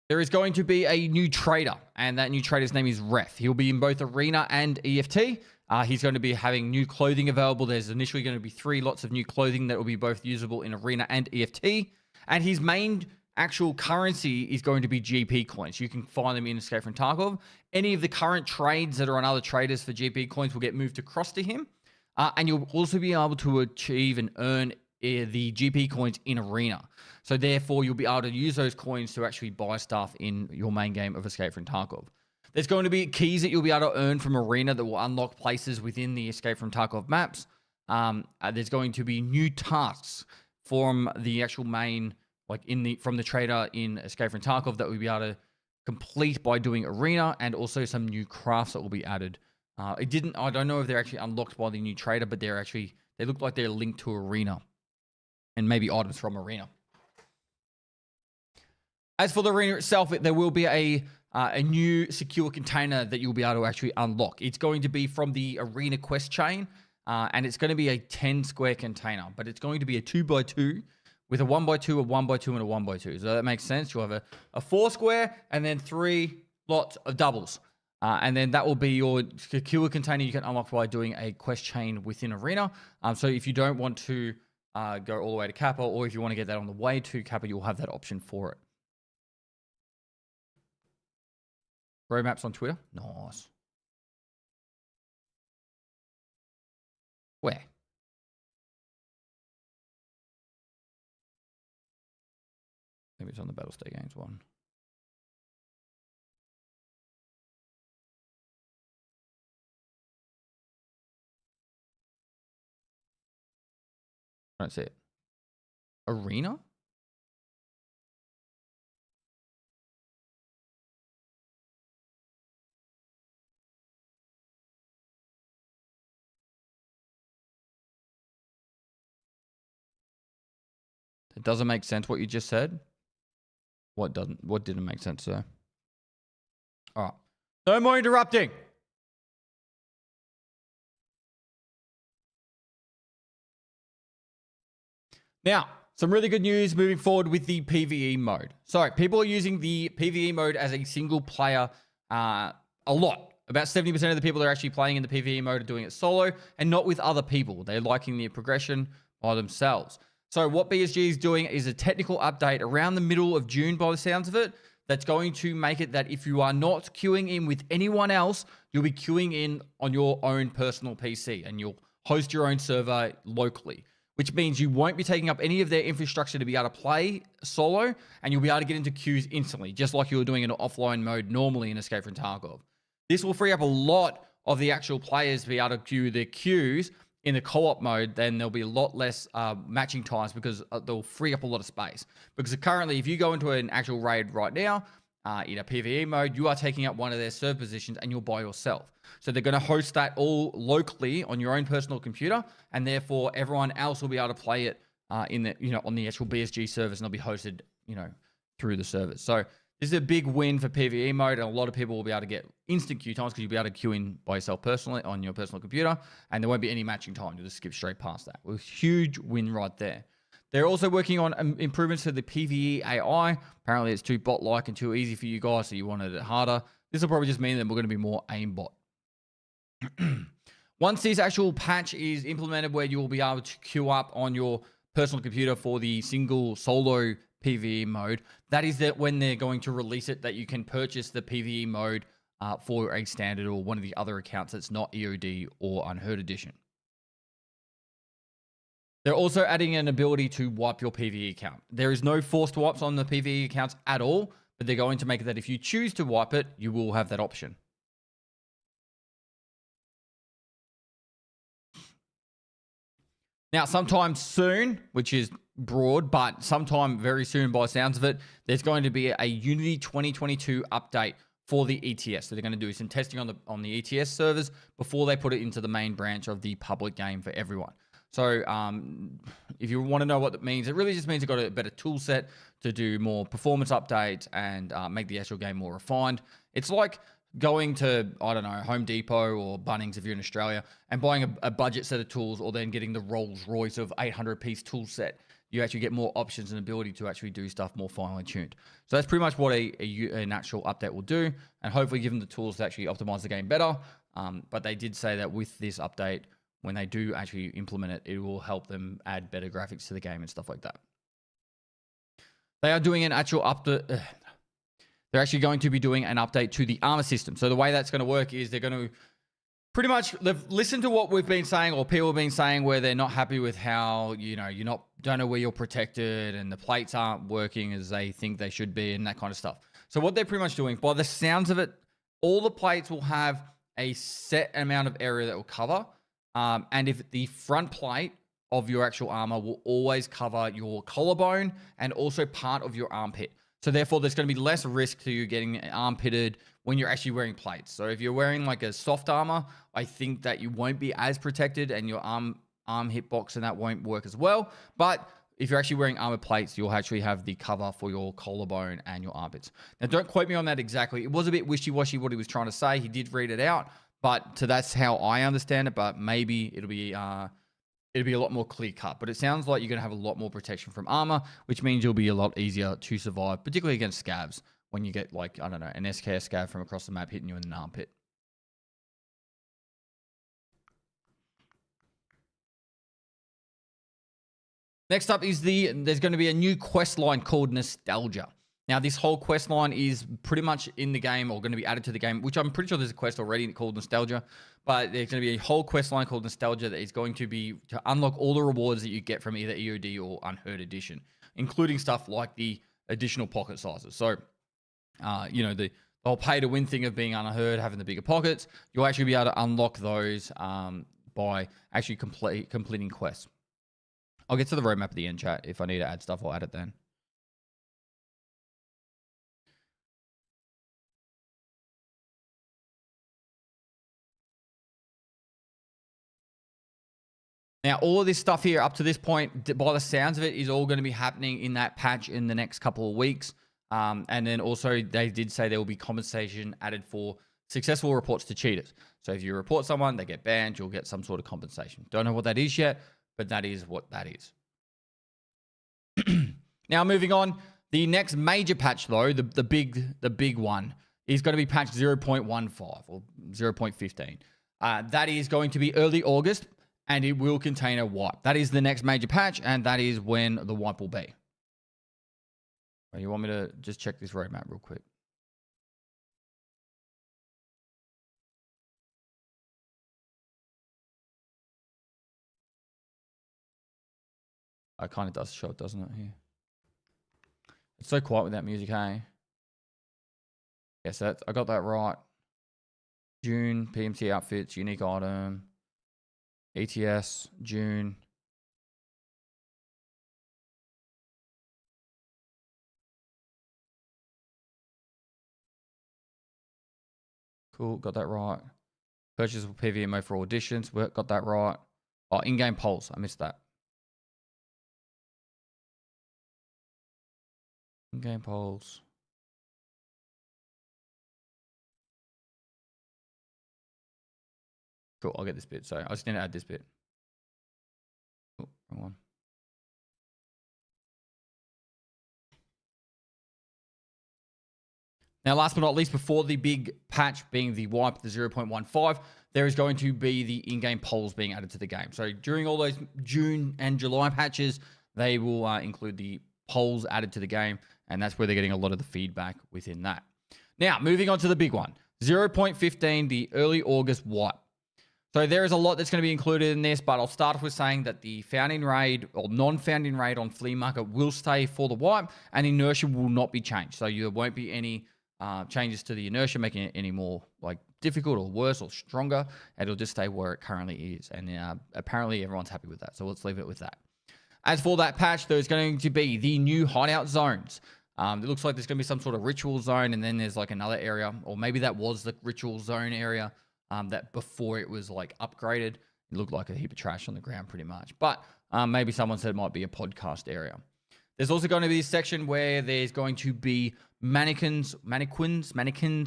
There is going to be a new trader, and that new trader's name is Ref. He'll be in both arena and EFT. He's going to be having new clothing available. There's initially going to be 3 lots of new clothing that will be both usable in Arena and EFT. And his main actual currency is going to be GP coins. You can find them in Escape from Tarkov. Any of the current trades that are on other traders for GP coins will get moved across to him. And you'll also be able to achieve and earn the GP coins in Arena. So therefore, you'll be able to use those coins to actually buy stuff in your main game of Escape from Tarkov. There's going to be keys that you'll be able to earn from Arena that will unlock places within the Escape from Tarkov maps. There's going to be new tasks from the actual main, like from the trader in Escape from Tarkov, that we'll be able to complete by doing Arena, and also some new crafts that will be added. I don't know if they're actually unlocked by the new trader, but they look like they're linked to Arena, and maybe items from Arena. As for the Arena itself, there will be a new secure container that you'll be able to actually unlock. It's going to be from the Arena quest chain, and it's going to be a 10 square container, but it's going to be a 2x2 with a 1x2, a 1x2, and a 1x2. So that makes sense. You'll have a 4 square and then 3 lots of doubles. And then that will be your secure container you can unlock by doing a quest chain within Arena. So if you don't want to go all the way to Kappa, or if you want to get that on the way to Kappa, you'll have that option for it. Roadmaps on Twitter? Nice. Where? Maybe it's on the Battlestate Games one. I don't see it. Arena? It doesn't make sense what you just said. What didn't make sense, sir? All right. No more interrupting. Now, some really good news moving forward with the PvE mode. So, people are using the PvE mode as a single player a lot. About 70% of the people that are actually playing in the PvE mode are doing it solo and not with other people. They're liking the progression by themselves. So what BSG is doing is a technical update around the middle of June, by the sounds of it, that's going to make it that if you are not queuing in with anyone else, you'll be queuing in on your own personal PC, and you'll host your own server locally, which means you won't be taking up any of their infrastructure to be able to play solo, and you'll be able to get into queues instantly, just like you were doing in offline mode normally in Escape from Tarkov. This will free up a lot of the actual players to be able to queue their queues in the co-op mode. Then there'll be a lot less matching times, because they'll free up a lot of space. Because currently, if you go into an actual raid right now, in a PvE mode, you are taking up one of their serve positions and you're by yourself. So they're going to host that all locally on your own personal computer, and therefore everyone else will be able to play it on the actual BSG servers, and they'll be hosted, through the servers. So this is a big win for PvE mode, and a lot of people will be able to get instant queue times because you'll be able to queue in by yourself personally on your personal computer, and there won't be any matching time. You'll just skip straight past that. A huge win right there. They're also working on improvements to the PvE AI. Apparently, it's too bot-like and too easy for you guys, so you wanted it harder. This will probably just mean that we're going to be more aimbot. Once this actual patch is implemented, where you will be able to queue up on your personal computer for the single solo PvE mode, that is when they're going to release it, that you can purchase the PvE mode for a standard or one of the other accounts that's not EOD or Unheard Edition. They're also adding an ability to wipe your PvE account. There is no forced wipes on the PvE accounts at all, but they're going to make it that if you choose to wipe it, you will have that option. Now, sometime soon, which is broad, but sometime very soon by the sounds of it, there's going to be a Unity 2022 update for the ETS. So they're going to do some testing on the ETS servers before they put it into the main branch of the public game for everyone. So if you want to know what that means, it really just means you've got a better tool set to do more performance updates and make the actual game more refined. It's like going to, I don't know, Home Depot or Bunnings if you're in Australia, and buying a budget set of tools, or then getting the Rolls Royce of 800-piece tool set. You actually get more options and ability to actually do stuff more finely tuned. So that's pretty much what an actual update will do, and hopefully give them the tools to actually optimize the game better. But they did say that with this update, when they do actually implement it, it will help them add better graphics to the game and stuff like that. They are doing an actual update. They're actually going to be doing an update to the armor system. So the way that's going to work is they're going to pretty much listen to what we've been saying, or people have been saying, where they're not happy with how, you know, don't know where you're protected and the plates aren't working as they think they should be and that kind of stuff. So what they're pretty much doing, by the sounds of it, all the plates will have a set amount of area that will cover. And if the front plate of your actual armor will always cover your collarbone and also part of your armpit. So therefore, there's going to be less risk to you getting armpitted when you're actually wearing plates. So if you're wearing like a soft armor, I think that you won't be as protected and your arm hitbox and that won't work as well. But if you're actually wearing armor plates, you'll actually have the cover for your collarbone and your armpits. Now, don't quote me on that exactly. It was a bit wishy-washy what he was trying to say. He did read it out, but that's how I understand it. But maybe it'll be a lot more clear cut. But it sounds like you're going to have a lot more protection from armor, which means you'll be a lot easier to survive, particularly against scavs when you get, like, I don't know, an SKS scav from across the map hitting you in an armpit. Next up is there's going to be a new quest line called Nostalgia. Now, this whole quest line is pretty much in the game, or going to be added to the game, which I'm pretty sure there's a quest already called Nostalgia. But there's going to be a whole quest line called Nostalgia that is going to be to unlock all the rewards that you get from either EOD or Unheard Edition, including stuff like the additional pocket sizes. So, you know, the whole pay-to-win thing of being Unheard, having the bigger pockets, you'll actually be able to unlock those by actually completing quests. I'll get to the roadmap at the end, chat. If I need to add stuff, I'll add it then. Now, all of this stuff here up to this point, by the sounds of it, is all going to be happening in that patch in the next couple of weeks. And then also, they did say there will be compensation added for successful reports to cheaters. So if you report someone, they get banned, you'll get some sort of compensation. Don't know what that is yet, but that is what that is. Now, moving on, the next major patch, though, the big one, is going to be patch 0.15 or 0.15. That is going to be early August, and it will contain a wipe. That is the next major patch, and that is when the wipe will be. You want me to just check this roadmap real quick? It kind of does show it, doesn't it, here? It's so quiet with that music, hey? Yes, I got that right. June, PMC outfits, unique item, ETS, June. Cool, got that right. Purchasable PVMO for auditions, got that right. Oh, in-game polls, I missed that. In-game polls. Cool, I'll get this bit. Sorry, I just need to add this bit. Oh, wrong one. Now, last but not least, before the big patch being the wipe, the 0.15, there is going to be the in-game polls being added to the game. So during all those June and July patches, they will include the polls added to the game, and that's where they're getting a lot of the feedback within that. Now, moving on to the big one, 0.15, the early August wipe. So there is a lot that's going to be included in this, but I'll start off with saying that the found-in raid or non-found-in raid on Flea Market will stay for the wipe, and inertia will not be changed. So there won't be any changes to the inertia, making it any more like difficult or worse or stronger. It'll just stay where it currently is, and apparently everyone's happy with that. So let's leave it with that. As for that patch, there's going to be the new hideout zones. It looks like there's going to be some sort of ritual zone, and then there's like another area, or maybe that was the ritual zone area that before it was like upgraded. It looked like a heap of trash on the ground pretty much. But maybe someone said it might be a podcast area. There's also going to be a section where there's going to be mannequins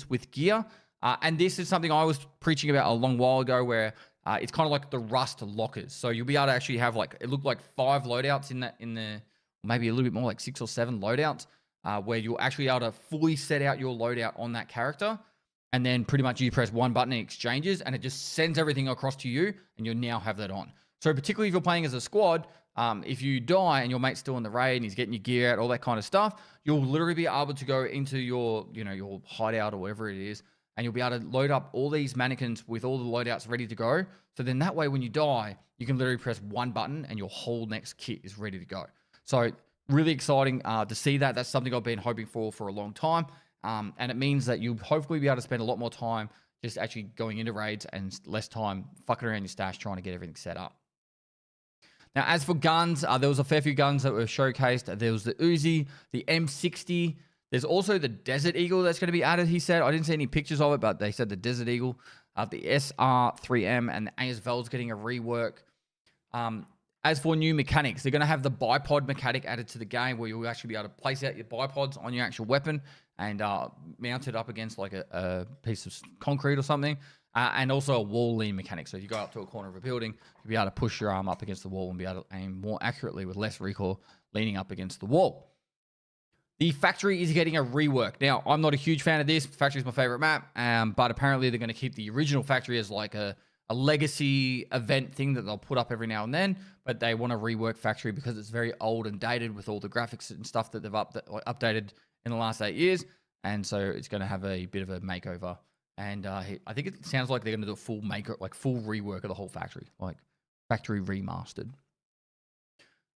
with gear. And this is something I was preaching about a long while ago, where it's kind of like the Rust lockers. So you'll be able to actually have like, it looked like 5 loadouts in the maybe a little bit more, like 6 or 7 loadouts, where you'll actually be able to fully set out your loadout on that character. And then pretty much you press one button and it exchanges, and it just sends everything across to you, and you now have that on. So particularly if you're playing as a squad, if you die and your mate's still in the raid and he's getting your gear out, all that kind of stuff, you'll literally be able to go into your, your hideout or whatever it is, and you'll be able to load up all these mannequins with all the loadouts ready to go. So then that way, when you die, you can literally press one button and your whole next kit is ready to go. So really exciting to see that. That's something I've been hoping for a long time. And it means that you'll hopefully be able to spend a lot more time just actually going into raids and less time fucking around your stash trying to get everything set up. Now, as for guns, there was a fair few guns that were showcased. There was the Uzi, the M60. There's also the Desert Eagle that's going to be added, he said. I didn't see any pictures of it, but they said the Desert Eagle, the SR3M, and the ASVEL's getting a rework. As for new mechanics, they're going to have the bipod mechanic added to the game where you'll actually be able to place out your bipods on your actual weapon and mount it up against like a piece of concrete or something. And also a wall lean mechanic. So if you go up to a corner of a building, you'll be able to push your arm up against the wall and be able to aim more accurately with less recoil leaning up against the wall. The factory is getting a rework. Now, I'm not a huge fan of this. Factory is my favorite map, but apparently they're going to keep the original factory as like a legacy event thing that they'll put up every now and then, but they want to rework factory because it's very old and dated with all the graphics and stuff that they've updated in the last 8 years, and so it's going to have a bit of a makeover. And I think it sounds like they're going to do a full full rework of the whole factory, like factory remastered.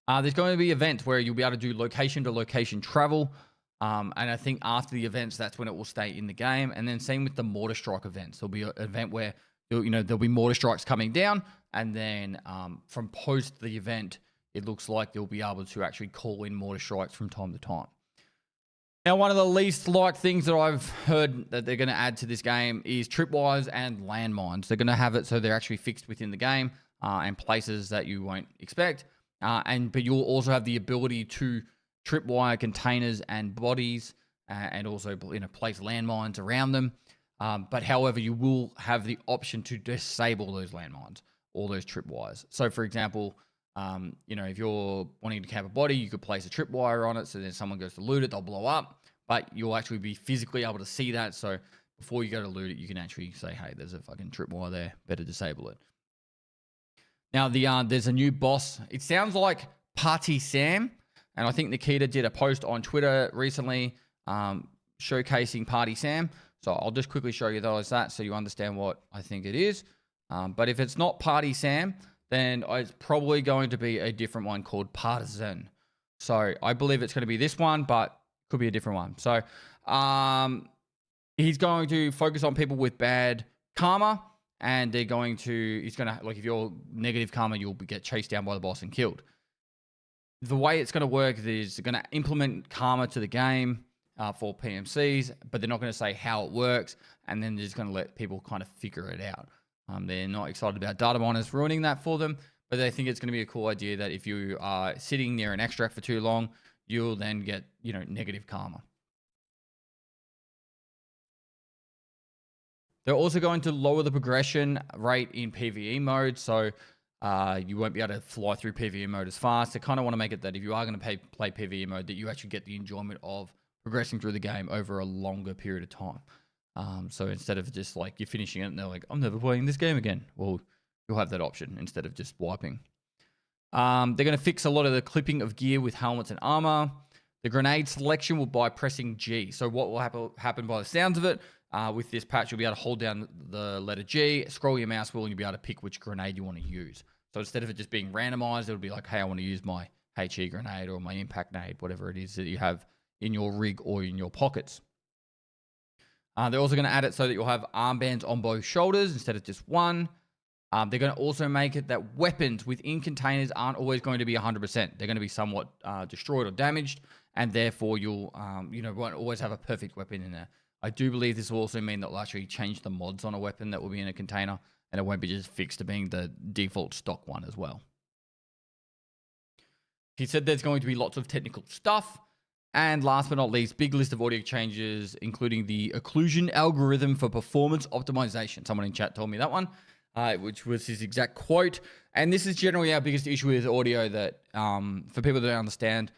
There's going to be events where you'll be able to do location to location travel. And I think after the events, that's when it will stay in the game. And then same with the mortar strike events. There'll be an event where, there'll be mortar strikes coming down. And then from post the event, it looks like they'll be able to actually call in mortar strikes from time to time. Now, one of the least liked things that I've heard that they're going to add to this game is tripwires and landmines. They're going to have it so they're actually fixed within the game and places that you won't expect. But you'll also have the ability to tripwire containers and bodies and also place landmines around them. But however, you will have the option to disable those landmines or those tripwires. So for example, if you're wanting to camp a body, you could place a tripwire on it. So then someone goes to loot it, they'll blow up, but you'll actually be physically able to see that. So before you go to loot it, you can actually say, hey, there's a fucking tripwire there. Better disable it. Now, there's a new boss. It sounds like Party Sam. And I think Nikita did a post on Twitter recently showcasing Party Sam. So I'll just quickly show you that so you understand what I think it is. But if it's not Party Sam, then it's probably going to be a different one called Partisan. So I believe it's going to be this one, but could be a different one. So he's going to focus on people with bad karma. And he's going to, like, if you're negative karma, you'll get chased down by the boss and killed. The way it's going to work is they're going to implement karma to the game for PMCs, but they're not going to say how it works. And then they're just going to let people kind of figure it out. They're not excited about data miners ruining that for them, but they think it's going to be a cool idea that if you are sitting near an extract for too long, you'll then get, negative karma. They're also going to lower the progression rate in PvE mode, so you won't be able to fly through PvE mode as fast. They kind of want to make it that if you are going to play PvE mode, that you actually get the enjoyment of progressing through the game over a longer period of time. So instead of just like you're finishing it and they're like, I'm never playing this game again. Well, you'll have that option instead of just wiping. They're going to fix a lot of the clipping of gear with helmets and armor. The grenade selection will by pressing G. So what will happen by the sounds of it, with this patch, you'll be able to hold down the letter G, scroll your mouse wheel, and you'll be able to pick which grenade you want to use. So instead of it just being randomized, it'll be like, hey, I want to use my HE grenade or my impact nade, whatever it is that you have in your rig or in your pockets. They're also going to add it so that you'll have armbands on both shoulders instead of just one. They're going to also make it that weapons within containers aren't always going to be 100%. They're going to be somewhat destroyed or damaged, and therefore you'll, won't always have a perfect weapon in there. I do believe this will also mean that we'll actually change the mods on a weapon that will be in a container, and it won't be just fixed to being the default stock one as well. He said there's going to be lots of technical stuff. And last but not least, big list of audio changes, including the occlusion algorithm for performance optimization. Someone in chat told me that one, which was his exact quote. And this is generally our biggest issue with audio that, for people that don't understand,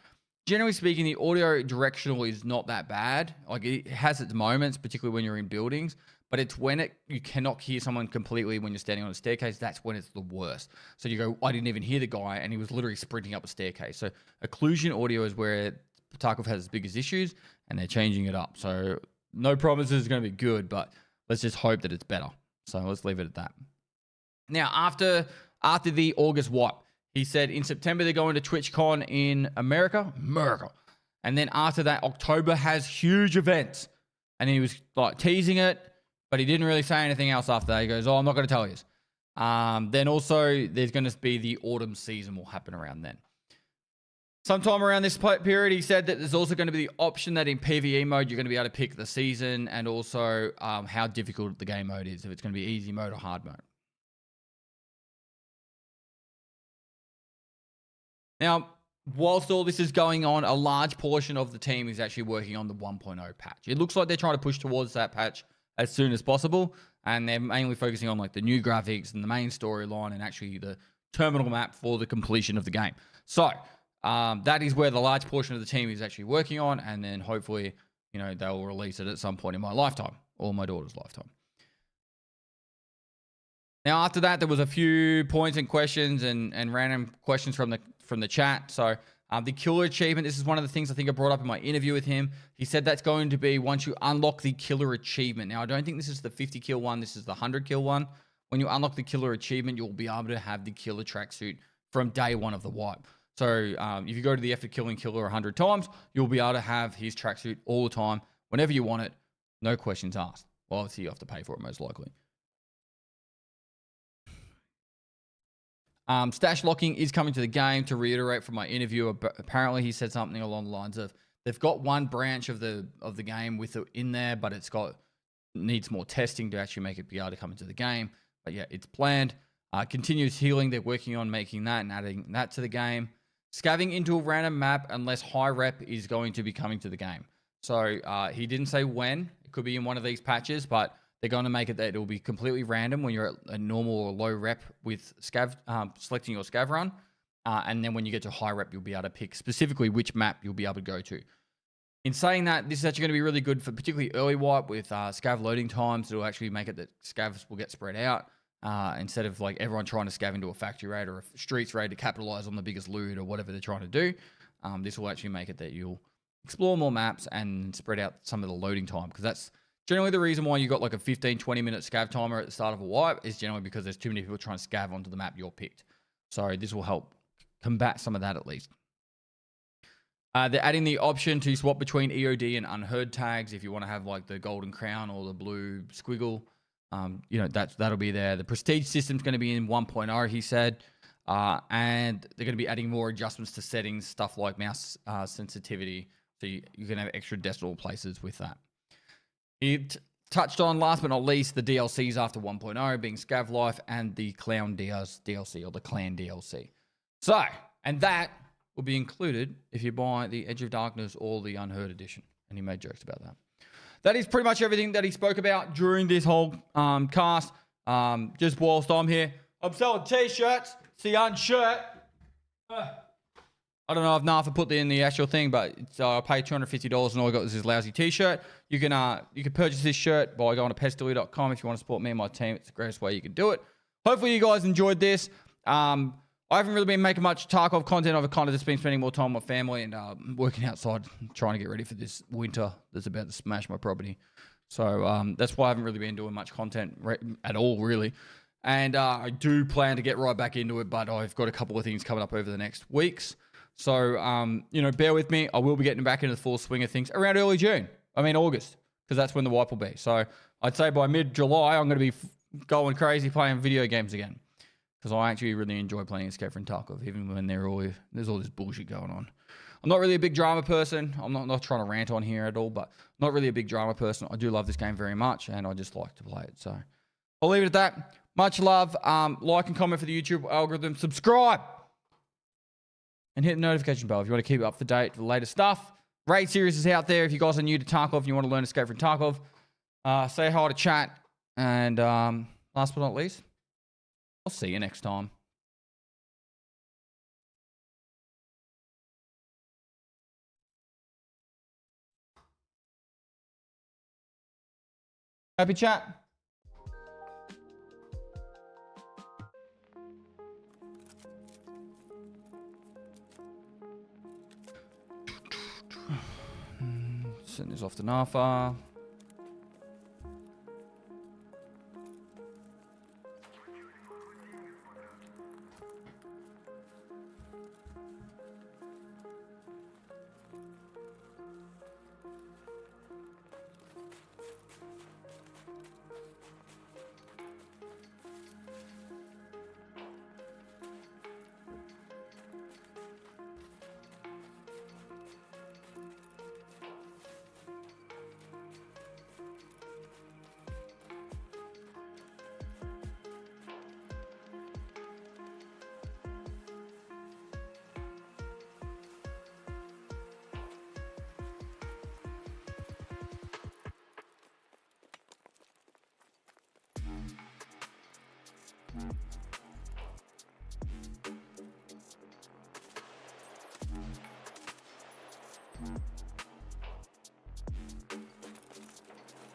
generally speaking, the audio directional is not that bad. Like, it has its moments, particularly when you're in buildings, but it's when you cannot hear someone completely when you're standing on a staircase. That's when it's the worst. So you go, I didn't even hear the guy, and he was literally sprinting up a staircase. So occlusion audio is where Tarkov has its biggest issues, and they're changing it up. So no promises it's going to be good, but let's just hope that it's better. So let's leave it at that. Now, after the August wipe, he said in September they're going to TwitchCon in America. And then after that, October has huge events. And he was like teasing it, but he didn't really say anything else after that. He goes, I'm not going to tell you. Then also there's going to be the autumn season will happen around then. Sometime around this period, he said that there's also going to be the option that in PvE mode, you're going to be able to pick the season and also how difficult the game mode is, if it's going to be easy mode or hard mode. Now, whilst all this is going on, a large portion of the team is actually working on the 1.0 patch. It looks like they're trying to push towards that patch as soon as possible, and they're mainly focusing on like the new graphics and the main storyline and actually the terminal map for the completion of the game. So that is where the large portion of the team is actually working on, and then hopefully, you know, they'll release it at some point in my lifetime or my daughter's lifetime. Now, after that, there was a few points and questions and random questions from the chat. So the killer achievement, this is one of the things I think I brought up in my interview with him. He said that's going to be once you unlock the killer achievement. Now, I don't think this is the 50 kill one. This is the 100 kill one. When you unlock the killer achievement, you'll be able to have the killer tracksuit from day one of the wipe. So if you go to the effort killing killer 100 times, you'll be able to have his tracksuit all the time, whenever you want it. No questions asked. Well, obviously, you have to pay for it most likely. Stash locking is coming to the game. To reiterate from my interview, apparently he said something along the lines of they've got one branch of the game with it in there, but it's needs more testing to actually make it be able to come into the game. But yeah, it's planned. Continuous healing, they're working on making that and adding that to the game. Scavving into a random map unless high rep is going to be coming to the game. So he didn't say when. It could be in one of these patches, but they're going to make it that it will be completely random when you're at a normal or low rep with scav, selecting your scav run. And then when you get to high rep, you'll be able to pick specifically which map you'll be able to go to. In saying that, this is actually going to be really good for particularly early wipe with scav loading times. It'll actually make it that scavs will get spread out instead of like everyone trying to scav into a factory raid or a streets raid to capitalize on the biggest loot or whatever they're trying to do. This will actually make it that you'll explore more maps and spread out some of the loading time, because that's generally the reason why you got like a 15-20 minute scav timer at the start of a wipe is generally because there's too many people trying to scav onto the map you're picked. So this will help combat some of that at least. They're adding the option to swap between EOD and unheard tags if you want to have like the golden crown or the blue squiggle. You know, that'll be there. The prestige system's going to be in 1.0, he said. And they're going to be adding more adjustments to settings, stuff like mouse sensitivity. So you can have extra decimal places with that. He touched on, last but not least, the DLCs after 1.0 being Scav Life and the Clown DLC or the Clan DLC. So, and that will be included if you buy the Edge of Darkness or the Unheard Edition. And he made jokes about that. That is pretty much everything that he spoke about during this whole cast. Just whilst I'm here, I'm selling t-shirts. It's the Unshirt. I don't know if Nafa put in the actual thing, but it's, I paid $250 and all I got was this lousy t-shirt. You can purchase this shirt by going to Pestily.com if you want to support me and my team. It's the greatest way you can do it. Hopefully you guys enjoyed this. I haven't really been making much Tarkov content. I've kind of just been spending more time with my family and working outside, trying to get ready for this winter that's about to smash my property. So that's why I haven't really been doing much content at all, really. And I do plan to get right back into it, but I've got a couple of things coming up over the next weeks. So, you know, bear with me. I will be getting back into the full swing of things around early June. I mean, August, because that's when the wipe will be. So I'd say by mid-July, I'm going to be going crazy playing video games again. Because I actually really enjoy playing Escape from Tarkov, even when there's all this bullshit going on. I'm not really a big drama person. I'm not trying to rant on here at all, but not really a big drama person. I do love this game very much, and I just like to play it. So I'll leave it at that. Much love. Like and comment for the YouTube algorithm. Subscribe. And hit the notification bell if you want to keep up to date with the latest stuff. Raid series is out there. If you guys are new to Tarkov and you want to learn Escape from Tarkov, say hi to chat. And last but not least, I'll see you next time. Happy chat. Send this off to Nafa.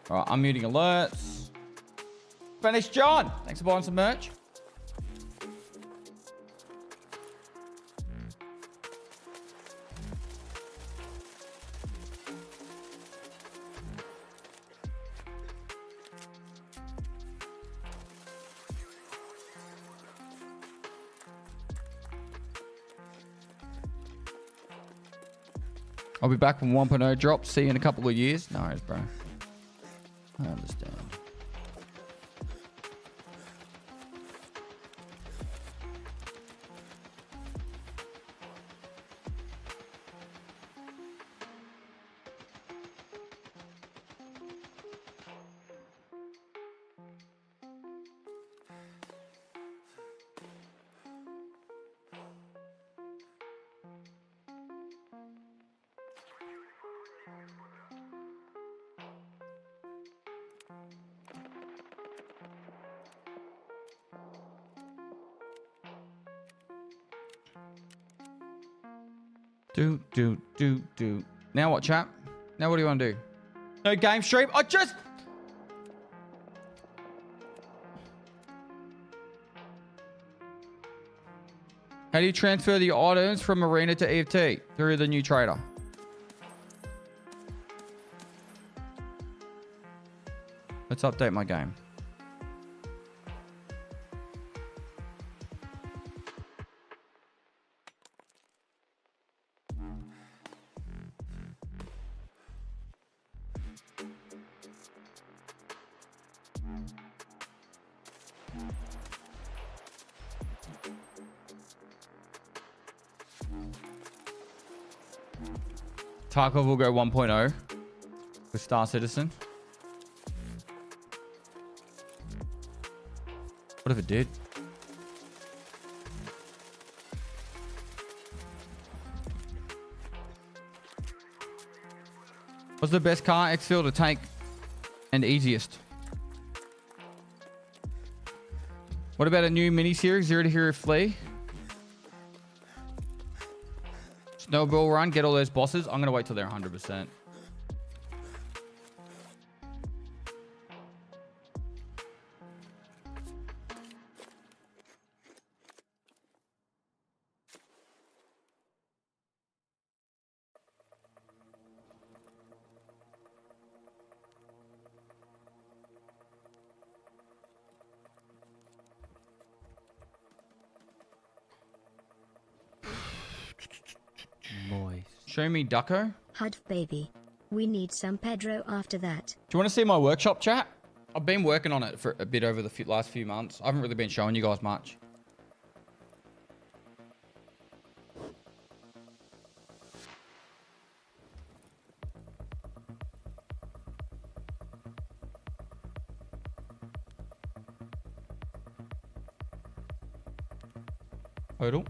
All right, I'm muting alerts. Spanish John, thanks for buying some merch. I'll be back when 1.0 drops. See you in a couple of years. No worries, bro. I understand. Do. Now what, chap? Now what do you want to do? No game stream? I just... How do you transfer the items from Arena to EFT? Through the new trader. Let's update my game. Tarkov will go 1.0 with Star Citizen. What if it did? What's the best car exfil to take and easiest? What about a new mini-series, Zero to Hero Flea? Snowball run, get all those bosses. I'm going to wait till they're 100%. Show me Ducko. Hud baby. We need some Pedro after that. Do you want to see my workshop, chat? I've been working on it for a bit over the last few months. I haven't really been showing you guys much. Hodl.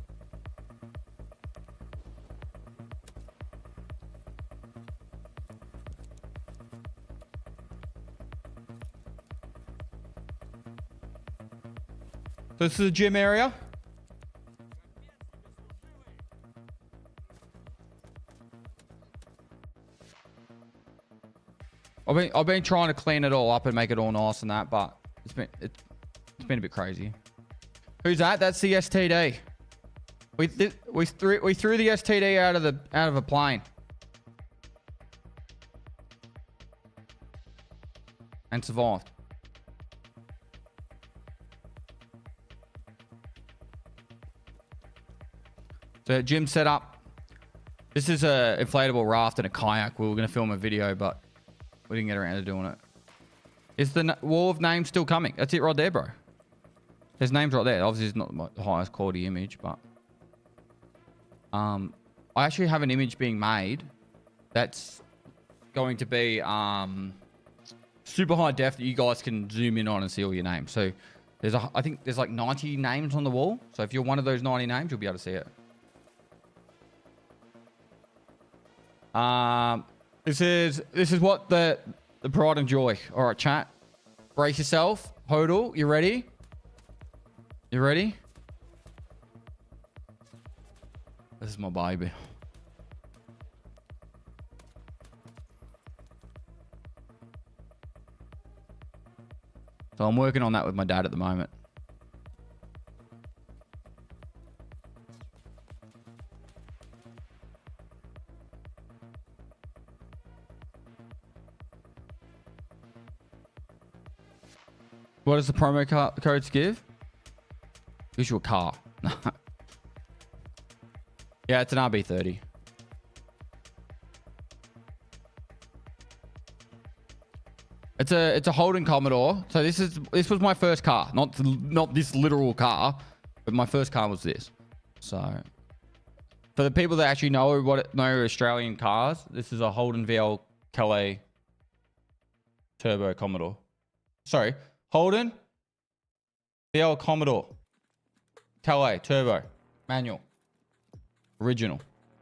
This is the gym area. I've been trying to clean it all up and make it all nice and that, but it's been a bit crazy. Who's that? That's the STD. We threw the STD out of a plane. And survived. So Jim set up. This is a inflatable raft and a kayak. We were going to film a video, but we didn't get around to doing it. Is the wall of names still coming? That's it right there, bro. There's names right there. Obviously, it's not the highest quality image, but I actually have an image being made that's going to be super high def that you guys can zoom in on and see all your names. So I think there's like 90 names on the wall. So if you're one of those 90 names, you'll be able to see it. This is what the pride and joy. All right, chat. Brace yourself. Hodel, you ready? You ready? This is my baby. So I'm working on that with my dad at the moment. What does the promo codes give? Gives you a car. Yeah, it's an RB30. It's a Holden Commodore. So this was my first car, not this literal car, but my first car was this. So for the people that actually know Australian cars, this is a Holden VL Calais Turbo Commodore. Sorry, Holden VL Commodore Calais Turbo manual original.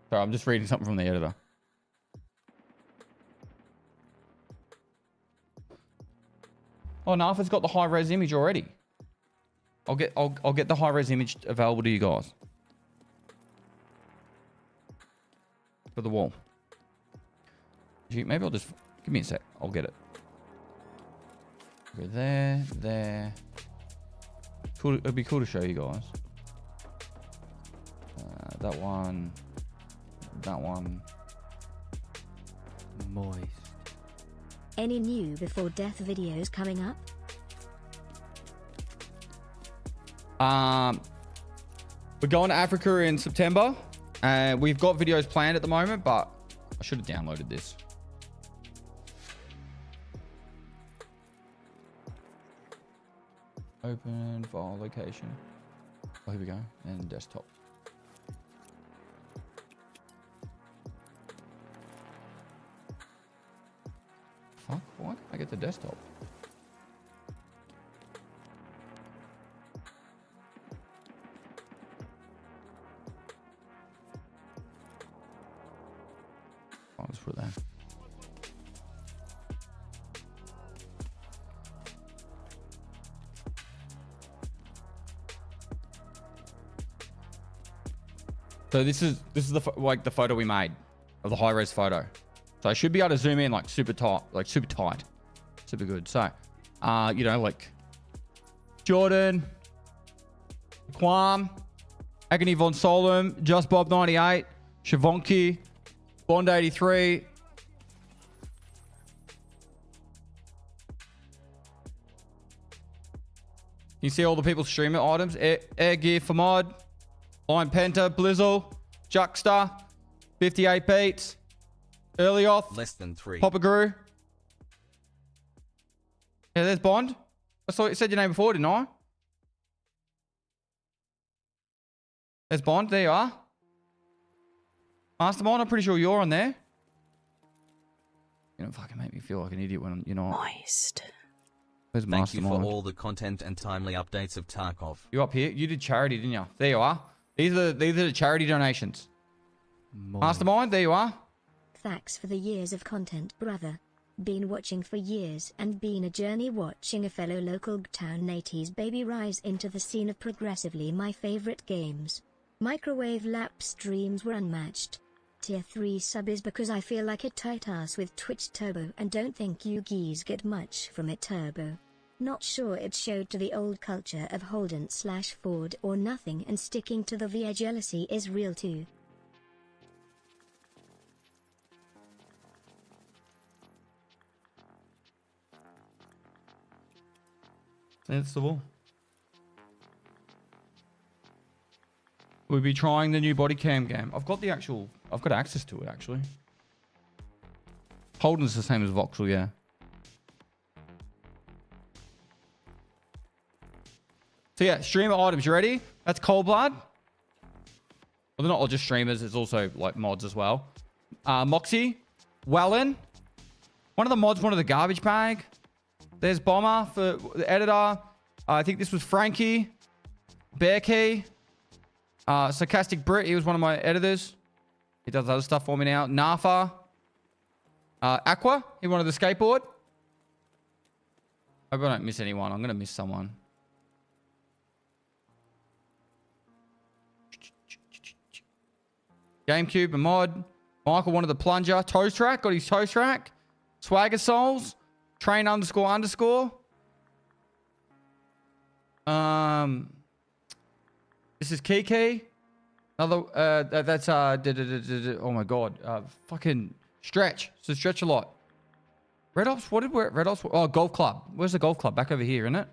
Sorry, I'm just reading something from the editor. Oh, no, if it's got the high res image already. I'll get the high res image available to you guys. For the wall. Maybe I'll just give me a sec. I'll get it. Go there. Cool. It'd be cool to show you guys. That one. Moist. Any new before death videos coming up? We're going to Africa in September. We've got videos planned at the moment, but I should have downloaded this. Open file location. Oh, here we go. And desktop. Fuck, why can't I get the desktop? I'll just put it there. So this is the photo we made of the high res photo. So I should be able to zoom in like super tight, super good. So, you know, like Jordan, Quam, Agony Von Solom, Just Bob 98, Shavonki, Bond 83. You see all the people's streamer items: Air Gear for Mod, Lion Penta, Blizzle, Juxta, 58 Beats, Earlyoth, less than 3. Papa Guru. Yeah, there's Bond. I saw you said your name before, didn't I? There's Bond. There you are. Mastermind, I'm pretty sure you're on there. You don't fucking make me feel like an idiot when you're not. Moist. Where's Thank you Mastermind? for all the content and timely updates of Tarkov. You up here? You did charity, didn't you? There you are. These are the charity donations. Mastermind, there you are. Thanks for the years of content, brother. Been watching for years and been a journey watching a fellow local town 80s baby rise into the scene of progressively my favorite games. Microwave lap streams were unmatched. Tier 3 sub is because I feel like a tight ass with Twitch Turbo and don't think you geese get much from it Turbo. Not sure it showed to the old culture of Holden/Ford or nothing, and sticking to the VA jealousy is real too. Sensible. We'll be trying the new body cam game. I've got access to it actually. Holden's the same as Voxel, yeah. So yeah, streamer items, you ready? That's Cold Blood. Well, they're not all just streamers, it's also like mods as well. Moxie, Wellen. One of the mods wanted the garbage bag. There's Bomber for the editor. I think this was Frankie. Bearkey. Sarcastic Brit, he was one of my editors. He does other stuff for me now. Nafa. Aqua, he wanted the skateboard. I hope I don't miss anyone. I'm going to miss someone. GameCube, a mod. Michael wanted the plunger. Toes Track, got his Toes Track. Swagger Souls. Train __. This is Kiki. Another, that's, oh my God. Fucking Stretch. So Stretch a lot. Red Ops? What did we, Red Ops? Oh, Golf Club. Where's the Golf Club? Back over here, isn't it?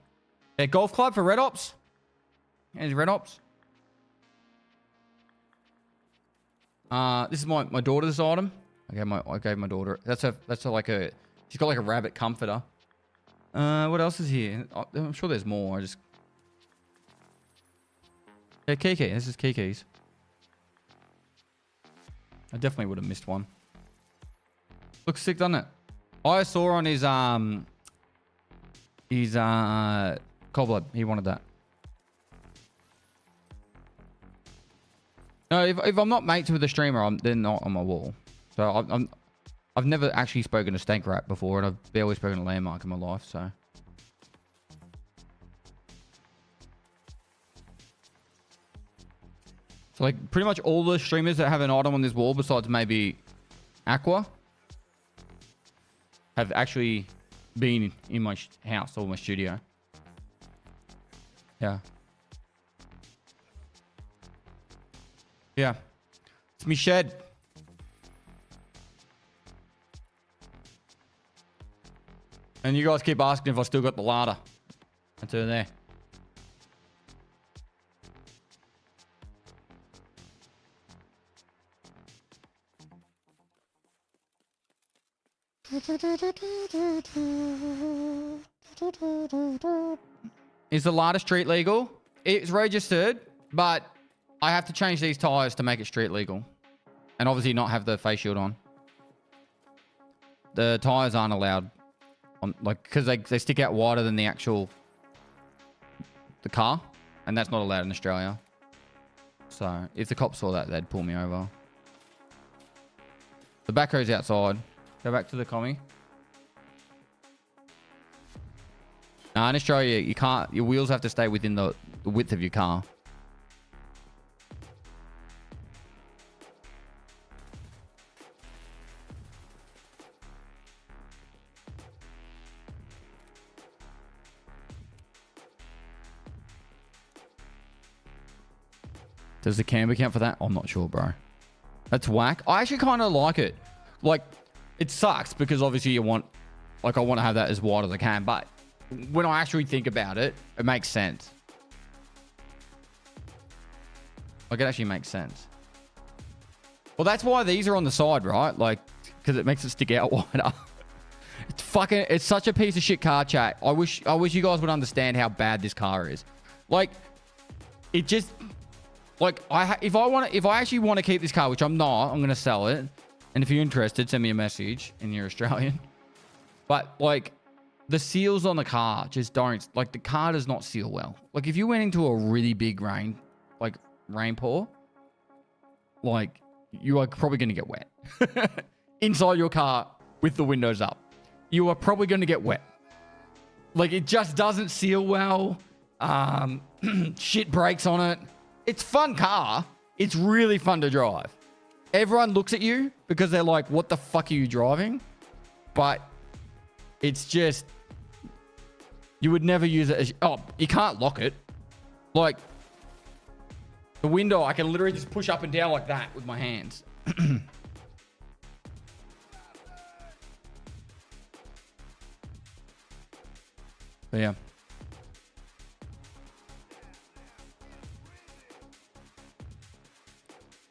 Yeah, Golf Club for Red Ops. Here's Red Ops. This is my daughter's item. I gave my daughter. That's like a. She's got like a rabbit comforter. What else is here? I'm sure there's more. Yeah, Kiki. This is Kiki's. I definitely would have missed one. Looks sick, doesn't it? I saw on his Cold Blood. He wanted that. No, if I'm not mates with a streamer, they're not on my wall. So I've never actually spoken to Stank Rat before, and I've barely spoken to Landmark in my life. So like pretty much all the streamers that have an item on this wall, besides maybe Aqua, have actually been in my house or my studio. Yeah. Yeah. It's me shed. And you guys keep asking if I still got the ladder. That's her there. Is the ladder street legal? It's registered, but I have to change these tires to make it street legal. And obviously not have the face shield on. The tires aren't allowed. Like, because they stick out wider than the actual... the car. And that's not allowed in Australia. So, if the cops saw that, they'd pull me over. The backhoe's outside. Go back to the commie. In Australia, you can't... your wheels have to stay within the width of your car. Does the camber count for that? I'm not sure, bro. That's whack. I actually kind of like it. Like, it sucks because obviously you want... like, I want to have that as wide as I can. But when I actually think about it, it makes sense. Like, it actually makes sense. Well, that's why these are on the side, right? Like, because it makes it stick out wider. It's fucking... it's such a piece of shit car, chat. I wish you guys would understand how bad this car is. Like, it just... like, if I actually want to keep this car, which I'm not, I'm going to sell it. And if you're interested, send me a message and you're Australian. But, like, the seals on the car just don't... like, the car does not seal well. Like, if you went into a really big rain, like, rainpour, like, you are probably going to get wet. Inside your car with the windows up. You are probably going to get wet. Like, it just doesn't seal well. Shit breaks on it. It's a fun car. It's really fun to drive. everyone looks at you because they're like, what the fuck are you driving? But it's just, you would never use it as, oh, you can't lock it. Like, the window, I can literally just push up and down like that with my hands. But yeah.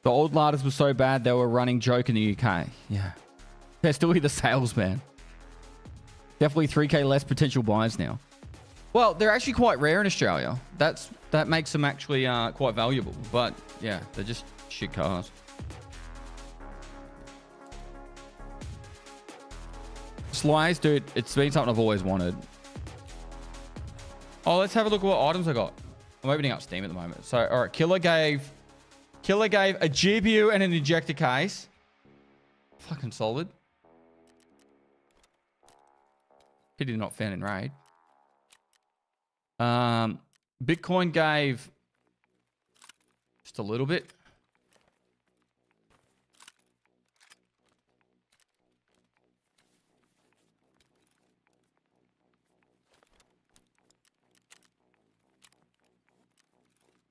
The old larders were so bad they were running joke in the UK. Yeah. Pestily the salesman. Definitely 3K less potential buyers now. Well, they're actually quite rare in Australia. That makes them actually quite valuable. But yeah, they're just shit cars. Slice, dude, it's been something I've always wanted. Oh, let's have a look at what items I got. I'm opening up Steam at the moment. So, all right, Killer gave a GPU and an ejector case. Fucking solid. Pity not found in raid. Bitcoin gave just a little bit.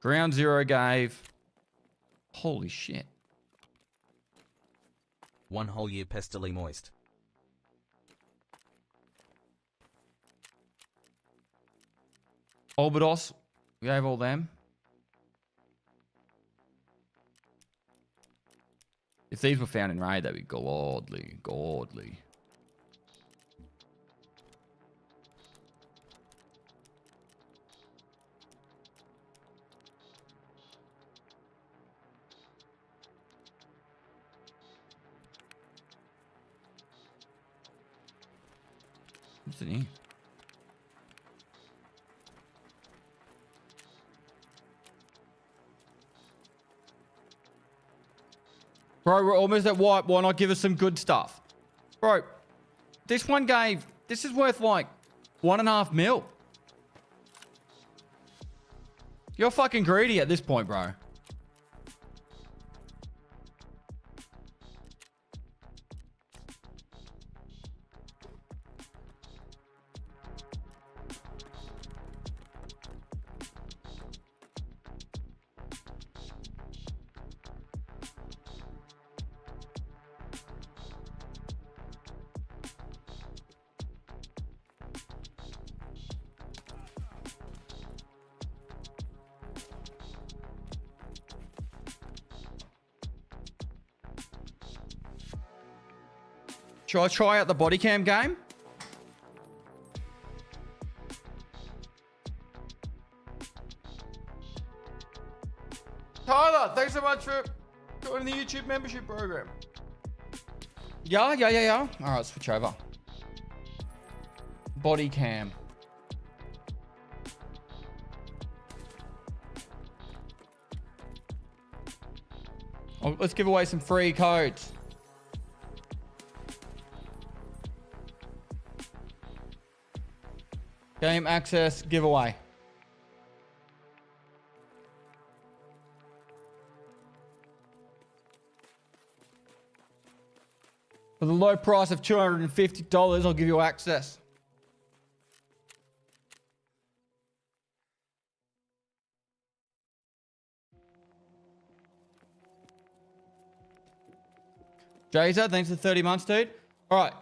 Ground Zero gave, holy shit. 1 whole year Pestily moist. Obidos, we gave all them. If these were found in raid, that'd be godly, godly. What's in here? Bro, we're almost at white. Why not give us some good stuff? Bro, this is worth like 1.5 mil. You're fucking greedy at this point, bro. Should I try out the body cam game? Tyler, thanks so much for joining the YouTube membership program. Yeah. All right, switch over. Body cam. Oh, let's give away some free codes. Game access giveaway. For the low price of $250, I'll give you access. Jazer, thanks for 30 months, dude. All right.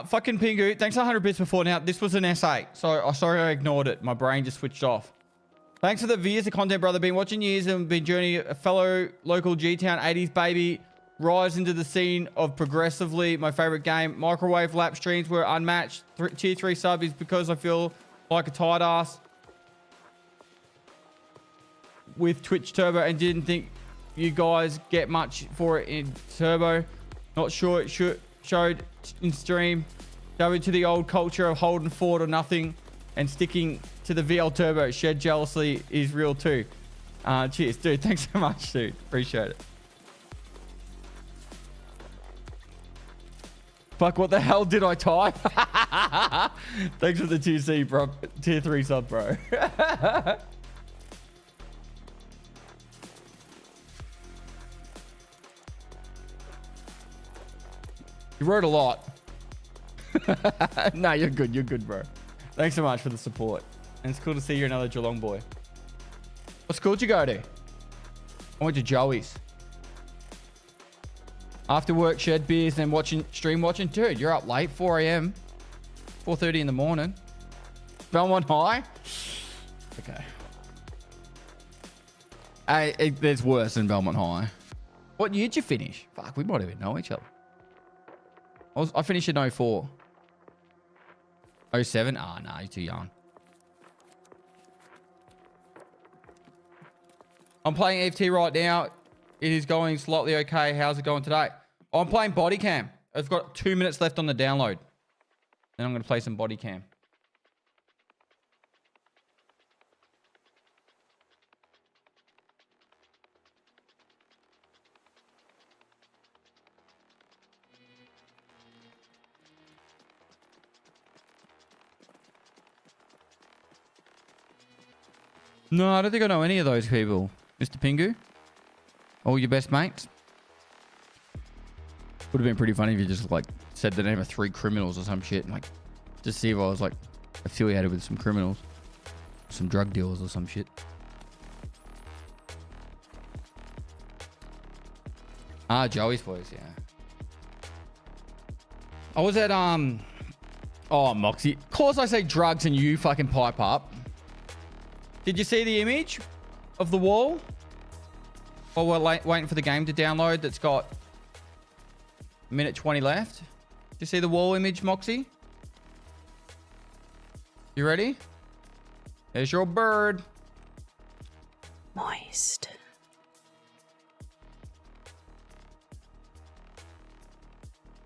Fucking Pingu, thanks 100 bits before. Now, this was an S8, so sorry I ignored it. My brain just switched off. Thanks for the years of content, brother. Been watching years and been journey a fellow local G-Town 80s baby. Rise into the scene of progressively my favorite game. Microwave lap streams were unmatched. Tier 3 sub is because I feel like a tight ass with Twitch Turbo and didn't think you guys get much for it in Turbo. Not sure it showed in stream. Going to the old culture of holding forward or nothing and sticking to the VL Turbo. Shed jealously is real too. Cheers, dude. Thanks so much, dude. Appreciate it. Fuck, what the hell did I type? Thanks for the TC, bro. Tier 3 sub, bro. You wrote a lot. No, you're good. You're good, bro. Thanks so much for the support. And it's cool to see you're another Geelong boy. What school did you go to? I went to Joey's. After work, shed beers, then stream watching. Dude, you're up late, 4 a.m. 4:30 in the morning. Belmont High? Okay. Hey, there's worse than Belmont High. What year did you finish? Fuck, we might even know each other. I finished in 04. 07? Ah, nah, you're too young. I'm playing EFT right now. It is going slightly okay. How's it going today? I'm playing body cam. I've got 2 minutes left on the download. Then I'm going to play some body cam. No, I don't think I know any of those people. Mr. Pingu? All your best mates? Would have been pretty funny if you just like said the name of 3 criminals or some shit and like just see if I was like affiliated with some criminals. Some drug dealers or some shit. Ah, Joey's voice, yeah. I was at oh, Moxie. Of course I say drugs and you fucking pipe up. Did you see the image of the wall? While we're waiting for the game to download that's got a minute 20 left. Did you see the wall image, Moxie? You ready? There's your bird. Moist.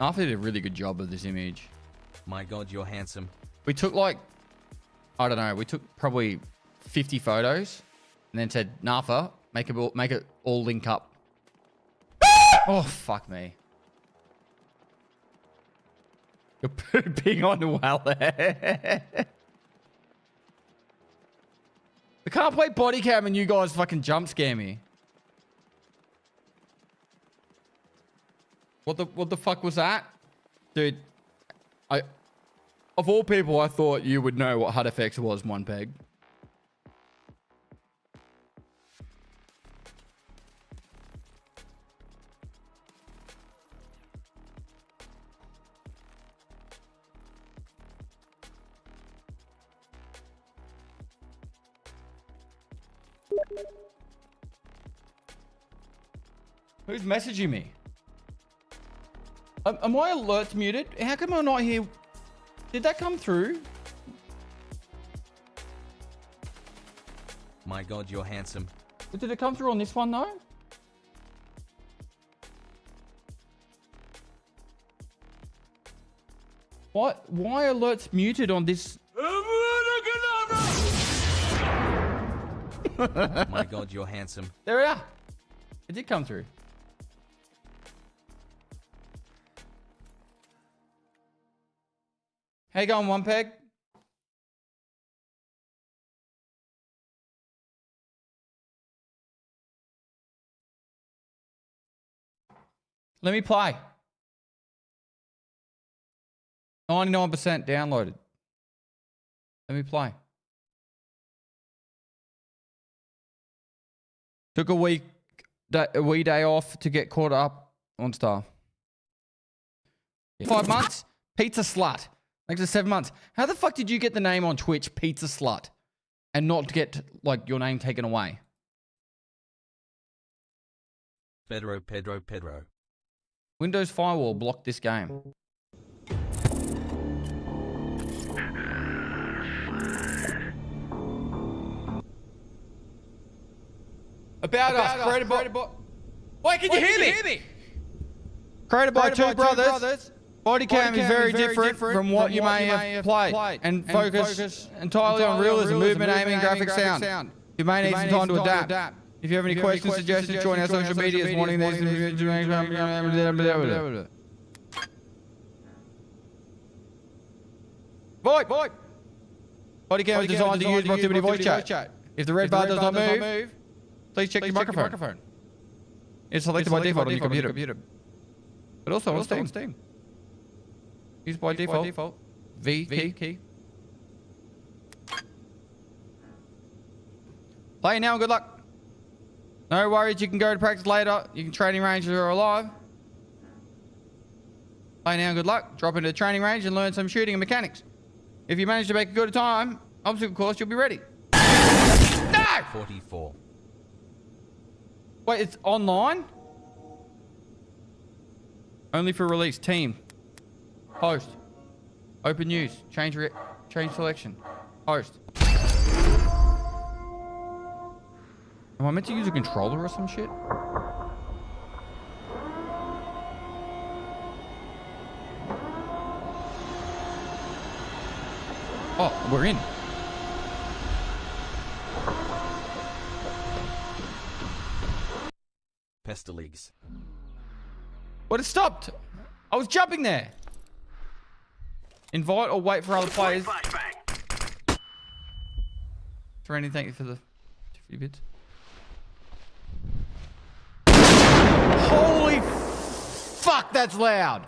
Arthur did a really good job of this image. My God, you're handsome. We took like, I don't know, we took probably 50 photos and then said, Narfa, make it all link up. Oh, fuck me. You're pooping on the well there. I can't play body cam and you guys fucking jump scare me. What the fuck was that? Dude, of all people, I thought you would know what HUD effects was, one peg. Who's messaging me? Are my alerts muted? How come I'm not here? Did that come through? My God, you're handsome. Did it come through on this one though? What? Why alerts muted on this? My God, you're handsome. There we are. It did come through. How you going, one peg? Let me play. 99% downloaded. Let me play. Took a wee day off to get caught up on stuff. 5 months? Pizza slut. Next to 7 months. How the fuck did you get the name on Twitch, Pizza Slut, and not get like your name taken away? Pedro. Windows Firewall blocked this game. About us, created by... Wait, can you hear me? Created by two brothers. Body cam is very different from what you may have played and focus entirely on realism, movement, aiming, graphic sound. You may need some time to adapt. If you have any questions, suggestions, join our social medias. Wanting these. Void. Body cam is designed to use proximity voice chat. If the red bar does not move, please check your microphone. It's selected by default on your computer. But also on Steam. Use by default. V key. Play now and good luck. No worries, you can go to practice later. You can training range if you're alive. Play now and good luck. Drop into the training range and learn some shooting and mechanics. If you manage to make a good time, obstacle course, you'll be ready. No! 44. Wait, it's online? Only for release. Team. Host. Open news. Change selection. Host. Am I meant to use a controller or some shit? Oh, we're in. Pestily. What? It stopped. I was jumping there. Invite or wait for other players. Training, thank you for the 50 bits. Holy fuck, that's loud.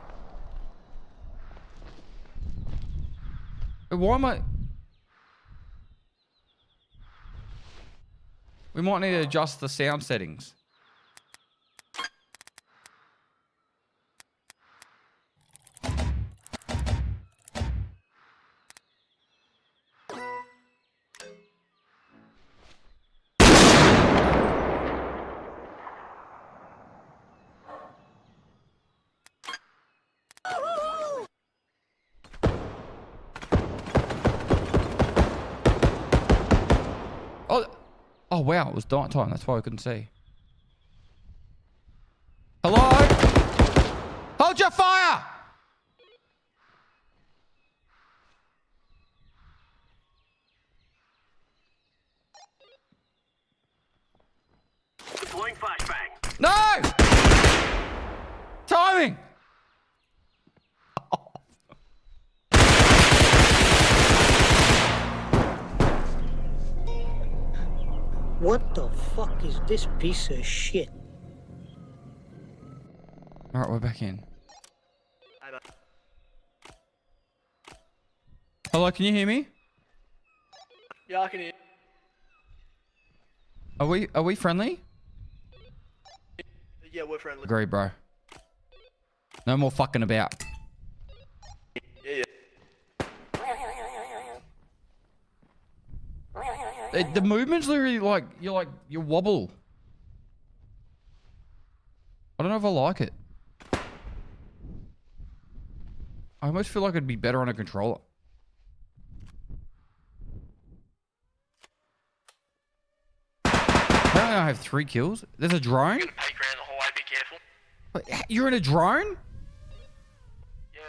Why am I... We might need to adjust the sound settings. Oh wow, it was night time. That's why I couldn't see. Hello? Hold your fire! Deploying flashbang. No! Timing! What the fuck is this piece of shit? Alright, we're back in. Hello, can you hear me? Yeah, I can hear. Are we friendly? Yeah, we're friendly. Agree, bro. No more fucking about. Yeah. The movement's literally like you wobble. I don't know if I like it. I almost feel like it'd be better on a controller. Apparently I have 3 kills. There's a drone? Peek around the hallway, be careful. Wait, you're in a drone? Yeah.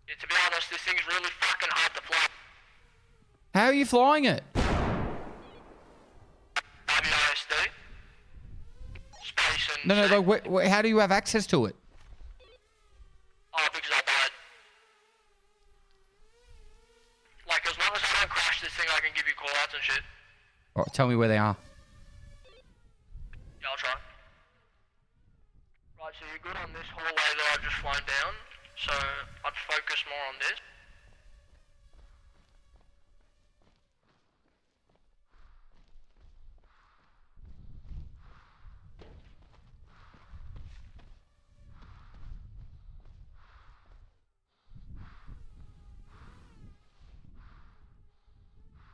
Yeah, to be honest, this thing's really fucking hard to fly. How are you flying it? WASD. Space and... No, like, how do you have access to it? Oh, because I died. Like, as long as I don't crash this thing, I can give you callouts and shit. Alright, tell me where they are. Yeah, I'll try. Right, so you're good on this hallway that I've just flown down, so I'd focus more on this.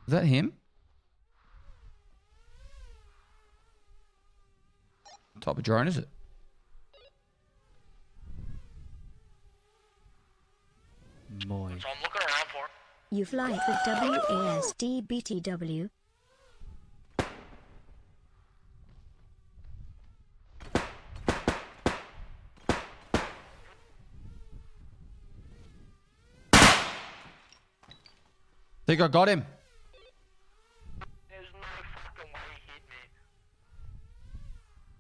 Is that him? What type of drone is it? Moist. So I'm looking around for it. You fly it with WASD BTW. Think I got him. There's no fucking way he hit me.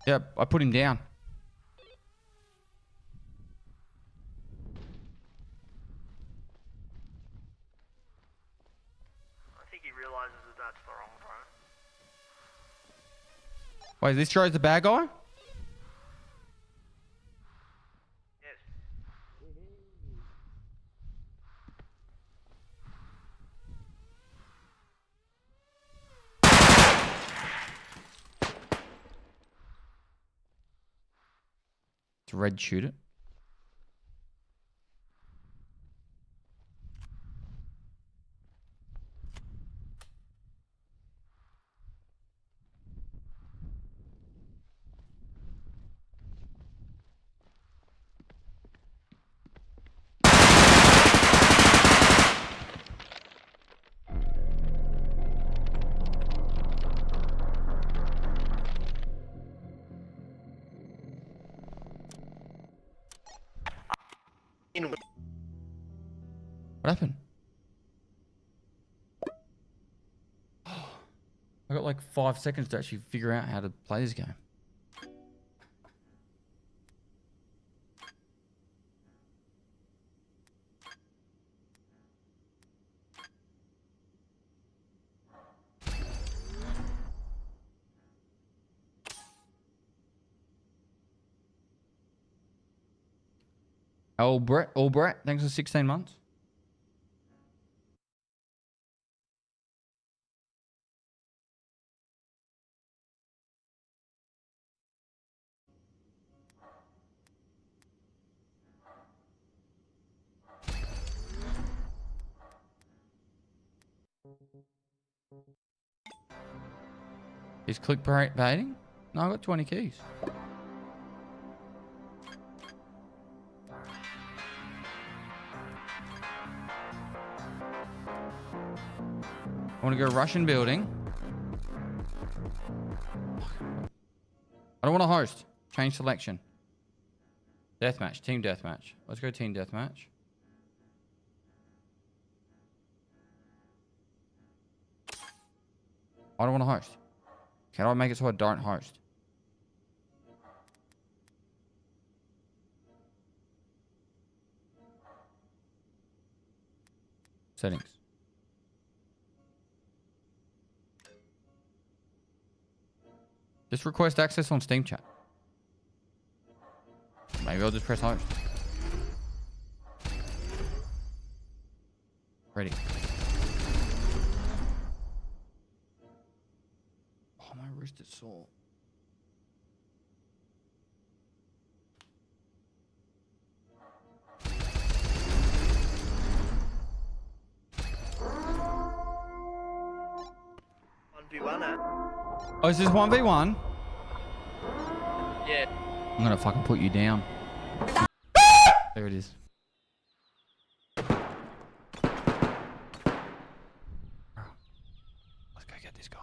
Yep, I put him down. I think he realizes that that's the wrong drone. Wait, this show's the bad guy? It's red, shoot it. What happened? I got like 5 seconds to actually figure out how to play this game. Brett, thanks for 16 months. Is clickbaiting? No, I got 20 keys. I want to go Russian building. I don't want to host. Change selection. Deathmatch. Team deathmatch. Let's go team deathmatch. I don't want to host. Can I make it so I don't host? Settings. Just request access on Steam chat. Maybe I'll just press host. Ready. Oh, my wrist is sore. Oh, is this 1v1? Yeah. I'm gonna fucking put you down. There it is. Let's go get this guy.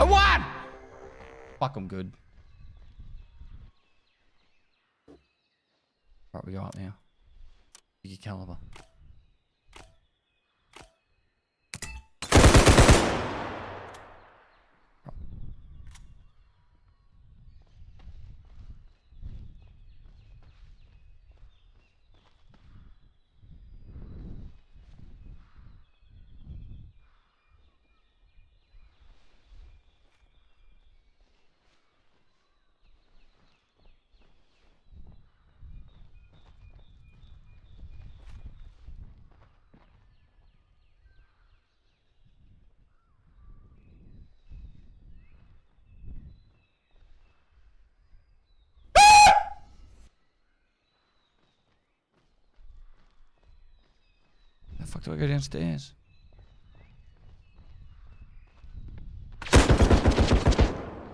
I won! Fuck, I'm good. Right, we go up now. Biggie caliber. How the fuck do I go downstairs?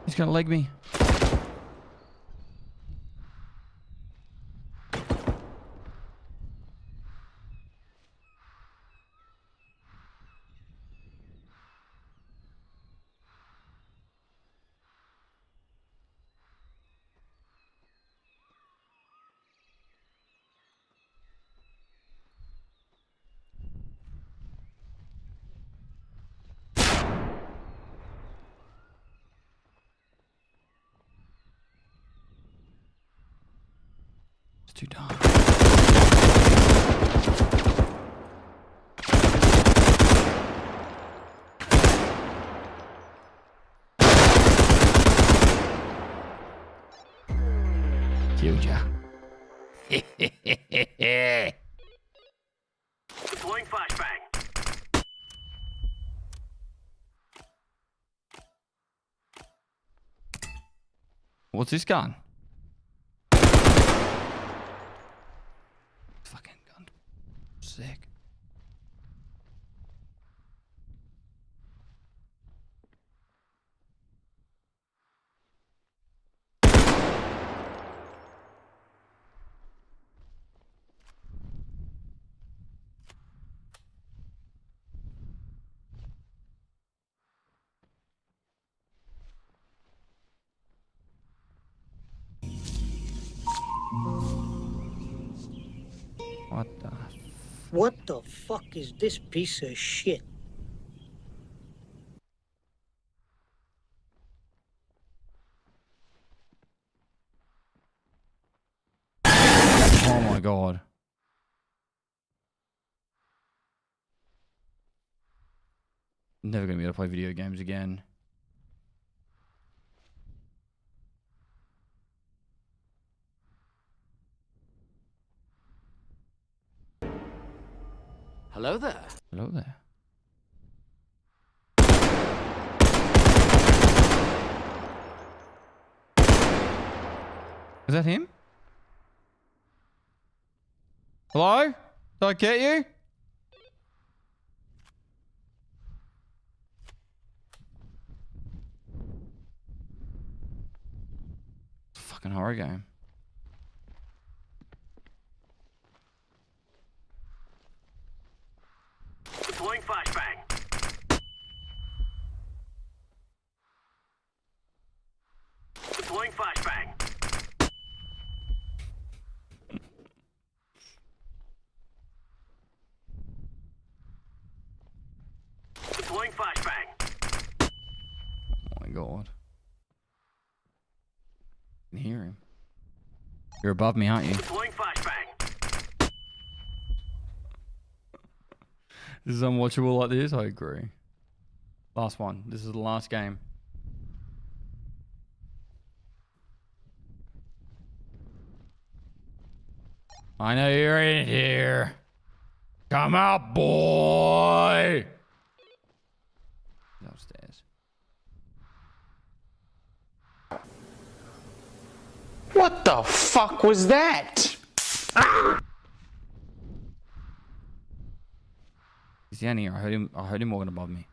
He's gonna leg me. It's too dark. Killed ya. Deploying flashbang. What's this gun? Fucking gun. Sick. What the fuck is this piece of shit? Oh my god. Never gonna be able to play video games again. Hello there. Hello there. Is that him? Hello? Did I get you? It's a fucking horror game. Deploying flashbang. Deploying flashbang. Deploying flashbang. Oh my god. I can hear him. You're above me, aren't you? Deploying flashbang. This is unwatchable like this? I agree. Last one. This is the last game. I know you're in here. Come out, boy. He's upstairs. What the fuck was that? Ah! He's down here. I heard him walking above me.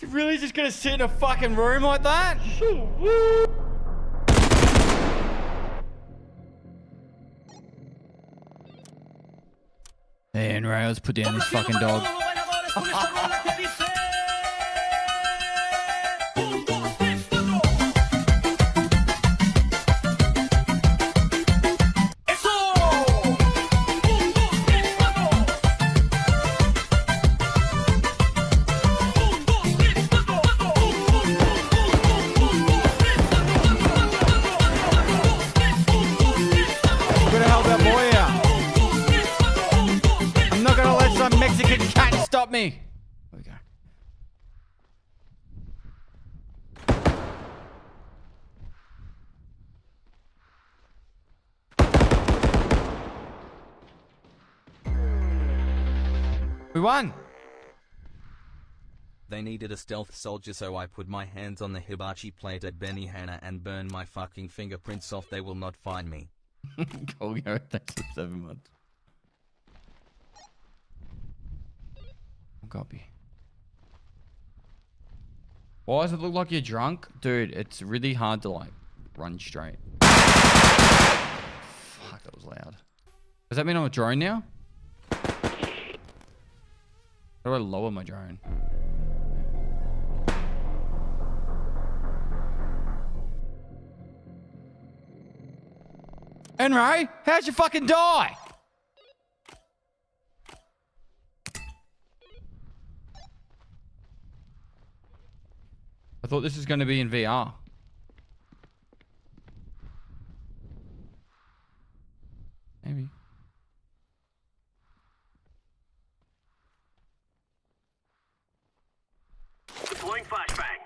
You really just gonna sit in a fucking room like that? Hey, Henry, let's put down this fucking dog. Me. There we go. We won. They needed a stealth soldier, so I put my hands on the hibachi plate at Benihana and burned my fucking fingerprints off. They will not find me. Cool, yo, thanks for 7 months. Copy. Why does it look like you're drunk? Dude, it's really hard to like run straight. Fuck, that was loud. Does that mean I'm a drone now? How do I lower my drone? Enray, how'd you fucking die? I thought this was going to be in VR. Maybe. Deploying flashbang.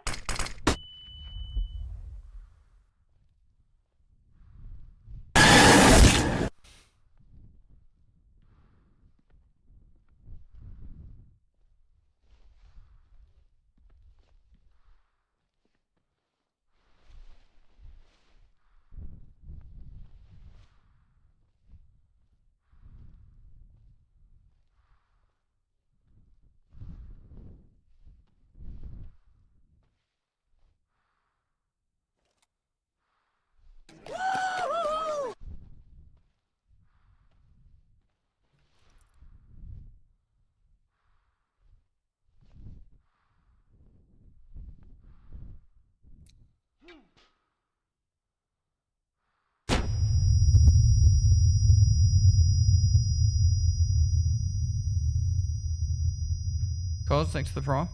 Cause, thanks for the prime.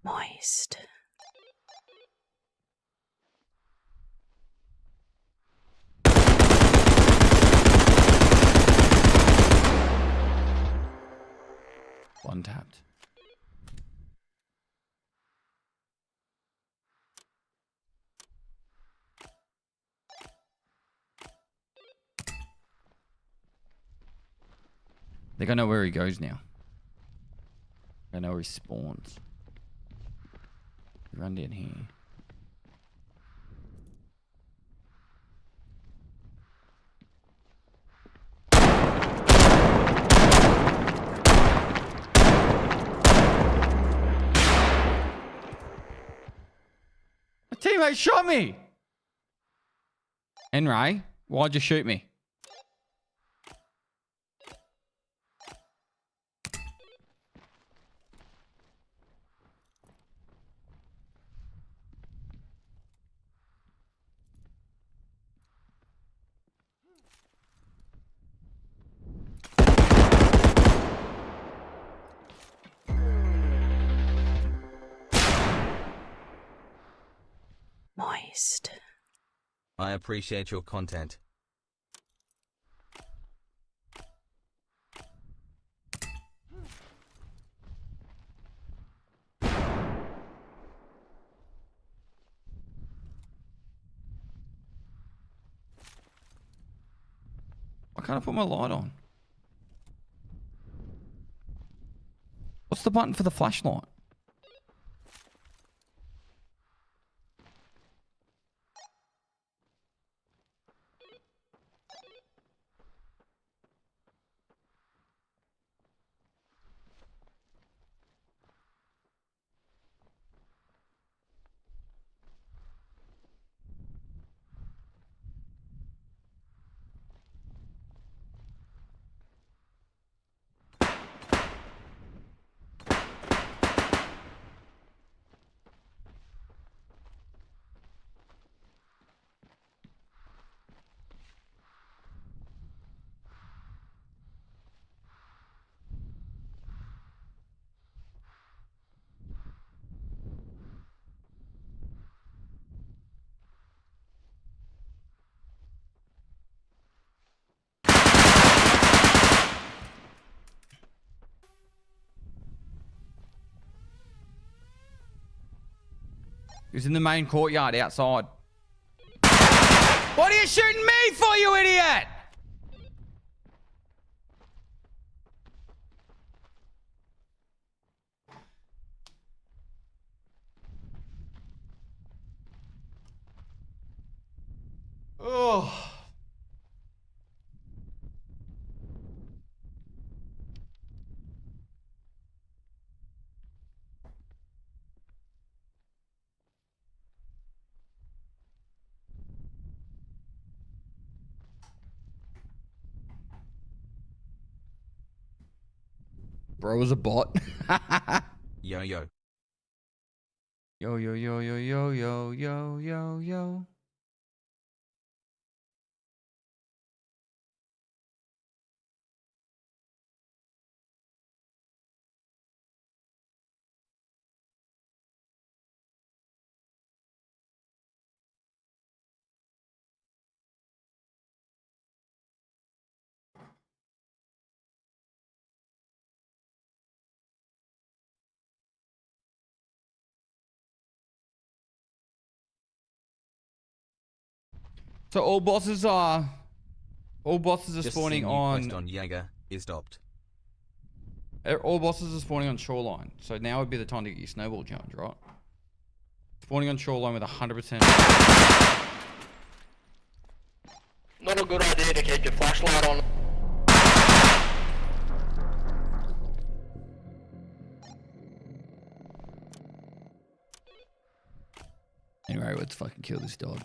Moist. One tapped. I think I know where he goes now. I know where he spawns. Run down here. My teammate shot me! Enray, why'd you shoot me? Moist. I appreciate your content. Why can't I put my light on? What's the button for the flashlight? He was in the main courtyard outside. What are you shooting me for, you idiot? Oh. Bro was a bot. Yo yo. Yo yo yo yo yo yo yo yo yo. So all bosses are Just spawning seen you on. quest on Jaeger is stopped. All bosses are spawning on shoreline. So now would be the time to get your snowball challenge, right? Spawning on shoreline with 100%. Not a good idea to keep your flashlight on. Anyway, let's fucking kill this dog.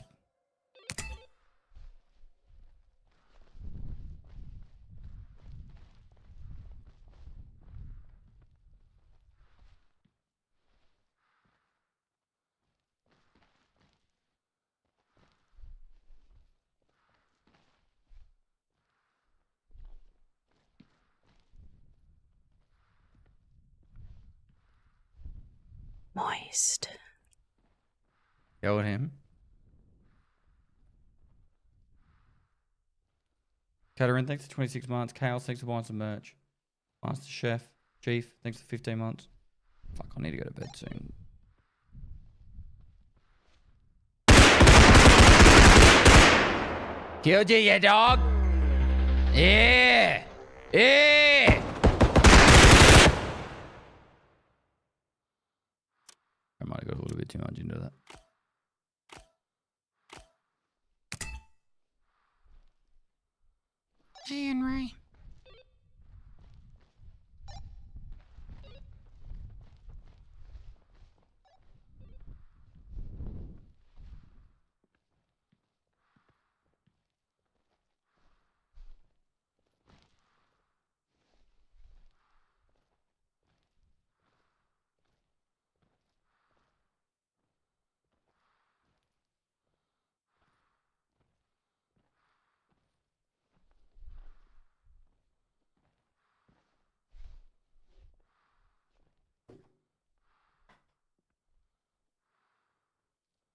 Moist. Yell at him. Katarina, thanks for 26 months. Chaos, thanks for buying some merch. Master Chef, Chief, thanks for 15 months. Fuck, I need to go to bed soon. Killed you, you dog! Yeah! Yeah! I might have got a little bit too much into that. Hey, Henry.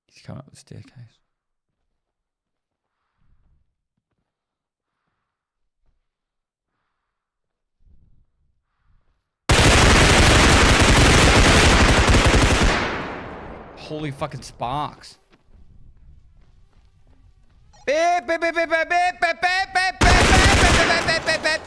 He's coming up the staircase. Holy fucking sparks. Beep, beep, beep, beep, beep, beep, beep, beep, beep, beep, beep, beep, beep, beep.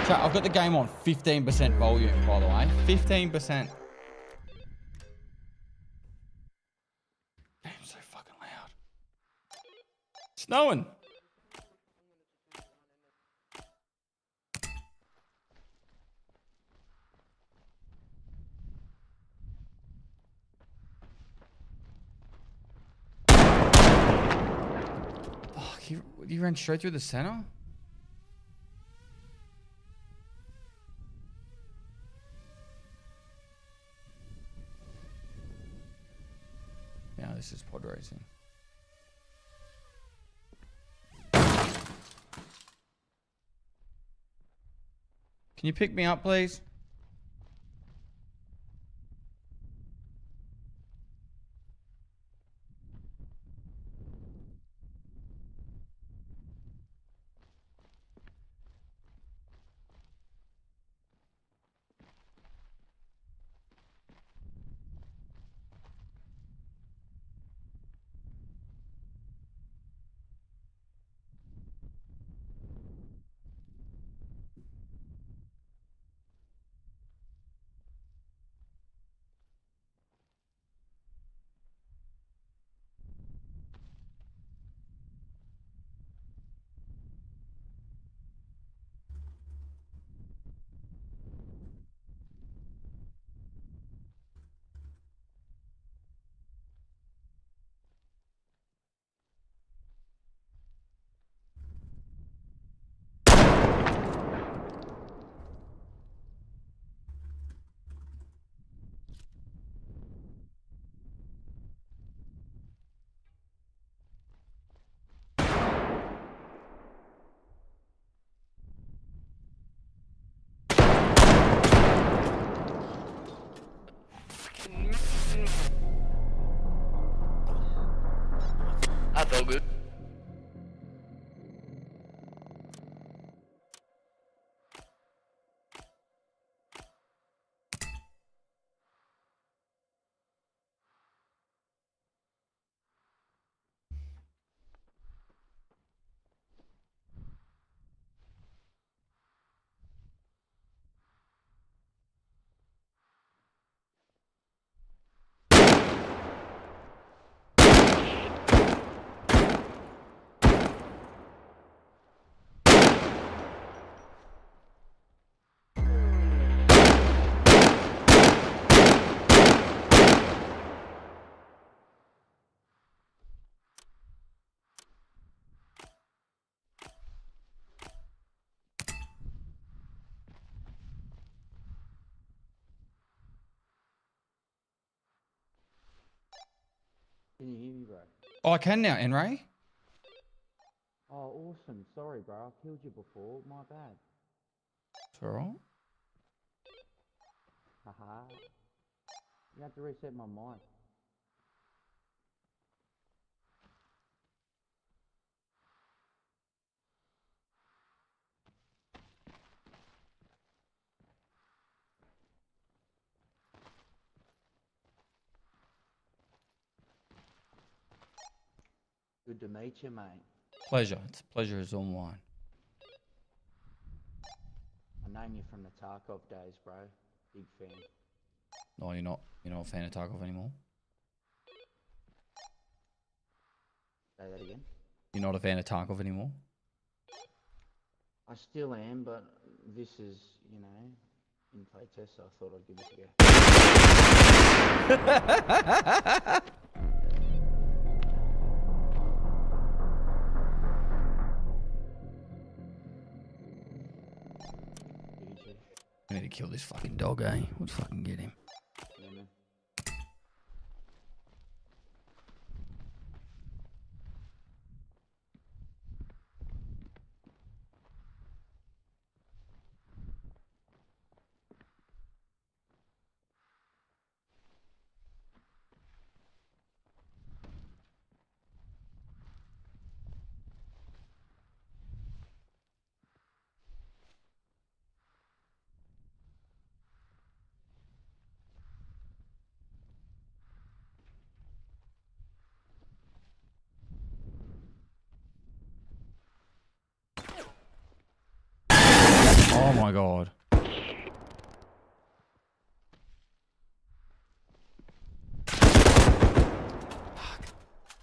Chat, I've got the game on 15% volume, by the way. 15%. Damn, so fucking loud. Snowing. Fuck, you ran straight through the center? Now this is pod racing. Can you pick me up, please? all good. Can you hear me, bro? Oh, I can now, Enray. Oh, awesome. Sorry, bro. I killed you before. My bad. It's alright. Haha. You have to reset my mic. Good to meet you, mate. Pleasure. It's pleasure is all mine. I know you from the Tarkov days, bro. Big fan. No, you're not. You're not a fan of Tarkov anymore. Say that again. You're not a fan of Tarkov anymore. I still am, but this is, you know, in play test, so I thought I'd give it a go. I need to kill this fucking dog, eh? Let's fucking get him. Yeah, man. Oh my god.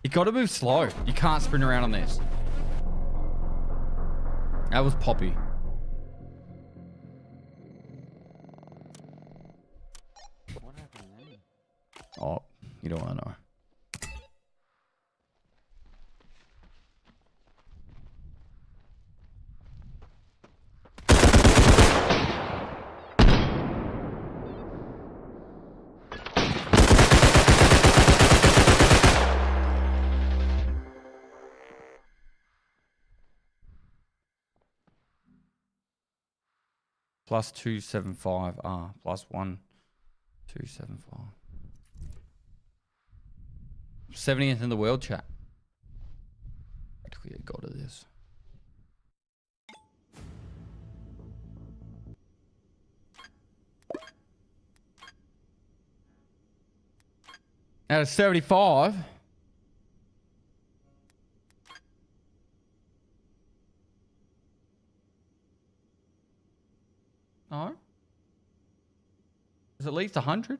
You gotta move slow. You can't sprint around on this. That was Poppy. What happened then? Oh, you don't want to know. Plus 275. Plus 1275. 70th in the world, chat. Practically a god of this. Out of 75. No. There's at least 100.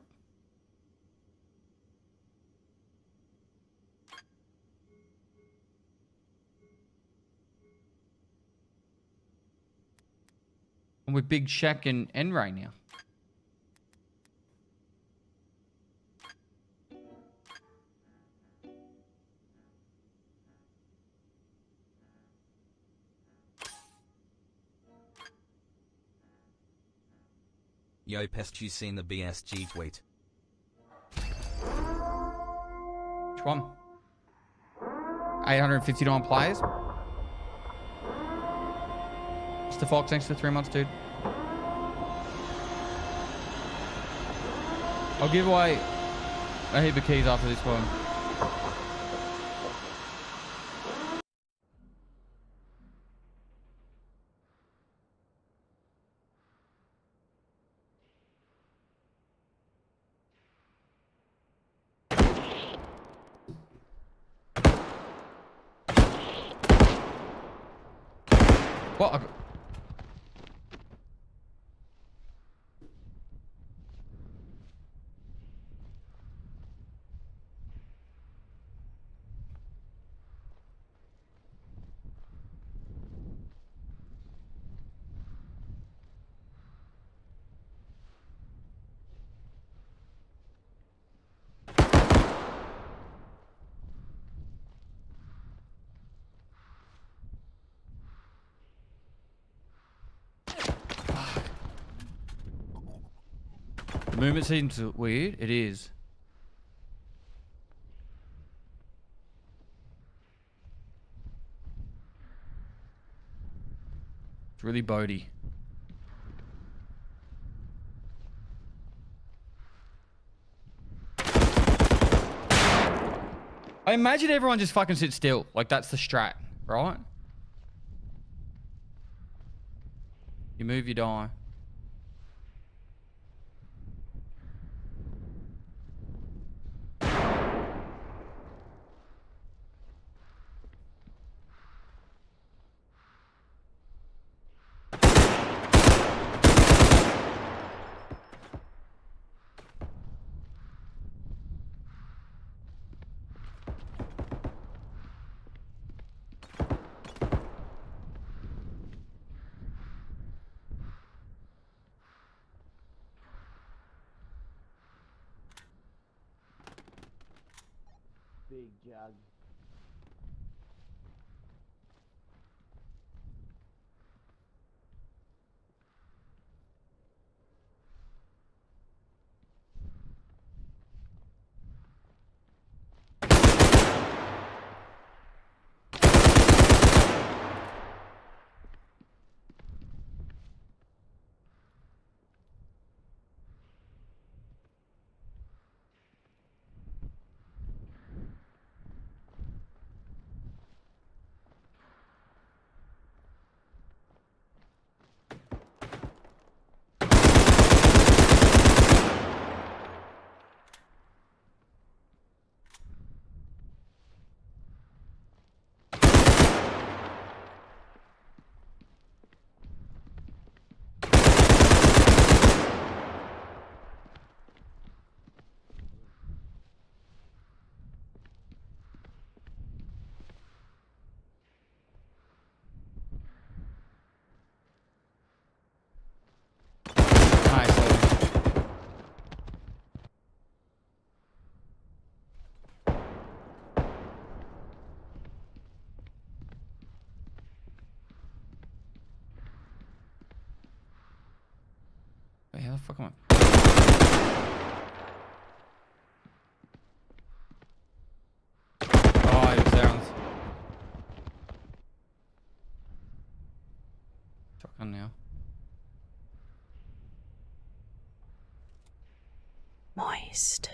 And with Big Shaq and Enray now. Yo Pest, you seen the BSG tweet? Which one? 859 players. Mr. Fox, thanks for 3 months, dude. I'll give away a heap of keys after this one. What? The movement seems weird. It is. It's really boaty. I imagine everyone just fucking sits still. Like, that's the strat, right? You move, you die. Big jug. Wait, how the fuck am I? Oh, it sounds. Shotgun now. Moist.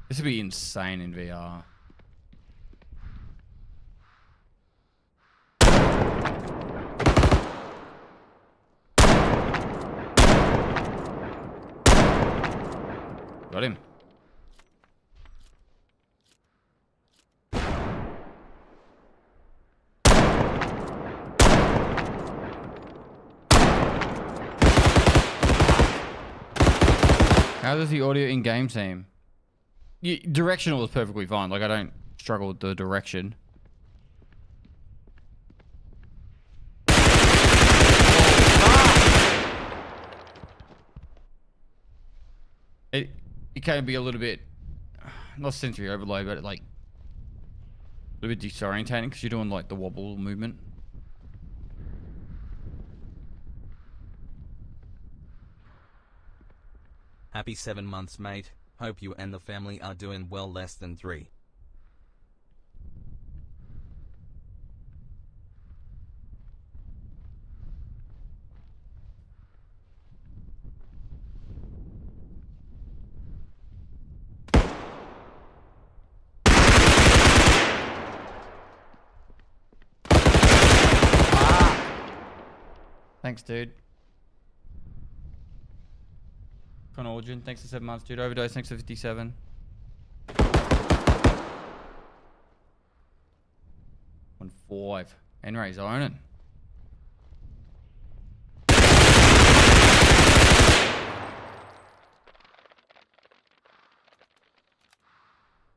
This would be insane in VR. Got him. How does the audio in game seem? Directional is perfectly fine. Like, I don't struggle with the direction. It can be a little bit, not sensory overload, but like a little bit disorientating because you're doing like the wobble movement. Happy 7 months, mate. Hope you and the family are doing well. Less than 3. Thanks, dude. Con Origin, thanks for 7 months, dude. Overdose, thanks for 57. 1-5. Henry's owning.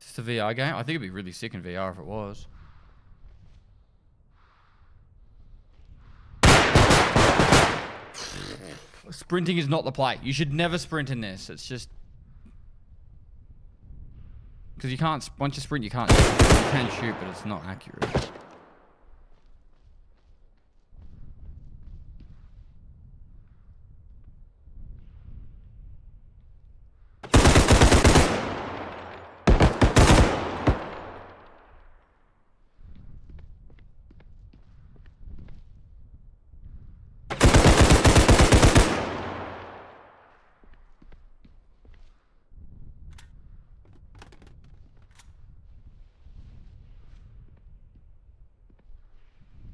Is this a VR game? I think it'd be really sick in VR if it was. Sprinting is not the play. You should never sprint in this. It's just... Because you can't... Once you sprint, you can't... You can shoot, but it's not accurate.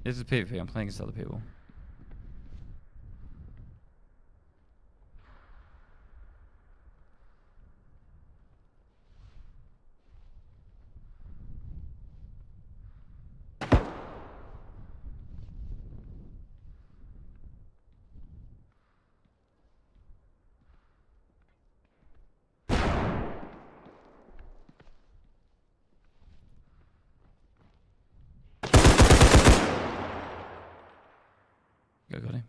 This is PvP. I'm playing against other people. Got him.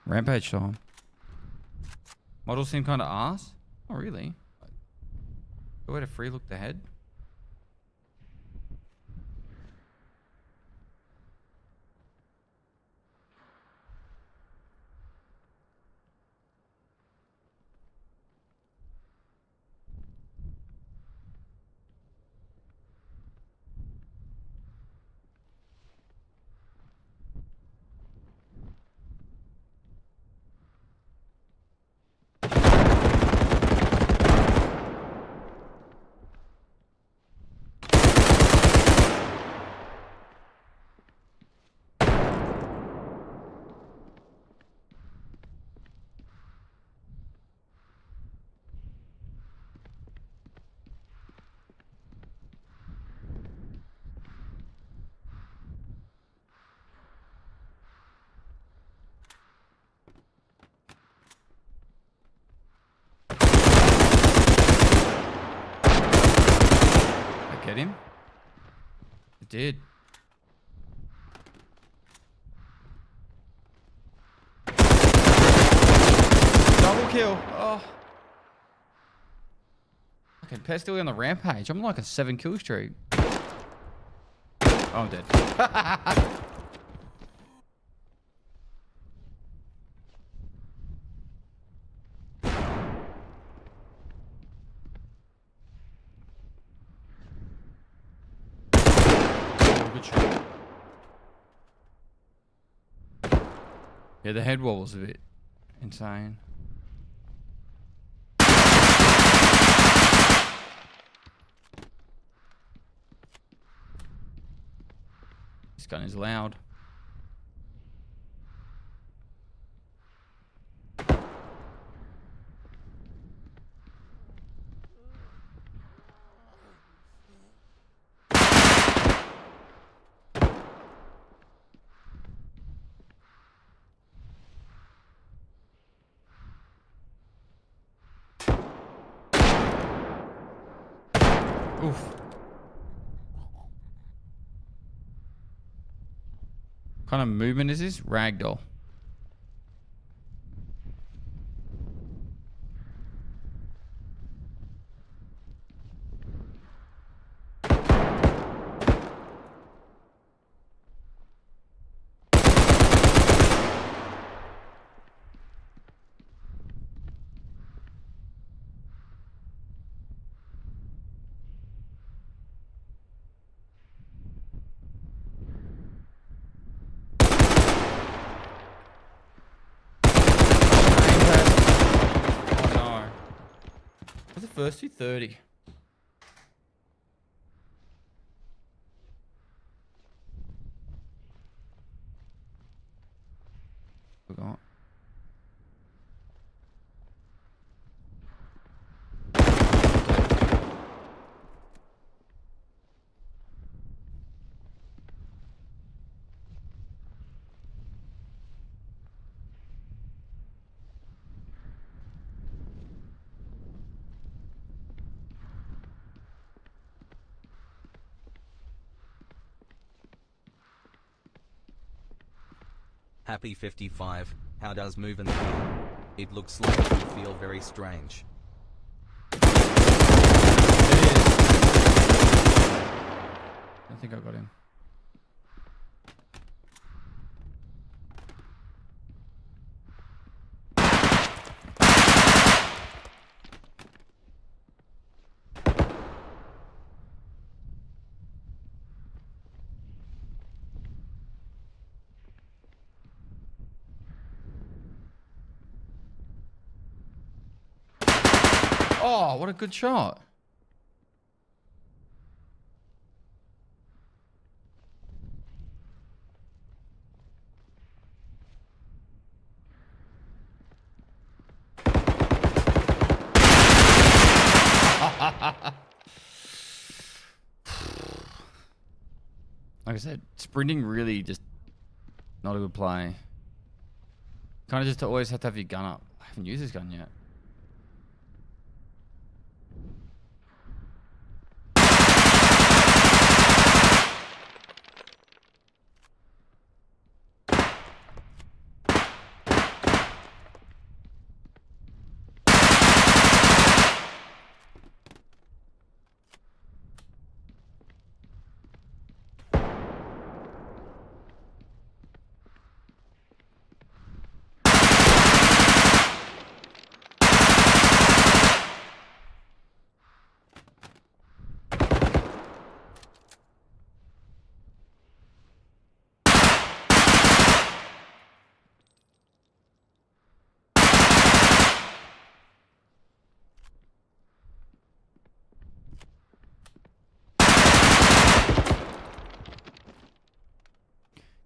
Rampage time. Models seem kind of arse. Oh, really? Go way to free look the head. Get him? It did. Double kill. Oh. Okay, Pestily on the rampage. I'm like a 7 kill streak. Oh, I'm dead. Yeah, the head wall was a bit insane. This gun is loud. Oof. What kind of movement is this? Ragdoll. first 230. Forgot. Happy 55, how does moving feel? It looks like you feel very strange. I think I got him. Oh, what a good shot. Like I said, sprinting really just not a good play. Kind of just always have to have your gun up. I haven't used this gun yet.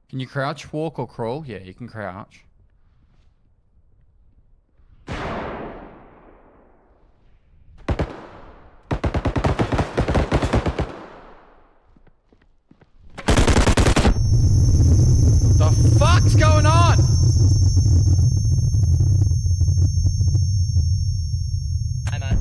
Can you crouch, walk, or crawl? Yeah, you can crouch. The fuck's going on? Hi, man.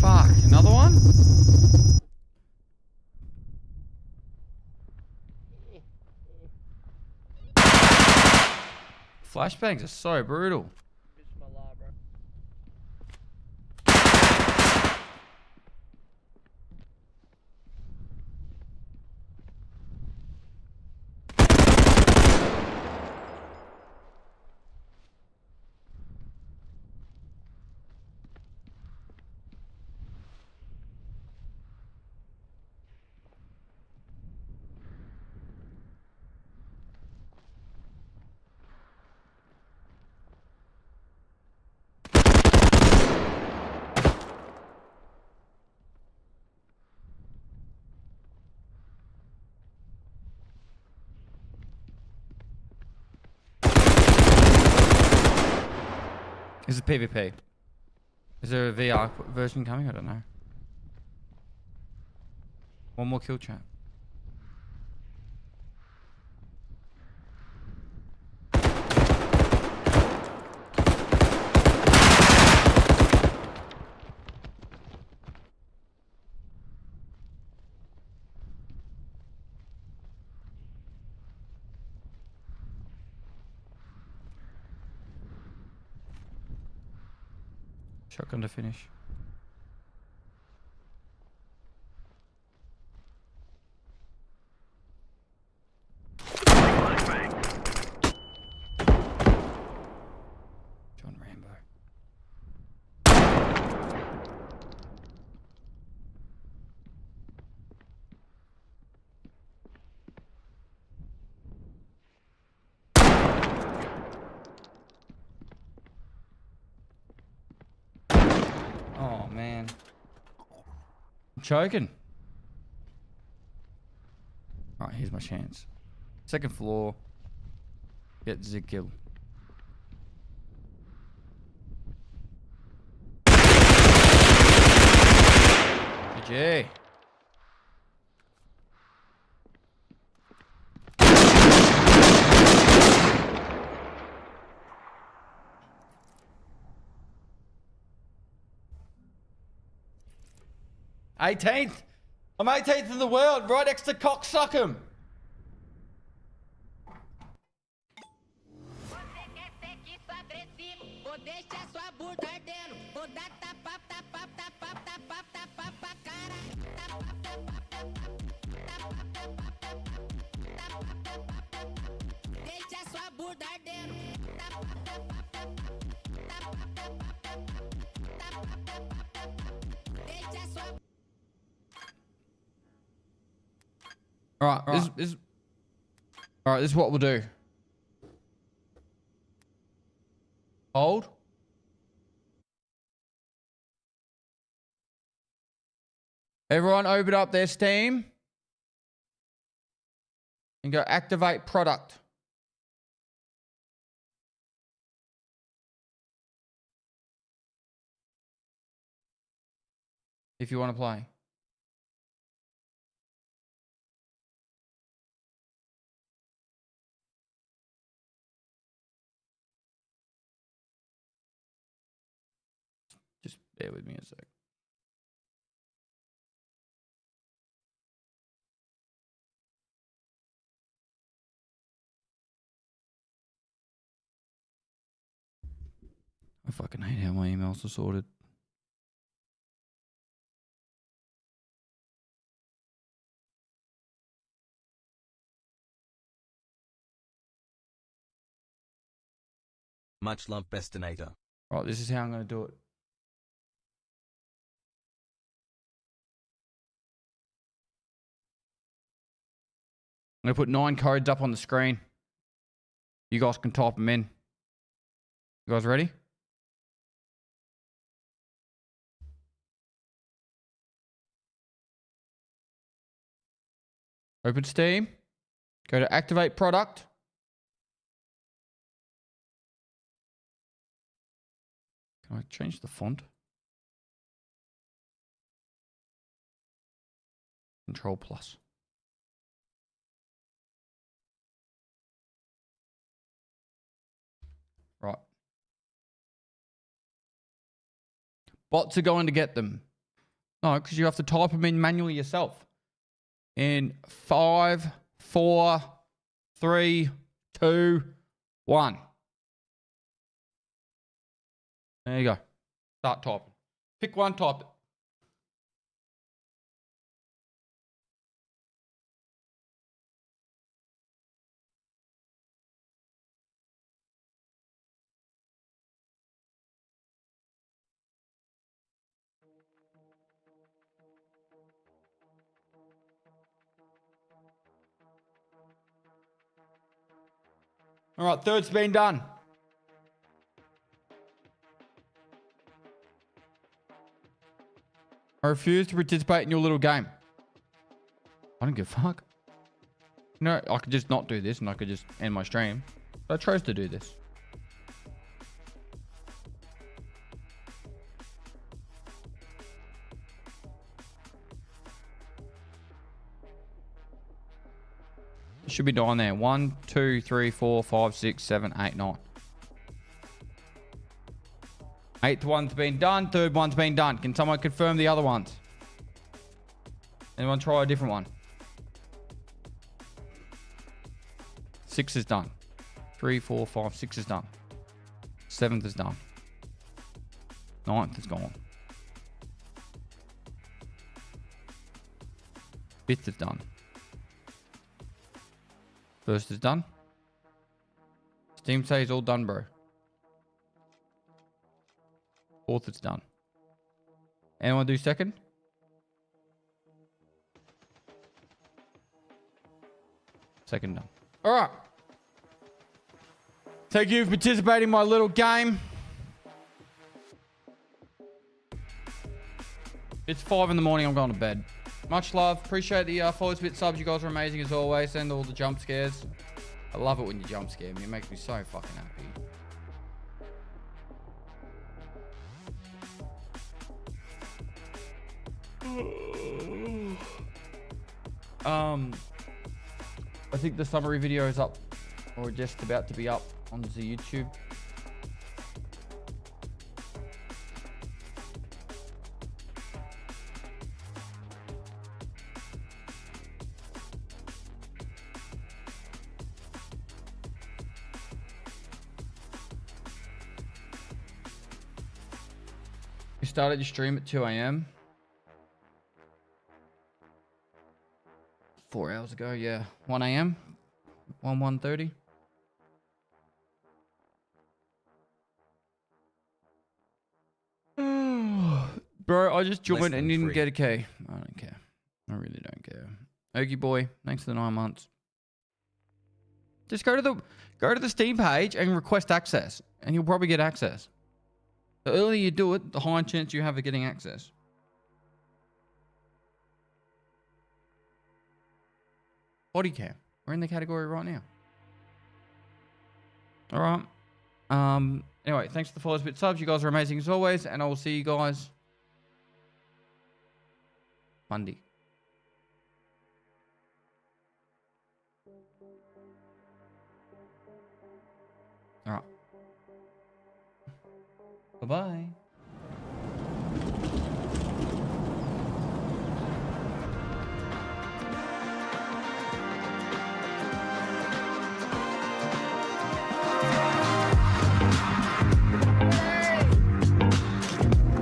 Fuck, another one? Flashbangs are so brutal. Is it PvP? Is there a VR version coming? I don't know. One more kill, chat. Shotgun to finish. John Rambo. Oh man. I'm choking. Alright, here's my chance. Second floor. Get Zig kill. GG. '18th. I'm 18th in the world, right next to Cocksuckum. Alright, this is what we'll do. Hold. Everyone open up their Steam. And go activate product. If you want to play. Just bear with me a sec. I fucking hate how my emails are sorted. Much love, Bestinator. Right, this is how I'm going to do it. I'm going to put 9 codes up on the screen. You guys can type them in. You guys ready? Open Steam. Go to activate product. Can I change the font? Control plus. Right. Bots are going to get them. No, because you have to type them in manually yourself. In 5, 4, 3, 2, 1. There you go. Start typing. Pick one, type it. All right, third's been done. I refuse to participate in your little game. I don't give a fuck. No, I could just not do this and I could just end my stream. But I chose to do this. It should be down there. 1, 2, 3, 4, 5, 6, 7, 8, 9. 8th one's been done. 3rd one's been done. Can someone confirm the other ones? Anyone try a different one? 6 is done. 3, 4, 5, 6 is done. 7th is done. 9th is gone. 5th is done. 1st is done. Steam says all done, bro. 4th is done. Anyone do 2nd? Second done. All right. Thank you for participating in my little game. It's 5 in the morning. I'm going to bed. Much love. Appreciate the follows, bit subs. You guys are amazing as always. And all the jump scares. I love it when you jump scare me. It makes me so fucking happy. I think the summary video is up, or just about to be up on the YouTube. You started your stream at 2 a.m. 4 hours ago, yeah. 1 a.m. 1:30. Bro, I just joined and didn't get a K. I don't care. I really don't care. Okie boy, thanks for the 9 months. Just go to the Steam page and request access, and you'll probably get access. The earlier you do it, the higher chance you have of getting access. Body cam. We're in the category right now. All right. Anyway, thanks for the follows, bit subs. You guys are amazing as always, and I will see you guys Monday. All right. Bye-bye.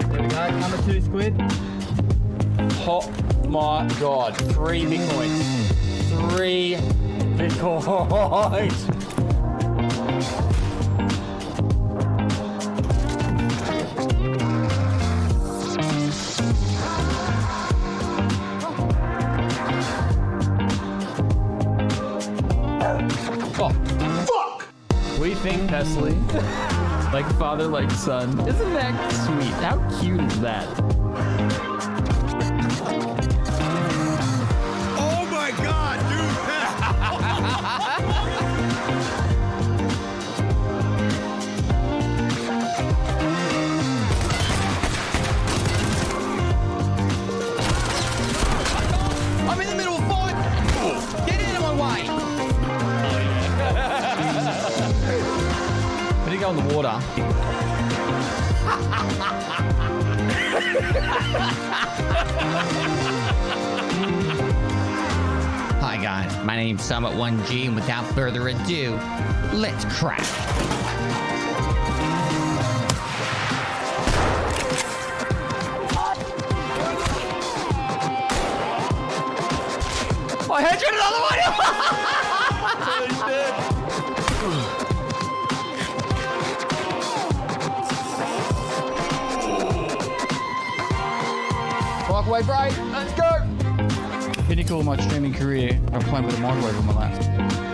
There we go, number 2 squid. Oh my god, 3 Bitcoins. 3 Bitcoins. We think Pestily, like father, like son. Isn't that sweet? How cute is that? Oh my god, dude! I'm in the middle of fight! Get out of my way! But he go in the water. Hi guys, my name's Summit1G, and without further ado, let's crack. I had you another one! Holy shit! Microwave break, let's go! Pinnacle of my streaming career, I'm playing with a microwave on my lap.